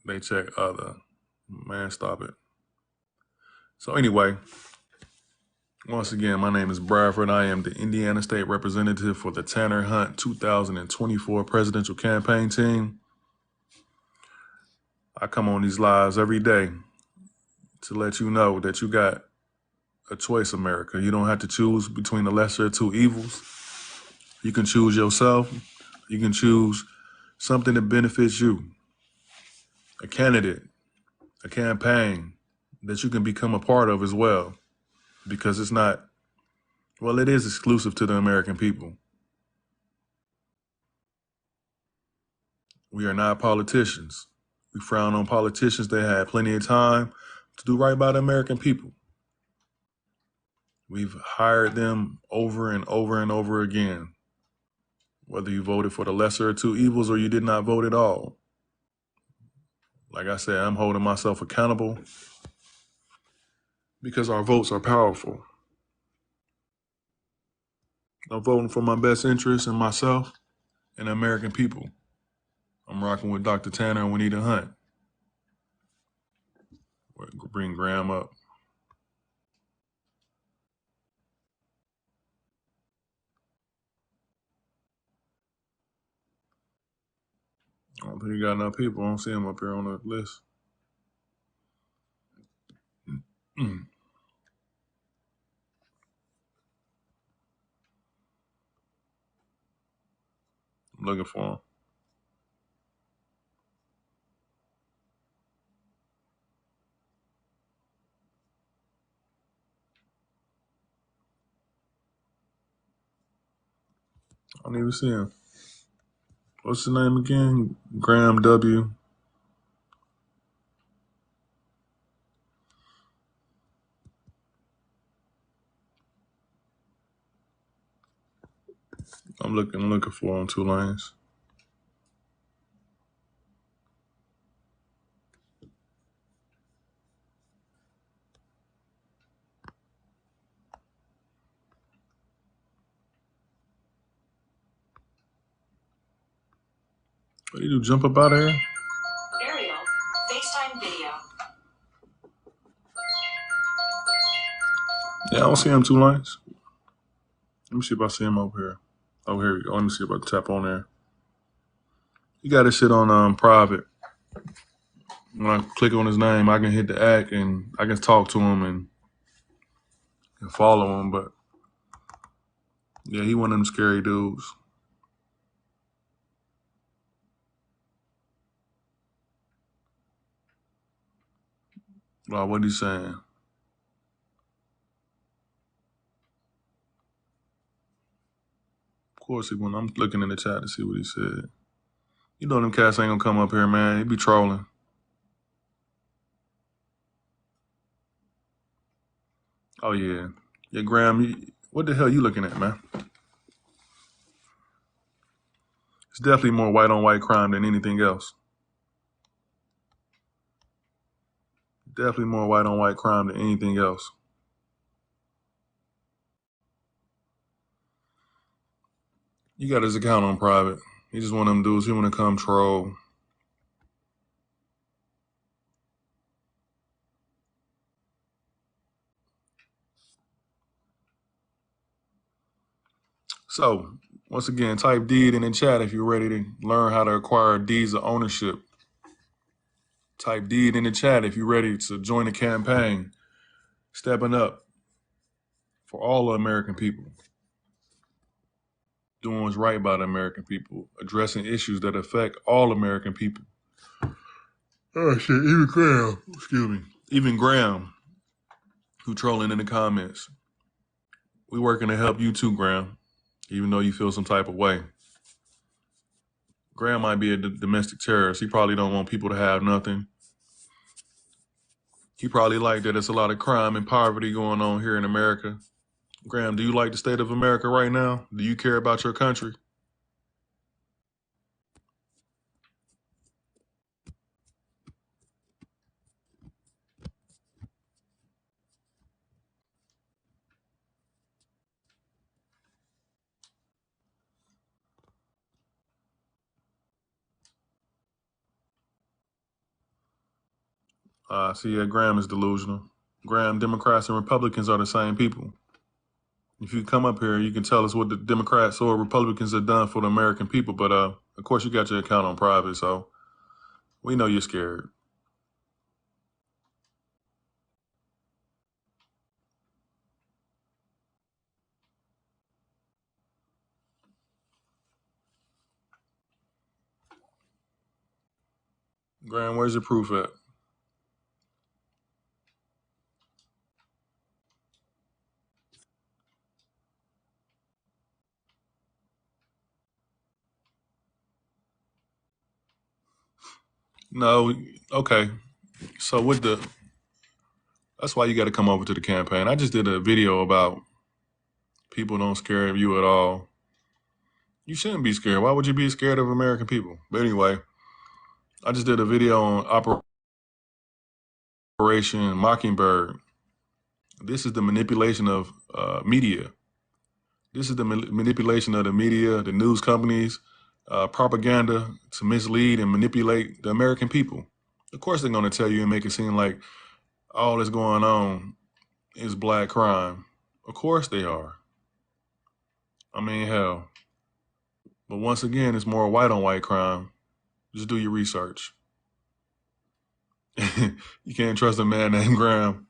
They check other. Man, stop it. So anyway, Once again, my name is Bradford. I am the Indiana State Representative for the Tanner Hunt 2024 presidential campaign team. I come on these lives every day to let you know that you got a choice, America. You don't have to choose between the lesser of two evils. You can choose yourself. You can choose something that benefits you, a candidate, a campaign that you can become a part of as well, because it's not, well, it is exclusive to the American people. We are not politicians. We frown on politicians that had plenty of time to do right by the American people. We've hired them over and over and over again, whether you voted for the lesser of two evils or you did not vote at all. Like I said, I'm holding myself accountable because our votes are powerful. I'm voting for my best interests and myself and the American people. I'm rocking with Dr. Tanner and Juanita Hunt. Bring Graham up. I don't think he got enough people. I don't see him up here on the list. I'm looking for him. I don't even see him. What's his name again? Graham W. I'm looking for him, 2 lanes. What did you jump up out of here? Ariel, FaceTime video. Yeah, I don't see him, 2 lanes. Let me see if I see him over here. Oh, here we go. Let me see if I can tap on there. He got his shit on private. When I click on his name, I can hit the act and I can talk to him and follow him. But yeah, he one of them scary dudes. Wow, what he saying? Of course he went. I'm looking in the chat to see what he said. You know them cats ain't gonna come up here, man. He be trolling. Oh yeah. Yeah, Graham, what the hell you looking at, man? It's definitely more white on white crime than anything else. Definitely more white on white crime than anything else. You got his account on private. He's just one of them dudes. He want to come troll. So, once again, type deed in the chat if you're ready to learn how to acquire deeds of ownership. Type deed in the chat if you're ready to join the campaign. Stepping up for all the American people. Doing what's right by the American people. Addressing issues that affect all American people. Oh shit, even Graham, excuse me. Even Graham, who trolling in the comments. We working to help you too, Graham, even though you feel some type of way. Graham might be a domestic terrorist. He probably don't want people to have nothing. He probably like that there's a lot of crime and poverty going on here in America. Graham, do you like the state of America right now? Do you care about your country? See, yeah, Graham is delusional. Graham, Democrats and Republicans are the same people. If you come up here, you can tell us what the Democrats or Republicans have done for the American people. But of course, you got your account on private, so we know you're scared. Graham, where's your proof at? No, okay. So that's why you got to come over to the campaign. I just did a video about people don't scare you at all. You shouldn't be scared. Why would you be scared of American people? But anyway, I just did a video on Operation Mockingbird. This is the manipulation of media. This is the manipulation of the media, the news companies, propaganda to mislead and manipulate the American people. Of course, they're going to tell you and make it seem like all that's going on is black crime. Of course they are. I mean, hell. But once again, it's more white on white crime. Just do your research. You can't trust a man named Graham.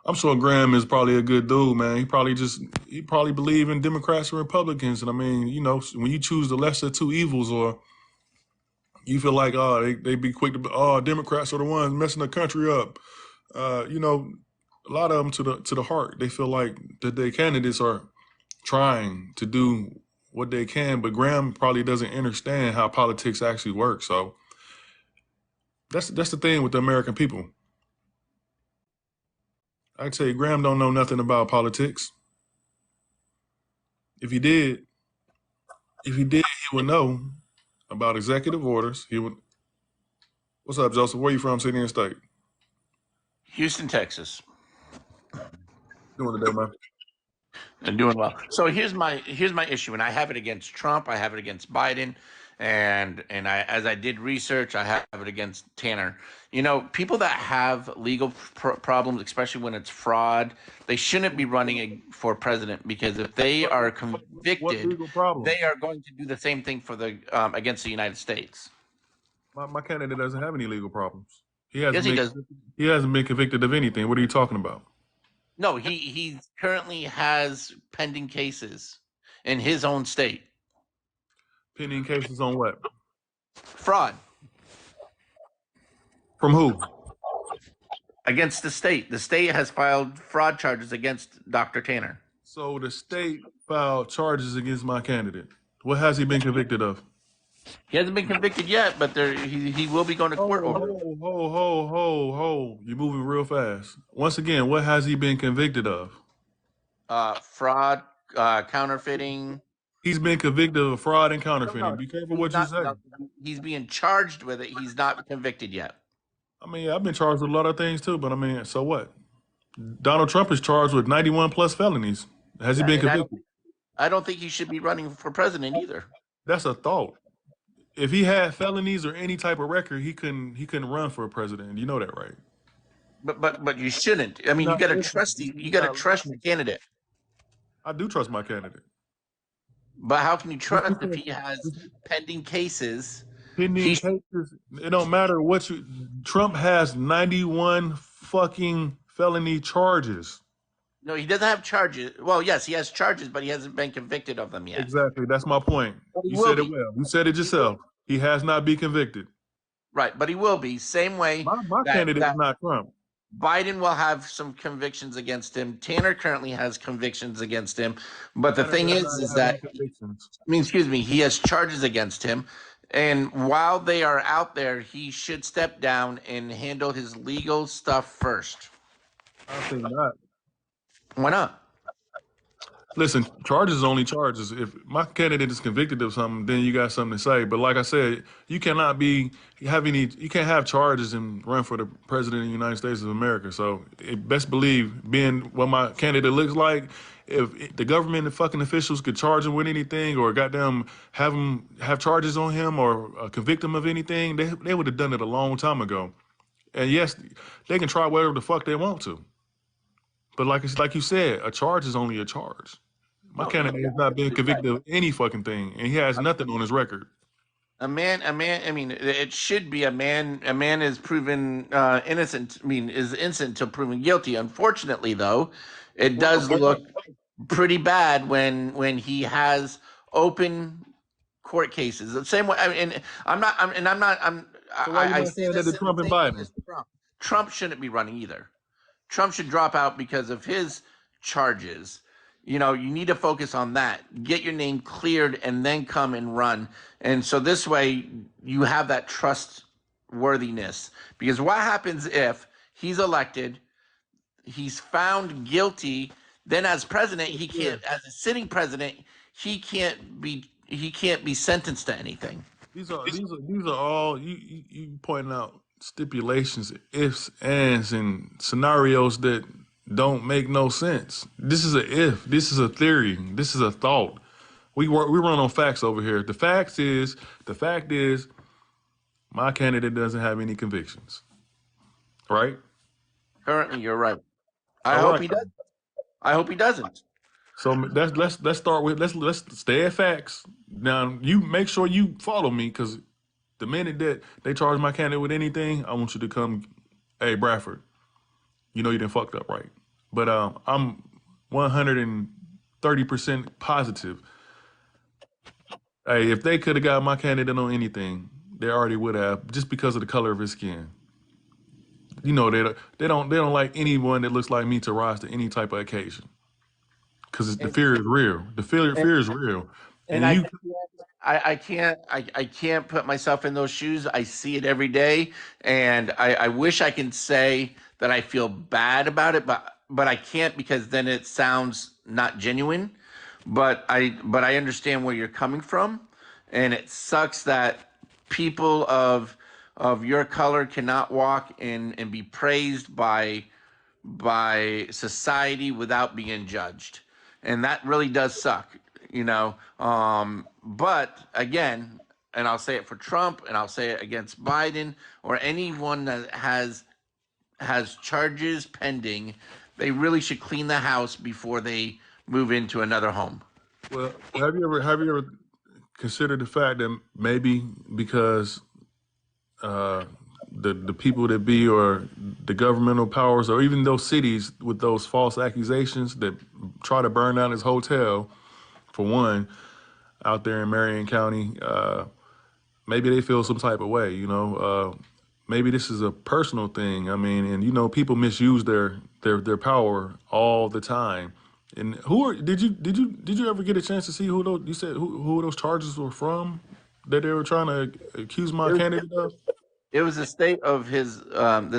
I'm sure Graham is probably a good dude, man. He probably believe in Democrats and Republicans. And I mean, you know, when you choose the lesser two evils, or you feel like, oh, they be quick to, oh, Democrats are the ones messing the country up. You know, a lot of them to the heart, they feel like that their candidates are trying to do what they can, but Graham probably doesn't understand how politics actually works. So that's the thing with the American people. I tell you, Graham don't know nothing about politics. If he did, he would know about executive orders. He would. What's up, Joseph? Where you from? City and state. Houston, Texas. Doing today, man. And doing well. So here's my issue, and I have it against Trump. I have it against Biden, and as I did research, I have it against Tanner. You know, people that have legal problems, especially when it's fraud, they shouldn't be running for president, because if they are What convicted, legal problem? they are going to do the same thing for the against the United States. My candidate doesn't have any legal problems. Yes, he does. He hasn't been convicted of anything. What are you talking about? No, he currently has pending cases in his own state. Pending cases on what? Fraud From who? against the state. The state has filed fraud charges against Dr. Tanner. So the state filed charges against my candidate. What has he been convicted of? He hasn't been convicted yet, but he will be going to court over it. Ho. You're moving real fast. Once again, what has he been convicted of? Fraud, counterfeiting. He's been convicted of fraud and counterfeiting. No, Be careful what you say. no, he's being charged with it. He's not convicted yet. I mean, I've been charged with a lot of things too, but I mean, so what? Donald Trump is charged with 91 plus felonies. Has he been convicted? I don't think he should be running for president either. That's a thought. If he had felonies or any type of record, he couldn't run for president. You know that, right? But you shouldn't. I mean, you got to trust the candidate. I do trust my candidate. But how can you trust if he has pending cases? Pending cases. It don't matter what you. Trump has 91 fucking felony charges. No, he doesn't have charges. Well, yes, he has charges, but he hasn't been convicted of them yet. Exactly. That's my point. You said it well. You said it yourself. He has not been convicted. Right, but he will be. Same way. My candidate is not Trump. Biden will have some convictions against him. Tanner currently has convictions against him. But the thing is that, he has charges against him. And while they are out there, he should step down and handle his legal stuff first. I think not. Why not? Listen, charges is only charges. If my candidate is convicted of something, then you got something to say. But like I said, you can't have charges and run for the president of the United States of America. So best believe, being what my candidate looks like, if the government and fucking officials could charge him with anything, or goddamn have charges on him, or convict him of anything, they would have done it a long time ago. And yes, they can try whatever the fuck they want to. But like you said, a charge is only a charge. My No, candidate has not been convicted of any fucking thing, and he has nothing on his record. a man. I mean, it should be a man. A man is proven innocent. I mean, is innocent until proven guilty. Unfortunately, though, it does look pretty bad when he has open court cases. The same way. I mean, and I'm not. I'm, and I'm not. I'm. So why you I not say saying that to this in the Trump and same way Biden? as Trump. Trump shouldn't be running either. Trump should drop out because of his charges. You know, you need to focus on that. Get your name cleared and then come and run. And so this way you have that trustworthiness. Because what happens if he's elected, he's found guilty, then as president, he Yeah. can't as a sitting president, he can't be sentenced to anything. These are all you pointing out stipulations, ifs, ands, and scenarios that don't make no sense. This is a if. This is a theory. This is a thought. We run on facts over here. The fact is my candidate doesn't have any convictions. Right? Currently, you're right. I All hope right. he does. I hope he doesn't. So let's start with let's stay at facts. Now you make sure you follow me because the minute that they charge my candidate with anything, I want you to come. Hey Bradford, you know you done fucked up, right? But I'm 130% positive. Hey, if they could have got my candidate on anything, they already would have, just because of the color of his skin. You know they don't like anyone that looks like me to rise to any type of occasion because the And, fear is real. The fear is real, and and you. I can't put myself in those shoes. I see it every day, and I wish I can say that I feel bad about it, but I can't because then it sounds not genuine. But I understand where you're coming from, and it sucks that people of your color cannot walk and be praised by society without being judged, and that really does suck, you know. But again, and I'll say it for Trump, and I'll say it against Biden or anyone that has charges pending, they really should clean the house before they move into another home. Well, have you ever considered the fact that maybe because uh, the people that be or the governmental powers or even those cities with those false accusations that try to burn down his hotel, for one, out there in Marion County, maybe they feel some type of way, you know. Maybe this is a personal thing. I mean, and people misuse their power all the time. And did you ever get a chance to see who those you said who those charges were from that they were trying to accuse my It was, candidate of? it was the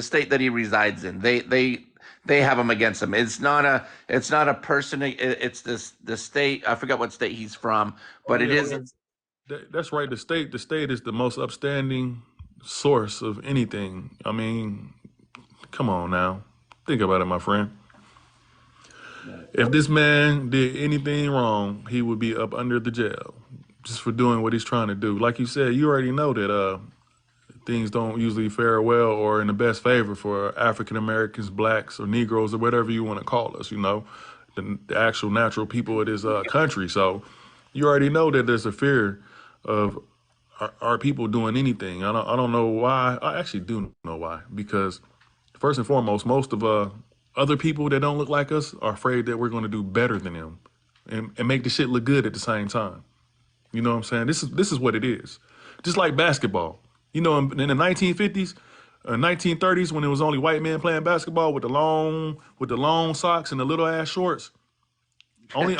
state that he resides in. They have him against him. It's not a person. It's the state. I forgot what state he's from, Oh but it yeah, is. well, that's right. The state is the most upstanding source of anything. I mean, come on now, think about it, my friend. If this man did anything wrong, he would be up under the jail just for doing what he's trying to do. Like you said, you already know that things don't usually fare well or in the best favor for African Americans, blacks, or Negroes, or whatever you want to call us. The actual natural people of this country. So you already know that there's a fear of our people doing anything. I don't know why. I actually do know why. Because first and foremost, most of other people that don't look like us are afraid that we're going to do better than them and make the shit look good at the same time. You know what I'm saying? This is what it is. Just like basketball. In the 1950s, 1930s, when it was only white men playing basketball with the long socks and the little ass shorts. Only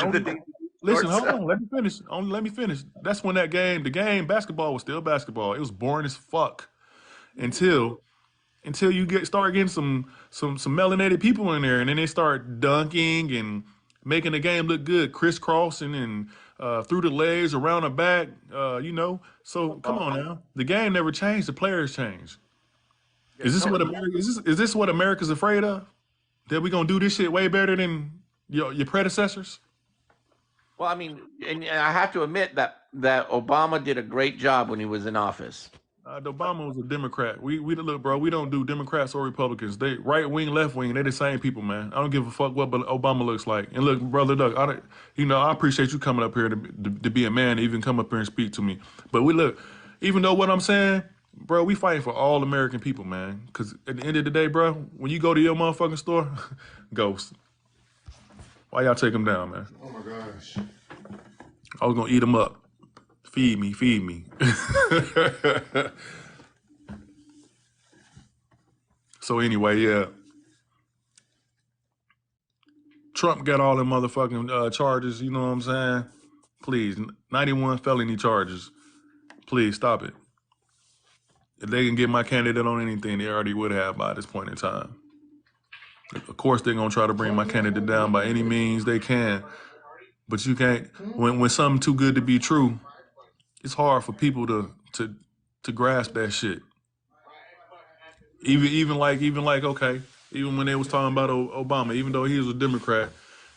listen, hold on, let me finish. Only let me finish. That's when the game basketball was still basketball. It was boring as fuck until you start getting some melanated people in there, and then they start dunking and making the game look good, crisscrossing and through the legs, around the back. So come on now, the game never changed. The players changed. Is this what America? Is this what America's afraid of? That we gonna do this shit way better than your predecessors? Well, I mean, and I have to admit that Obama did a great job when he was in office. Obama was a Democrat. We look, bro. We don't do Democrats or Republicans. They right wing, left wing. They the same people, man. I don't give a fuck what Obama looks like. And look, brother Doug, I appreciate you coming up here to be a man, to even come up here and speak to me. But we look, even though what I'm saying, bro, we fighting for all American people, man. Because at the end of the day, bro, when you go to your motherfucking store, Ghost, why y'all take them down, man? Oh my gosh. I was gonna eat them up. Feed me, feed me. So anyway, yeah. Trump got all them motherfucking charges, you know what I'm saying? Please, 91 felony charges. Please, stop it. If they can get my candidate on anything, they already would have by this point in time. Of course, they're going to try to bring my candidate down by any means they can. But you can't, when something too good to be true, it's hard for people to grasp that shit. Even like okay, even when they was talking about Obama, even though he was a Democrat,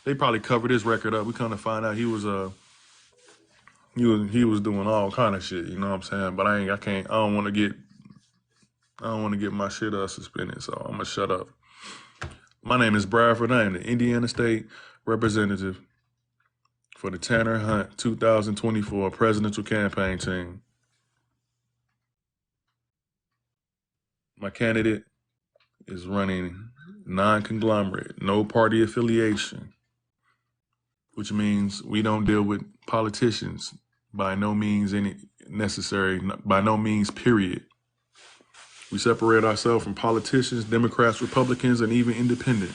they probably covered his record up. We kind of find out he was doing all kind of shit. You know what I'm saying? But I don't want to get my shit suspended. So I'm gonna shut up. My name is Bradford. I am the Indiana State Representative for the Tanner Hunt 2024 presidential campaign team. My candidate is running non-conglomerate, no party affiliation, which means we don't deal with politicians by no means by no means, period. We separate ourselves from politicians, Democrats, Republicans, and even independent.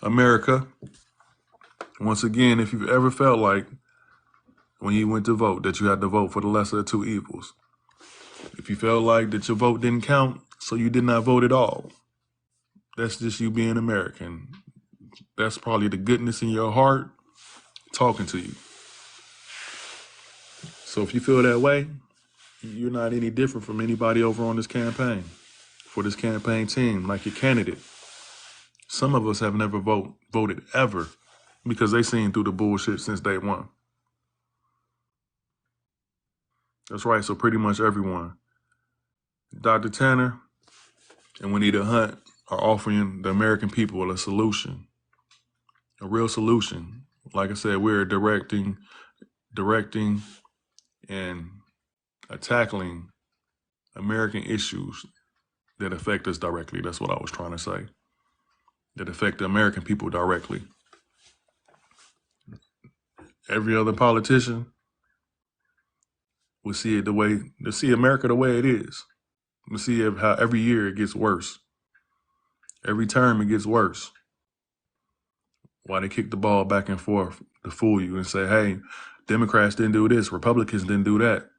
America, once again, if you've ever felt like when you went to vote that you had to vote for the lesser of two evils, if you felt like that your vote didn't count, so you did not vote at all, that's just you being American. That's probably the goodness in your heart talking to you. So if you feel that way, you're not any different from anybody over on this campaign, for this campaign team, like your candidate. Some of us have never voted ever because they seen through the bullshit since day one. That's right, so pretty much everyone. Dr. Tanner and Juanita Hunt are offering the American people a solution, a real solution. Like I said, we're directing and tackling American issues that affect us directly. That's what I was trying to say. That affect the American people directly. Every other politician will see America the way it is. We'll see how every year it gets worse. Every term it gets worse. Why they kick the ball back and forth to fool you and say, hey, Democrats didn't do this, Republicans didn't do that.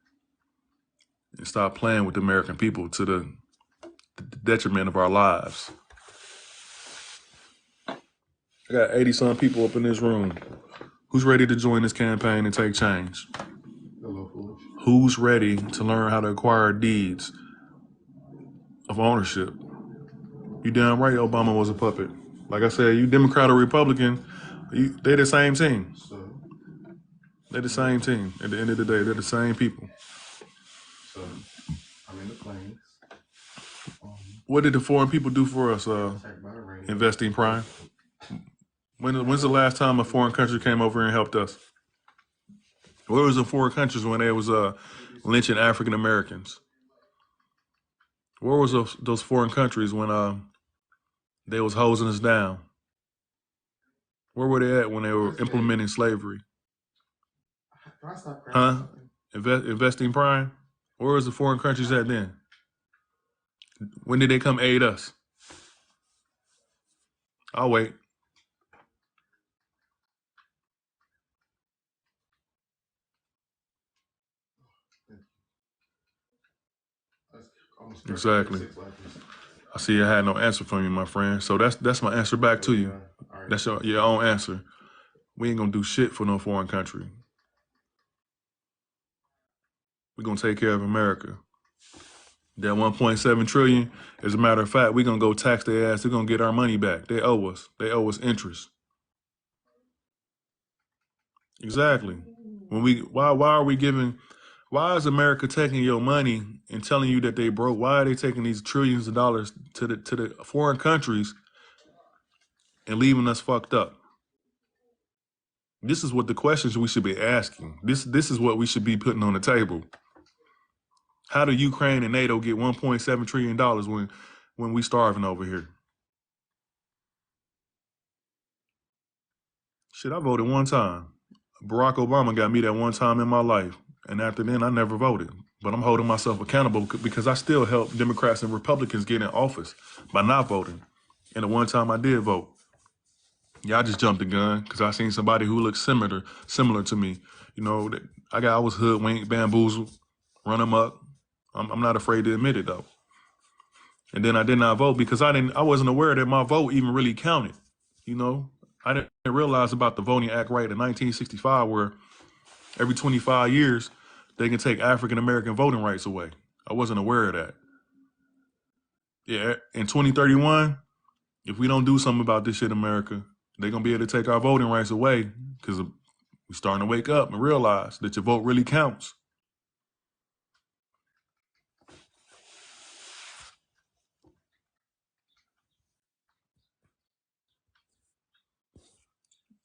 And stop playing with the American people to the detriment of our lives. I got 80-some people up in this room. Who's ready to join this campaign and take change? Who's ready to learn how to acquire deeds of ownership? You damn right Obama was a puppet. Like I said, you Democrat or Republican, they're the same team. They're the same team. At the end of the day, they're the same people. So, I'm in the planes. What did the foreign people do for us, investing prime? When's the last time a foreign country came over and helped us? Where was the foreign countries when they was lynching African Americans? Where was those foreign countries when they was hosing us down? Where were they at when they were implementing slavery? Huh? Investing prime? Where was the foreign countries at then? When did they come aid us? I'll wait. Exactly. I see you had no answer for me, my friend. So that's my answer back to you. That's your own answer. We ain't gonna do shit for no foreign country. We're gonna take care of America. That 1.7 trillion, as a matter of fact, we're gonna go tax their ass. They're gonna get our money back. They owe us. They owe us interest. Exactly. Why are we giving Why is America taking your money and telling you that they broke? Why are they taking these trillions of dollars to the foreign countries and leaving us fucked up? This is what the questions we should be asking. This is what we should be putting on the table. How do Ukraine and NATO get $1.7 trillion when we starving over here? Shit, I voted one time. Barack Obama got me that one time in my life. And after then, I never voted. But I'm holding myself accountable because I still help Democrats and Republicans get in office by not voting. And the one time I did vote, yeah, I just jumped the gun because I seen somebody who looked similar to me. You know, I was hoodwinked, bamboozled, run amok. I'm not afraid to admit it though. And then I did not vote because I wasn't aware that my vote even really counted. You know, I didn't realize about the Voting Act right in 1965, where every 25 years they can take African American voting rights away. I wasn't aware of that. Yeah, in 2031, if we don't do something about this shit, America, they're gonna be able to take our voting rights away because we're starting to wake up and realize that your vote really counts.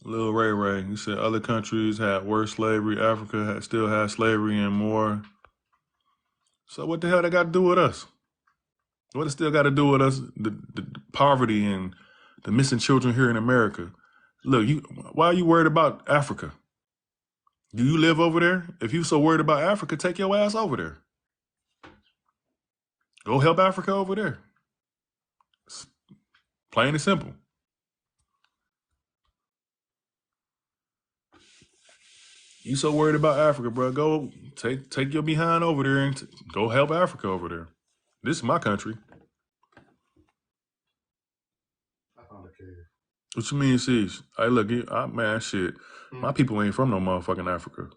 Lil Ray Ray, he said other countries had worse slavery. Africa still has slavery and more. So what the hell they got to do with us? What it still got to do with us? The poverty and the missing children here in America. Look, why are you worried about Africa? Do you live over there? If you so worried about Africa, take your ass over there. Go help Africa over there. It's plain and simple. You so worried about Africa, bro? Go take your behind over there and go help Africa over there. This is my country. What you mean, Cease? Hey, look, man, shit. My people ain't from no motherfucking Africa.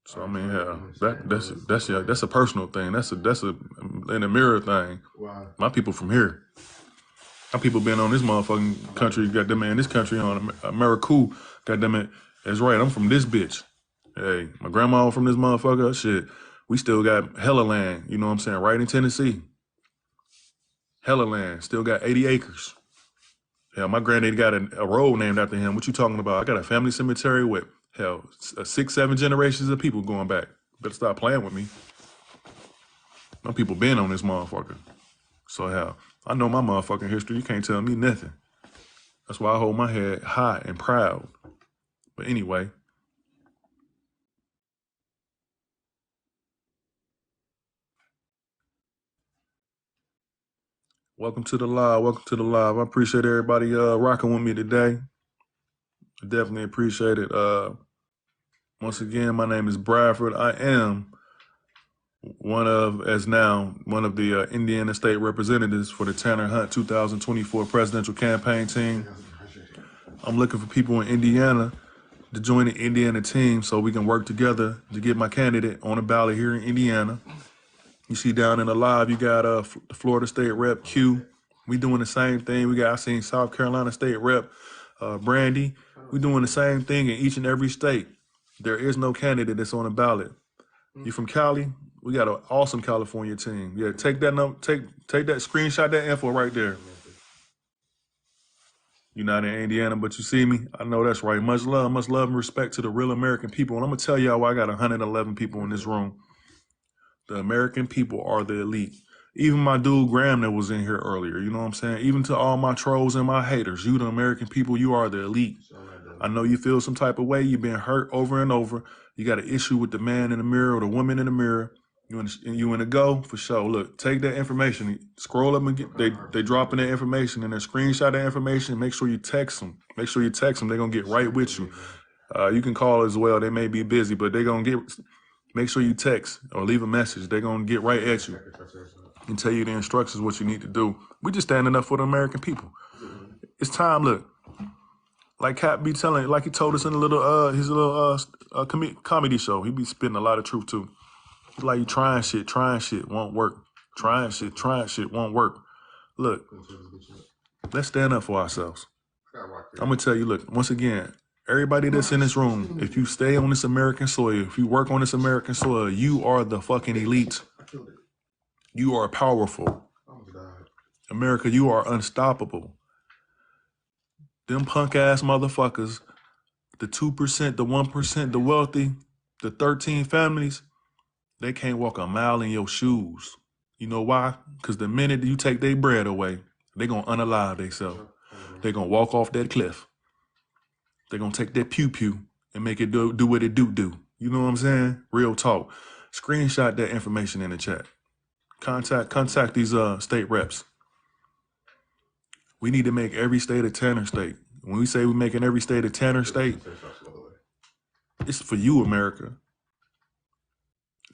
So I mean, yeah, that's a personal thing. That's a in the mirror thing. Wow. My people from here. My people been on this motherfucking country. Goddamn man, this country on America. Goddamn it, that's right. I'm from this bitch. Hey, my grandma from this motherfucker. Shit, we still got hella land. You know what I'm saying? Right in Tennessee. Hella land. Still got 80 acres. Yeah, my granddaddy got a road named after him. What you talking about? I got a family cemetery with, hell, 6-7 generations of people going back. Better stop playing with me. My people been on this motherfucker. So, hell, I know my motherfucking history. You can't tell me nothing. That's why I hold my head high and proud. But anyway. Welcome to the live. Welcome to the live. I appreciate everybody rocking with me today. I definitely appreciate it. Once again, my name is Bradford. I am one of the Indiana State Representatives for the Tanner Hunt 2024 presidential campaign team. I'm looking for people in Indiana to join the Indiana team so we can work together to get my candidate on the ballot here in Indiana. You see down in the live, you got the Florida State Rep Q. We doing the same thing. I seen South Carolina State Rep Brandy. We doing the same thing in each and every state. There is no candidate that's on the ballot. You from Cali? We got an awesome California team. Yeah, take that screenshot that info right there. You're not in Indiana, but you see me. I know that's right. Much love and respect to the real American people. And I'm gonna tell y'all why I got 111 people in this room. The American people are the elite. Even my dude Graham that was in here earlier, you know what I'm saying? Even to all my trolls and my haters, you the American people, you are the elite. I know you feel some type of way. You've been hurt over and over. You got an issue with the man in the mirror or the woman in the mirror. You in a go? For sure. Look, take that information. Scroll up and they dropping that information and they screenshot that information. Make sure you text them. They're going to get right with you. You can call as well. They may be busy, but they're going to make sure you text or leave a message. They're going to get right at you and tell you the instructions, what you need to do. We just standing up for the American people. It's time, look. Like Cap be telling, like he told us in his little comedy show. He be spitting a lot of truth too. He's like, you trying shit won't work. Trying shit won't work. Look, let's stand up for ourselves. I'm gonna tell you, look, once again, Everybody that's in this room, if you stay on this American soil, if you work on this American soil, you are the fucking elite. You are powerful. America, you are unstoppable. Them punk ass motherfuckers, the 2%, the 1%, the wealthy, the 13 families, they can't walk a mile in your shoes. You know why? Because the minute you take their bread away, they're going to unalive themselves. They're going to walk off that cliff. They're going to take that pew-pew and make it do what it do. You know what I'm saying? Real talk. Screenshot that information in the chat. Contact these state reps. We need to make every state a Tanner state. When we say we're making every state a Tanner state, it's for you, America.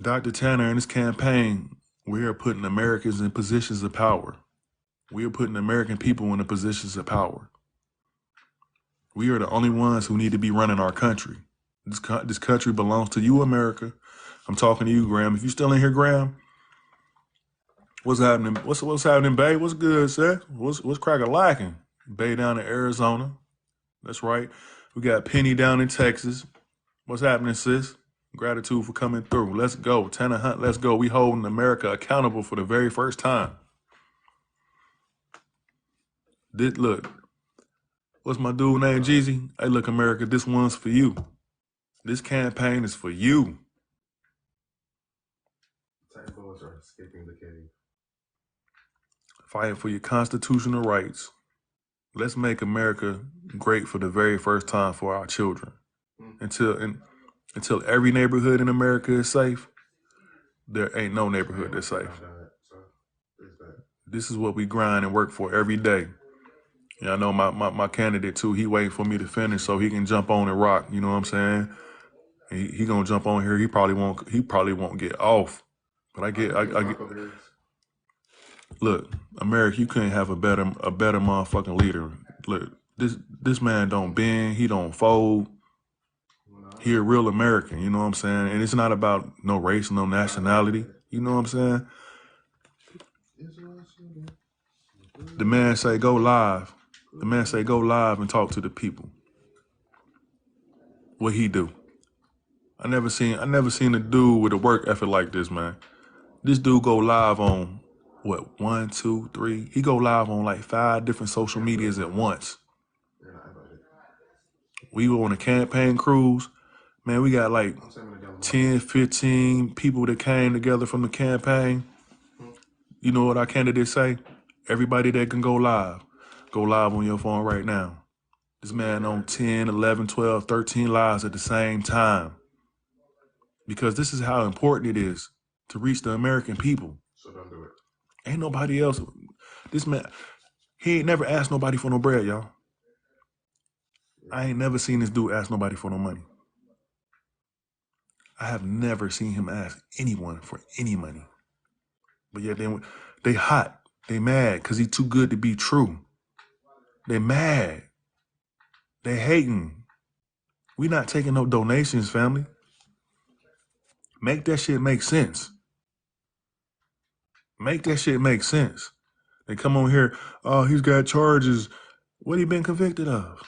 Dr. Tanner and his campaign, we are putting Americans in positions of power. We are putting American people in the positions of power. We are the only ones who need to be running our country. This country belongs to you, America. I'm talking to you, Graham. If you're still in here, Graham, what's happening? What's happening, Bay? What's good, sir? What's crack-a-lacking? Bay down in Arizona. That's right. We got Penny down in Texas. What's happening, sis? Gratitude for coming through. Let's go. Tanner Hunt, let's go. We holding America accountable for the very first time. Look, what's my dude named Jeezy? Hey, look, America, this one's for you. This campaign is for you. Fight for your constitutional rights. Let's make America great for the very first time for our children. Until every neighborhood in America is safe, there ain't no neighborhood that's safe. This is what we grind and work for every day. Yeah, I know my candidate too, he waiting for me to finish so he can jump on and rock. You know what I'm saying? He gonna jump on here. He probably won't get off. But I get look, America, you couldn't have a better motherfucking leader. Look, this man don't bend, he don't fold. He a real American, you know what I'm saying? And it's not about no race, no nationality. You know what I'm saying? The man say go live. The man say go live and talk to the people. What he do? I never seen a dude with a work effort like this, man. This dude go live on what, 1, 2, 3? He go live on like 5 different social medias at once. We were on a campaign cruise. Man, we got like 10, 15 people that came together from the campaign. You know what our candidates say? Everybody that can go live on your phone right now. This man on 10, 11, 12, 13 lives at the same time. Because this is how important it is to reach the American people. So don't do it. Ain't nobody else. This man, he ain't never asked nobody for no bread, y'all. I ain't never seen this dude ask nobody for no money. I have never seen him ask anyone for any money. But yet they hot. They mad because he too good to be true. They mad. They hating. We not taking no donations, family. Make that shit make sense. Make that shit make sense. They come on here, oh, he's got charges. What he been convicted of?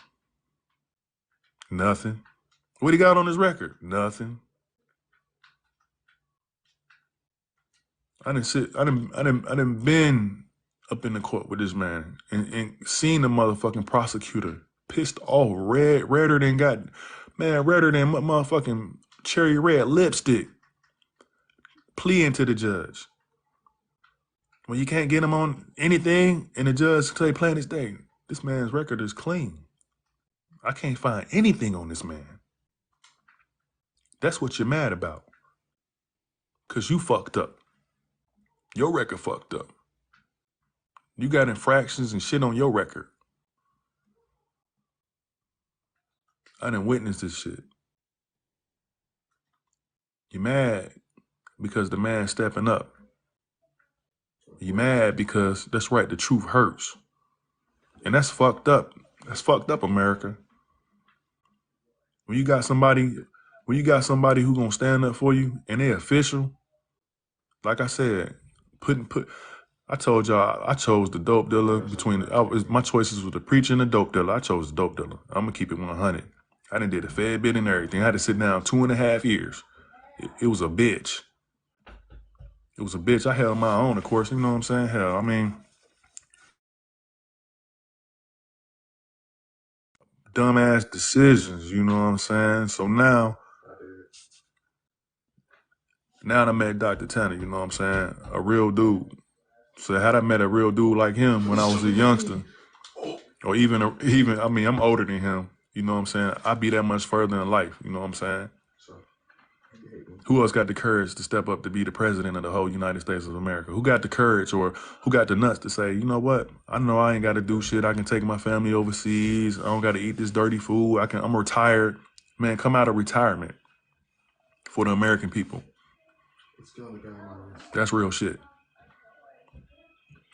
Nothing. What he got on his record? Nothing. I done been up in the court with this man and seen the motherfucking prosecutor pissed off, redder than motherfucking cherry red lipstick, pleading to the judge. When you can't get him on anything and the judge say plain as day, this man's record is clean. I can't find anything on this man. That's what you're mad about. Because you fucked up. Your record fucked up. You got infractions and shit on your record. I done witnessed this shit. You mad because the man's stepping up. You mad because, that's right, the truth hurts. And that's fucked up. That's fucked up, America. When you got somebody who gonna stand up for you and they official, like I said, I told y'all I chose the dope dealer my choices were the preacher and the dope dealer. I chose the dope dealer. I'm gonna keep it 100. I done did a fair bit and everything. I had to sit down 2.5 years. It was a bitch. It was a bitch. I held my own, of course. You know what I'm saying? Hell, I mean, dumbass decisions. You know what I'm saying? So now I met Dr. Tanner. You know what I'm saying? A real dude. So had I met a real dude like him when I was a youngster, or even, I mean, I'm older than him. You know what I'm saying? I'd be that much further in life. You know what I'm saying? Who else got the courage to step up to be the president of the whole United States of America? Who got the courage or who got the nuts to say, you know what? I know I ain't got to do shit. I can take my family overseas. I don't got to eat this dirty food. I'm retired. Man, come out of retirement for the American people. That's real shit.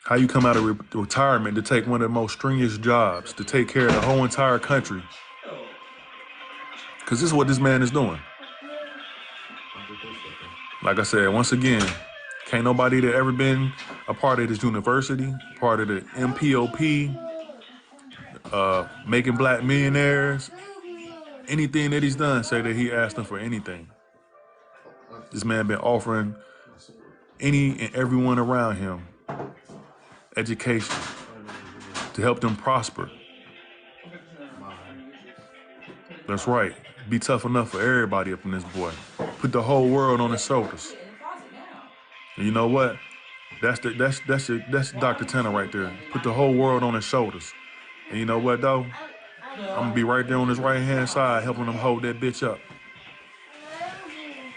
How you come out of retirement to take one of the most strenuous jobs, to take care of the whole entire country? Because this is what this man is doing. Like I said, once again, can't nobody that ever been a part of this university, part of the MPOP, making black millionaires, anything that he's done, say that he asked them for anything. This man been offering any and everyone around him education to help them prosper. That's right. Be tough enough for everybody up in this boy. Put the whole world on his shoulders. And you know what? That's Dr. Tanner right there. Put the whole world on his shoulders. And you know what though? I'm gonna be right there on his right hand side helping him hold that bitch up.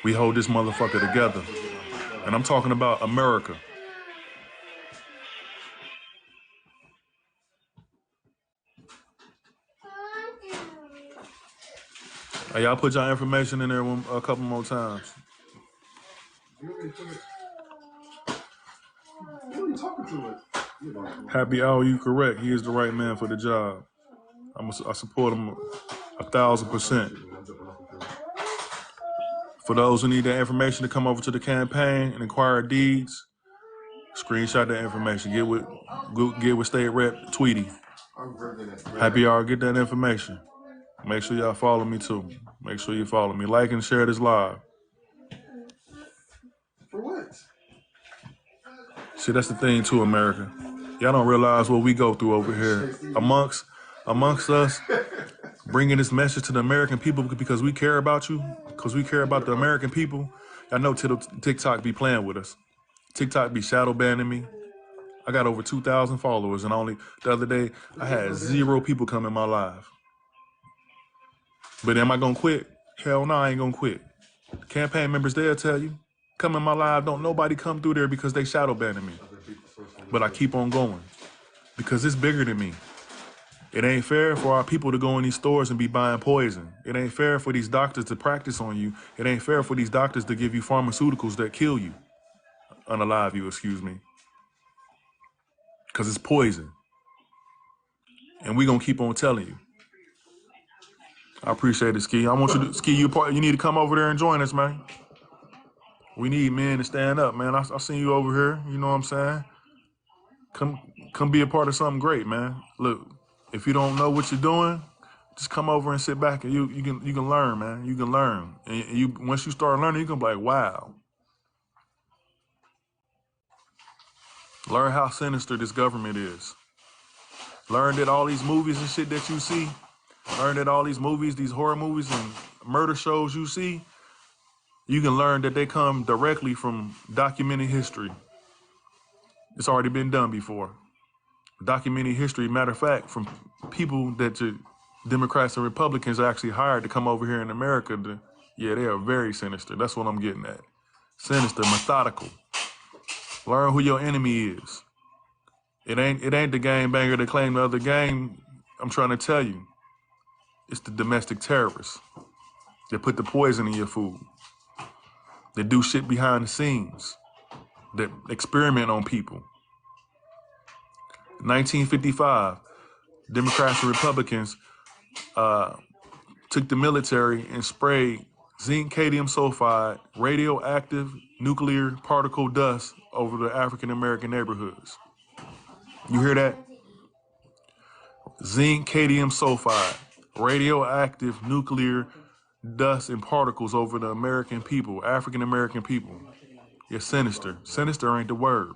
We hold this motherfucker together. And I'm talking about America. Hey, y'all put y'all information in there a couple more times. Happy Hour, you correct. He is the right man for the job. I support him 1,000%. For those who need that information to come over to the campaign and acquire deeds, screenshot that information. Get with State Rep Tweety. Happy Hour, get that information. Make sure y'all follow me too. Make sure you follow me. Like and share this live. For what? See, that's the thing too, America. Y'all don't realize what we go through over here amongst us, bringing this message to the American people because we care about you, because we care about the American people. I know TikTok be playing with us. TikTok be shadow banning me. I got over 2,000 followers, and the other day I had 0 people come in my live. But am I gonna quit? Hell no, I ain't gonna quit. Campaign members, they'll tell you, come in my live, don't nobody come through there because they shadow banning me. But I keep on going because it's bigger than me. It ain't fair for our people to go in these stores and be buying poison. It ain't fair for these doctors to practice on you. It ain't fair for these doctors to give you pharmaceuticals that kill you. Unalive you, excuse me. Because it's poison. And we gonna keep on telling you. I appreciate it, Ski. I want you to, Ski, you need to come over there and join us, man. We need men to stand up, man. I seen you over here, you know what I'm saying? Come be a part of something great, man. Look, if you don't know what you're doing, just come over and sit back and you can learn, man. You can learn. And once you start learning, you can be like, wow. Learn how sinister this government is. Learn that all these movies and shit that you see, learn that all these movies, these horror movies and murder shows you see, you can learn that they come directly from documented history. It's already been done before. Documented history, matter of fact, from people that Democrats and Republicans actually hired to come over here in America. They are very sinister. That's what I'm getting at. Sinister, methodical. Learn who your enemy is. It ain't the gangbanger that claim the other gang. I'm trying to tell you, it's the domestic terrorists that put the poison in your food, that do shit behind the scenes, that experiment on people. 1955, Democrats and Republicans took the military and sprayed zinc cadmium sulfide, radioactive nuclear particle dust over the African American neighborhoods. You hear that? Zinc cadmium sulfide radioactive nuclear dust and particles over the American people, African American people. You're sinister. Sinister ain't the word.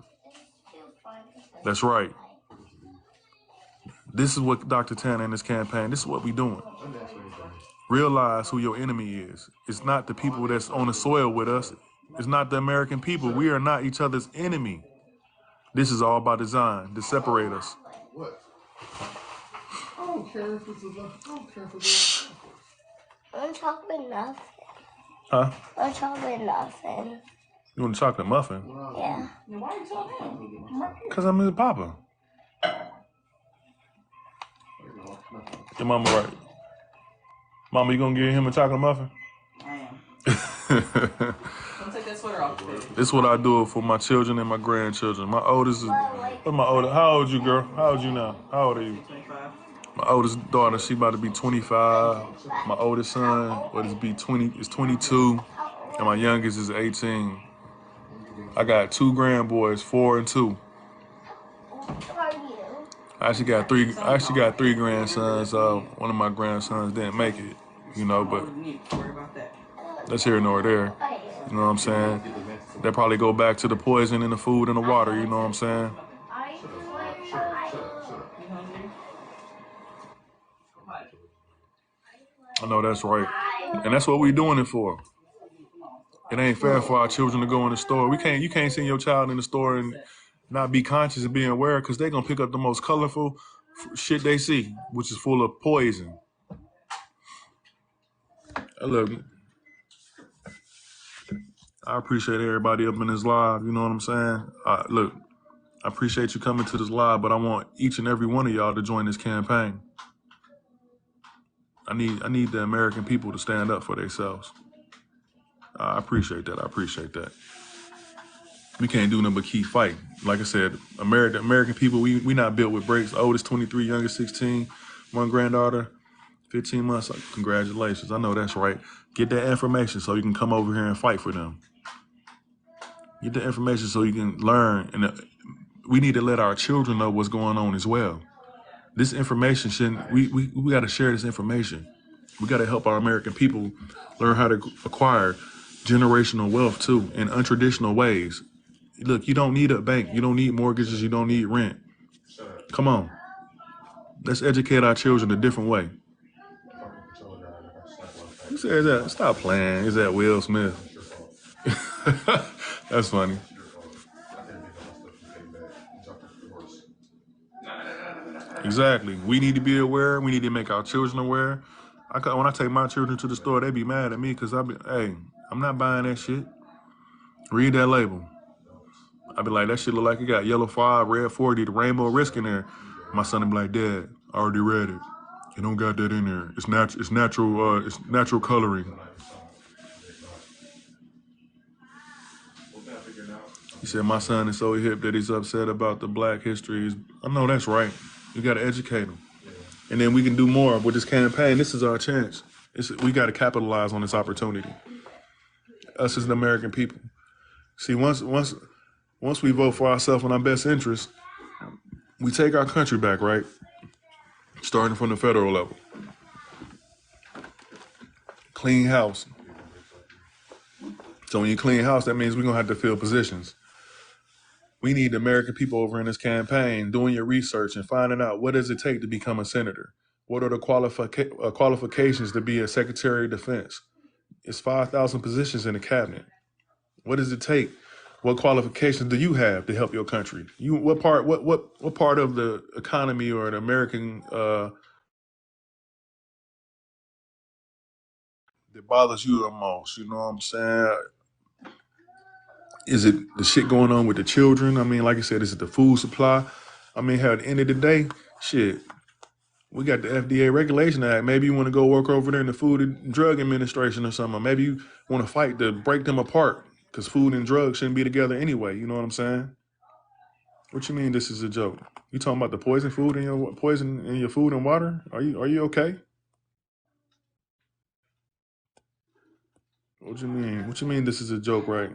That's right. This is what Dr. Tanner and this campaign, this is what we doing. Realize who your enemy is. It's not the people that's on the soil with us. It's not the American people. We are not each other's enemy. This is all by design to separate us. I don't care if it's I'm chocolate nothing. Huh? I'm chocolate nothing. You want a chocolate muffin? Yeah. Why you tell him? Because I'm his papa. Your mama right. Mama, you gonna give him a chocolate muffin? I am. Don't take that sweater off, baby. This is what I do for my children and my grandchildren. My oldest is, what's my oldest? How old you, girl? How old you now? How old are you? 25. My oldest daughter, she about to be 25. My oldest son, what is be 20? Is 22, and my youngest is 18. I got 2 grandboys, 4 and 2. I actually got three grandsons. One of my grandsons didn't make it, but that's here nor there. You know what I'm saying? They probably go back to the poison in the food and the water. You know what I'm saying? I know that's right, and that's what we doing it for. It ain't fair for our children to go in the store. You can't send your child in the store and not be conscious and being aware, because they're gonna pick up the most colorful shit they see, which is full of poison. Look, I appreciate everybody up in this live. You know what I'm saying? Look, I appreciate you coming to this live, but I want each and every one of y'all to join this campaign. I need the American people to stand up for themselves. I appreciate that. We can't do nothing but keep fighting. Like I said, American people, we not built with breaks. Oldest 23, youngest 16. One granddaughter, 15 months. Congratulations. I know that's right. Get that information so you can come over here and fight for them. Get the information so you can learn. And we need to let our children know what's going on as well. This information we got to share this information. We got to help our American people learn how to acquire generational wealth too in untraditional ways. Look, you don't need a bank. You don't need mortgages. You don't need rent. Come on. Let's educate our children a different way. Who says that? Stop playing. Is that Will Smith? That's funny. Exactly. We need to be aware. We need to make our children aware. When I take my children to the store, they be mad at me because I'm not buying that shit. Read that label. I be like, that shit look like it got yellow 5, red 40, the rainbow risk in there. My son be like, Dad, I already read it. You don't got that in there. It's natural coloring. He said, my son is so hip that he's upset about the black history. I know that's right. You got to educate him. And then we can do more with this campaign. This is our chance. We got to capitalize on this opportunity. Us as the American people. See, once we vote for ourselves in our best interest, we take our country back, right? Starting from the federal level. Clean house. So when you clean house, that means we're going to have to fill positions. We need the American people over in this campaign doing your research and finding out what does it take to become a senator? What are the qualifications to be a Secretary of Defense? It's 5,000 positions in the cabinet. What does it take? What qualifications do you have to help your country? What part of the economy or the American that bothers you the most? You know what I'm saying? Is it the shit going on with the children? I mean, like I said, is it the food supply? I mean, at the end of the day, shit, we got the FDA Regulation Act. Maybe you want to go work over there in the Food and Drug Administration or something. Or maybe you want to fight to break them apart because food and drugs shouldn't be together anyway. You know what I'm saying? What you mean this is a joke? You talking about the poison in your food and water? Are you okay? What you mean? What you mean this is a joke, right?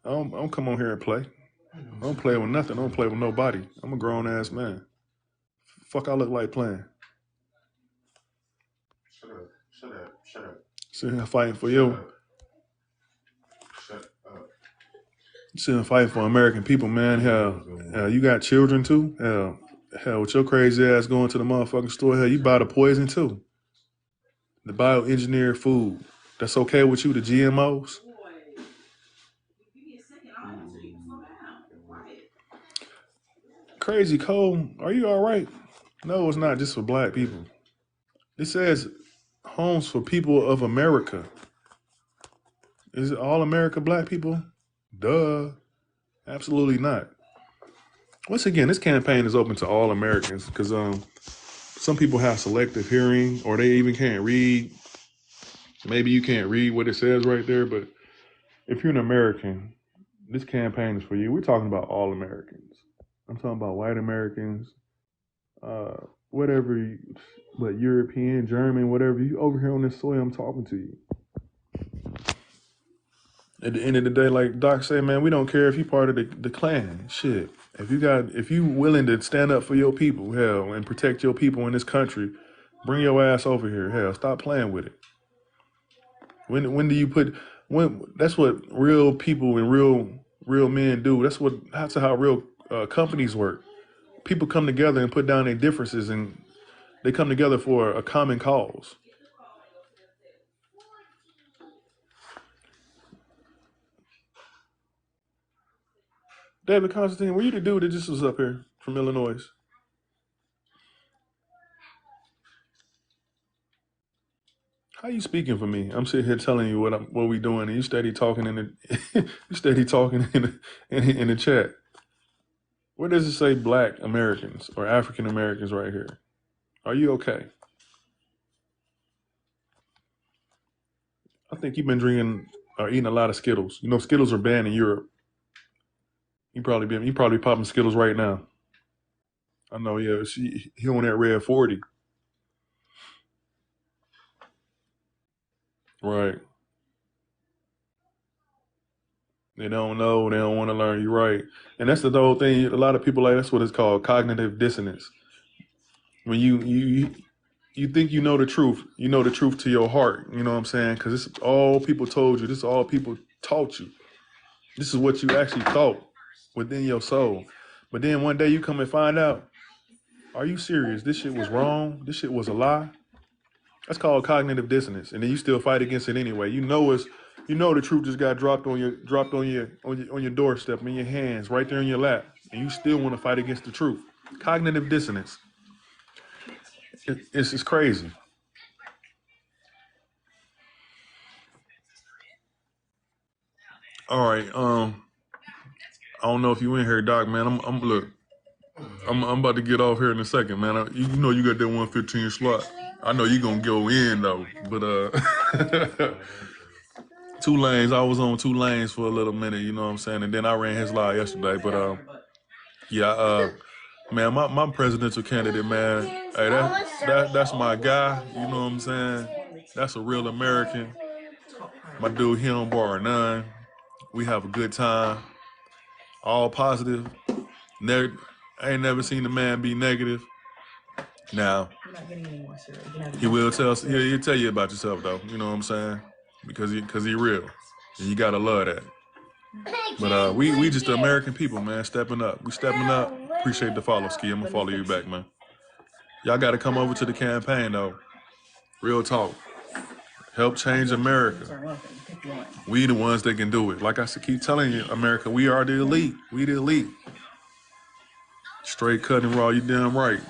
I don't come on here and play. I don't play with nothing. I don't play with nobody. I'm a grown ass man. Fuck I look like playing. Sitting here fighting for you. Sitting fighting for American people, man. Hell, you got children too. Hell, with your crazy ass going to the motherfucking store, hell, you buy the poison too. The bioengineered food. That's okay with you, the GMOs? Crazy Cole, are you all right? No, it's not just for black people. It says homes for people of America. Is it all America black people? Duh. Absolutely not. Once again, this campaign is open to all Americans because some people have selective hearing or they even can't read. Maybe you can't read what it says right there, but if you're an American, this campaign is for you. We're talking about all Americans. I'm talking about white Americans, whatever, but European, German, whatever. You over here on this soil, I'm talking to you. At the end of the day, like Doc said, man, we don't care if you're part of the Klan. Shit. If you willing to stand up for your people, hell, and protect your people in this country, bring your ass over here. Hell, stop playing with it. When do you put that's what real people and real men do. That's how real companies work. People come together and put down their differences and they come together for a common cause. David Constantine, were you the dude that just was up here from Illinois? How you speaking for me? I'm sitting here telling you what we doing, and you steady talking in the you steady talking in the chat. Where does it say Black Americans or African Americans right here? Are you okay? I think you've been drinking or eating a lot of Skittles. You know, Skittles are banned in Europe. You probably popping Skittles right now. I know, yeah. He on that red 40. Right. They don't know. They don't want to learn. You're right. And that's the whole thing. A lot of people that's what it's called, cognitive dissonance. When you think you know the truth to your heart. You know what I'm saying? Because this is all people told you. This is all people taught you. This is what you actually thought within your soul. But then one day you come and find out, are you serious? This shit was wrong. This shit was a lie. That's called cognitive dissonance. And then you still fight against it anyway. You know the truth just got dropped on your doorstep in your hands, right there in your lap. And you still want to fight against the truth. Cognitive dissonance. It's crazy. All right. I don't know if you in here, Doc, man. I'm about to get off here in a second, man. You know you got that 115 slot. I know you gonna go in though, but two lanes. I was on two lanes for a little minute, you know what I'm saying, and then I ran his live yesterday. But yeah, man, my presidential candidate, man. Hey, that's my guy. You know what I'm saying? That's a real American. My dude, him bar none. We have a good time. All positive. Never, I ain't never seen a man be negative. Now, he will he'll tell you about yourself though. You know what I'm saying? Because he real, and you gotta love that. But we just the American people, man, stepping up. We stepping up. Appreciate the follow, Ski. I'm gonna follow you back, man. Y'all gotta come over to the campaign though. Real talk. Help change America. We the ones that can do it. Like I keep telling you, America, we are the elite. We the elite. Straight cut and raw, you damn right.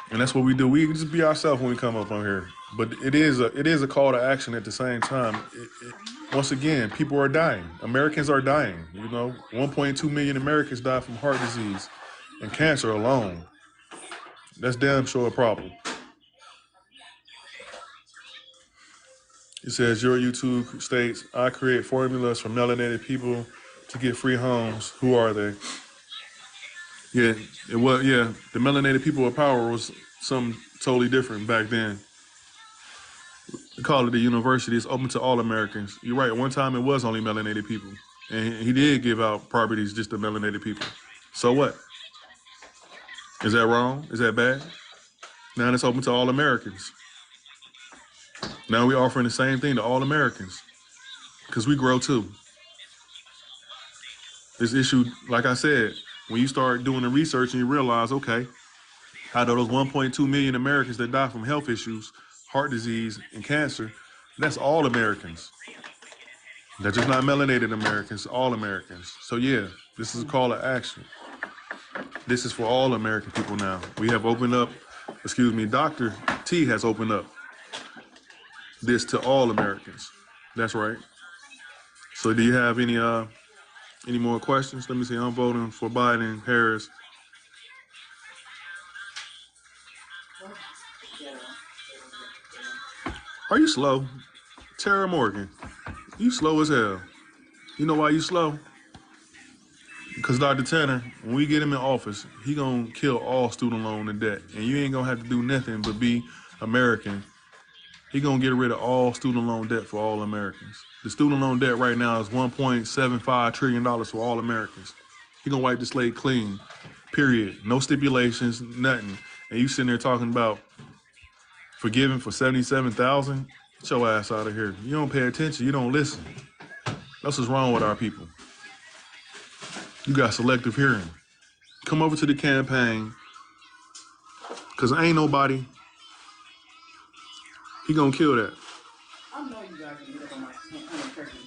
And that's what we do. We just be ourselves when we come up on here. But it is a call to action at the same time. Once again, people are dying. Americans are dying. You know, 1.2 million Americans die from heart disease and cancer alone. That's damn sure a problem. It says your YouTube states, I create formulas for melanated people to get free homes. Who are they? Yeah, it was. Yeah, the melanated people of power was something totally different back then. We call it the university. It's open to all Americans. You're right. One time it was only melanated people, and he did give out properties just to melanated people. So what? Is that wrong? Is that bad? Now it's open to all Americans. Now we're offering the same thing to all Americans because we grow too. This issue, like I said, when you start doing the research and you realize, okay, out of those 1.2 million Americans that die from health issues, heart disease, and cancer, that's all Americans. That's just not melanated Americans, all Americans. So yeah, this is a call to action. This is for all American people now. We have opened up, Dr. T has opened up this to all Americans. That's right. So do you have any more questions? Let me see. I'm voting for Biden, Harris. Are you slow? Tara Morgan, you slow as hell. You know why you slow? Because Dr. Tanner, when we get him in office, he gonna kill all student loan and debt. And you ain't gonna have to do nothing but be American. He gonna get rid of all student loan debt for all Americans. The student loan debt right now is $1.75 trillion for all Americans. He gonna wipe the slate clean, period. No stipulations, nothing. And you sitting there talking about forgiving for 77,000? Get your ass out of here. You don't pay attention, you don't listen. That's what's wrong with our people. You got selective hearing. Come over to the campaign, because ain't nobody, he gonna kill that. I know you guys can get up on my turkey.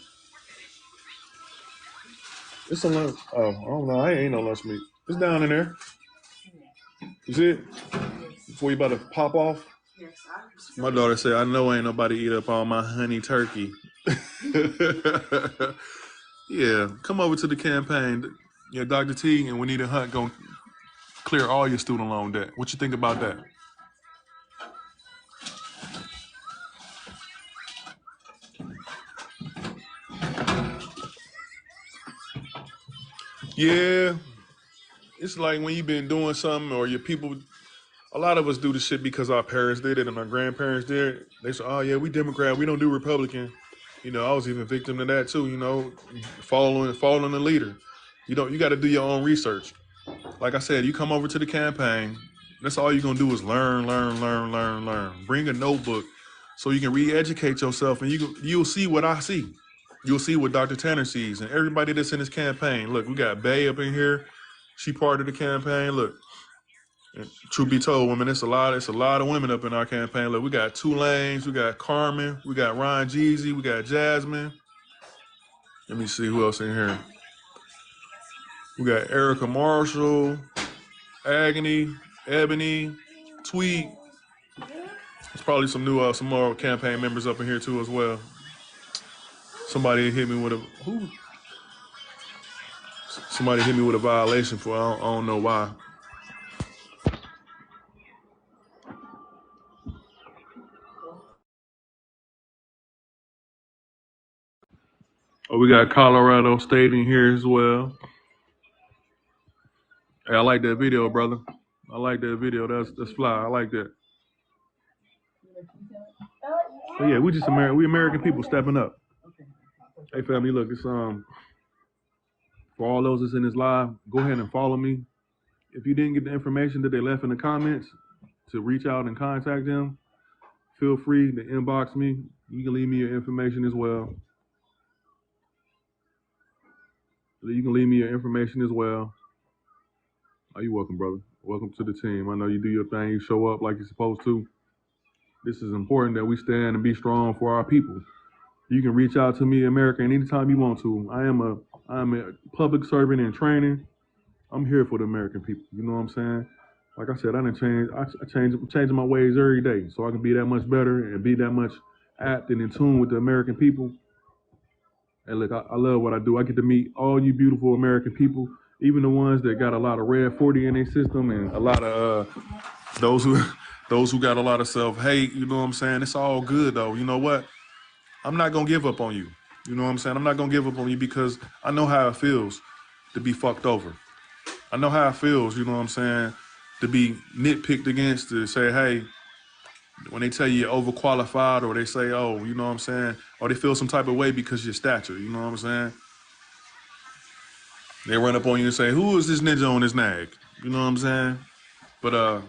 It's a lunch. Oh, I don't know. I ain't no lunch meat. It's down in there. You see it? Before you about to pop off? Yes, My daughter said, I know ain't nobody eat up all my honey turkey. Yeah, come over to the campaign. Yeah, Dr. T and Juanita Hunt gonna clear all your student loan debt. What you think about that? Yeah, it's like when you've been doing something or your people, a lot of us do the shit because our parents did it and our grandparents did it. They say, oh yeah, we Democrat, we don't do Republican. You know, I was even victim to that too, you know, following the leader. You got to do your own research. Like I said, you come over to the campaign, that's all you're going to do is learn. Bring a notebook so you can re-educate yourself and you'll see what I see. You'll see what Dr. Tanner sees and everybody that's in this campaign. Look, we got Bay up in here. She part of the campaign. Look, and truth be told, women, it's a lot of women up in our campaign. Look, we got Tulanes, we got Carmen, we got Ron Jeezy, we got Jasmine. Let me see who else in here. We got Erica Marshall, Agony, Ebony, Tweet. There's probably some more campaign members up in here too as well. Somebody hit me with a violation for I don't know why. Oh, we got Colorado State in here as well. Hey, I like that video, brother. I like that video. That's fly. I like that. So yeah, we American people stepping up. Hey family, look, it's for all those that's in this live, go ahead and follow me. If you didn't get the information that they left in the comments to reach out and contact them, feel free to inbox me. You can leave me your information as well. You can leave me your information as well. Oh, you're welcome, brother. Welcome to the team. I know you do your thing. You show up like you're supposed to. This is important that we stand and be strong for our people. You can reach out to me, America, anytime you want to. I am a public servant in training. I'm here for the American people. You know what I'm saying? Like I said, I'm changing my ways every day so I can be that much better and be that much apt and in tune with the American people. And look, I love what I do. I get to meet all you beautiful American people, even the ones that got a lot of red 40 in their system and a lot of those who got a lot of self-hate. You know what I'm saying? It's all good though. You know what? I'm not gonna give up on you. You know what I'm saying? I'm not gonna give up on you because I know how it feels to be fucked over. I know how it feels, you know what I'm saying, to be nitpicked against, to say, hey, when they tell you you're overqualified or they say, oh, you know what I'm saying, or they feel some type of way because of your stature, you know what I'm saying? They run up on you and say, who is this ninja on this nag? You know what I'm saying? But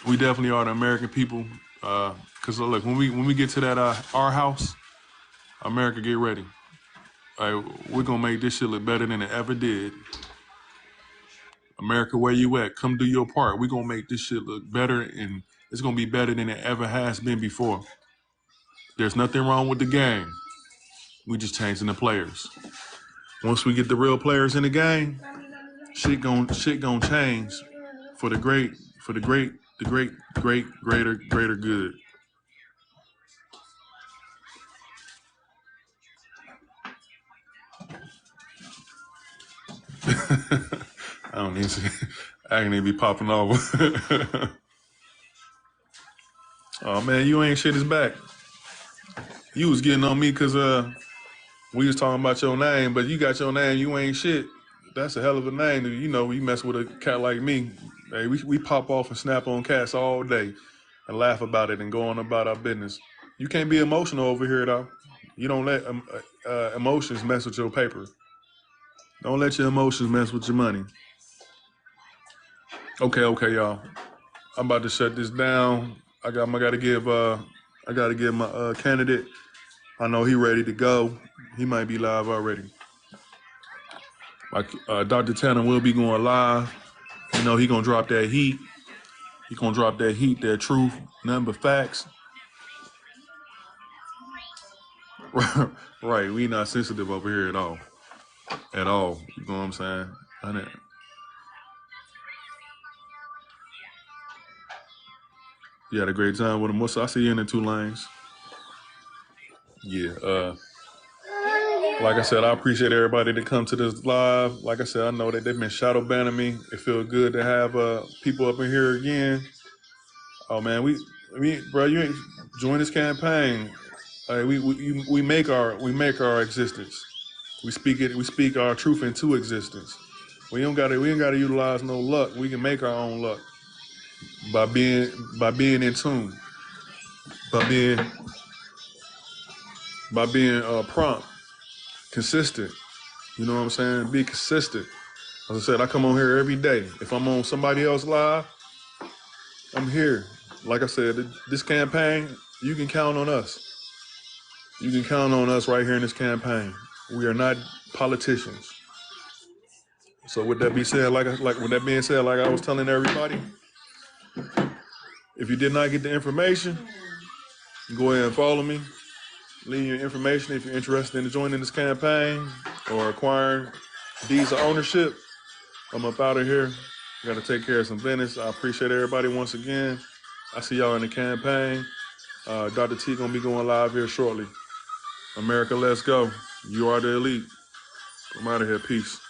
we definitely are the American people. Cause look, when we get to that our house, America, get ready. We're gonna make this shit look better than it ever did. America, where you at? Come do your part. We're gonna make this shit look better, and it's gonna be better than it ever has been before. There's nothing wrong with the game. We just changing the players. Once we get the real players in the game, shit gon' change for the great, greater good. I don't need to. I can even be popping off. Oh man, you ain't shit is back. You was getting on me because we was talking about your name, but you got your name. You ain't shit. That's a hell of a name. You know, you mess with a cat like me. Hey, we pop off and snap on cats all day and laugh about it and go on about our business. You can't be emotional over here though. You don't let emotions mess with your paper. Don't let your emotions mess with your money. Okay, y'all. I'm about to shut this down. I gotta give my candidate. I know he ready to go. He might be live already. Like Dr. Tanner will be going live. You know he gonna drop that heat. He gonna drop that heat, that truth, nothing but facts. Right, we not sensitive over here at all. At all. You know what I'm saying? You had a great time with him. I see you in the 2 lanes. Yeah. Like I said, I appreciate everybody that come to this live. Like I said, I know that they've been shadow banning me. It feels good to have people up in here again. Oh man, bro, you ain't join this campaign. We make our existence. We speak our truth into existence. We ain't gotta utilize no luck. We can make our own luck by being in tune, by being prompt, consistent. You know what I'm saying? Be consistent. As I said, I come on here every day. If I'm on somebody else live, I'm here. Like I said, this campaign, you can count on us. You can count on us right here in this campaign. We are not politicians. So with that being said, like I was telling everybody, if you did not get the information, go ahead and follow me. Leave your information if you're interested in joining this campaign or acquiring deeds of ownership. I'm up out of here. Got to take care of some business. I appreciate everybody once again. I see y'all in the campaign. Dr. T gonna be going live here shortly. America, let's go. You are the elite. I'm out of here. Peace.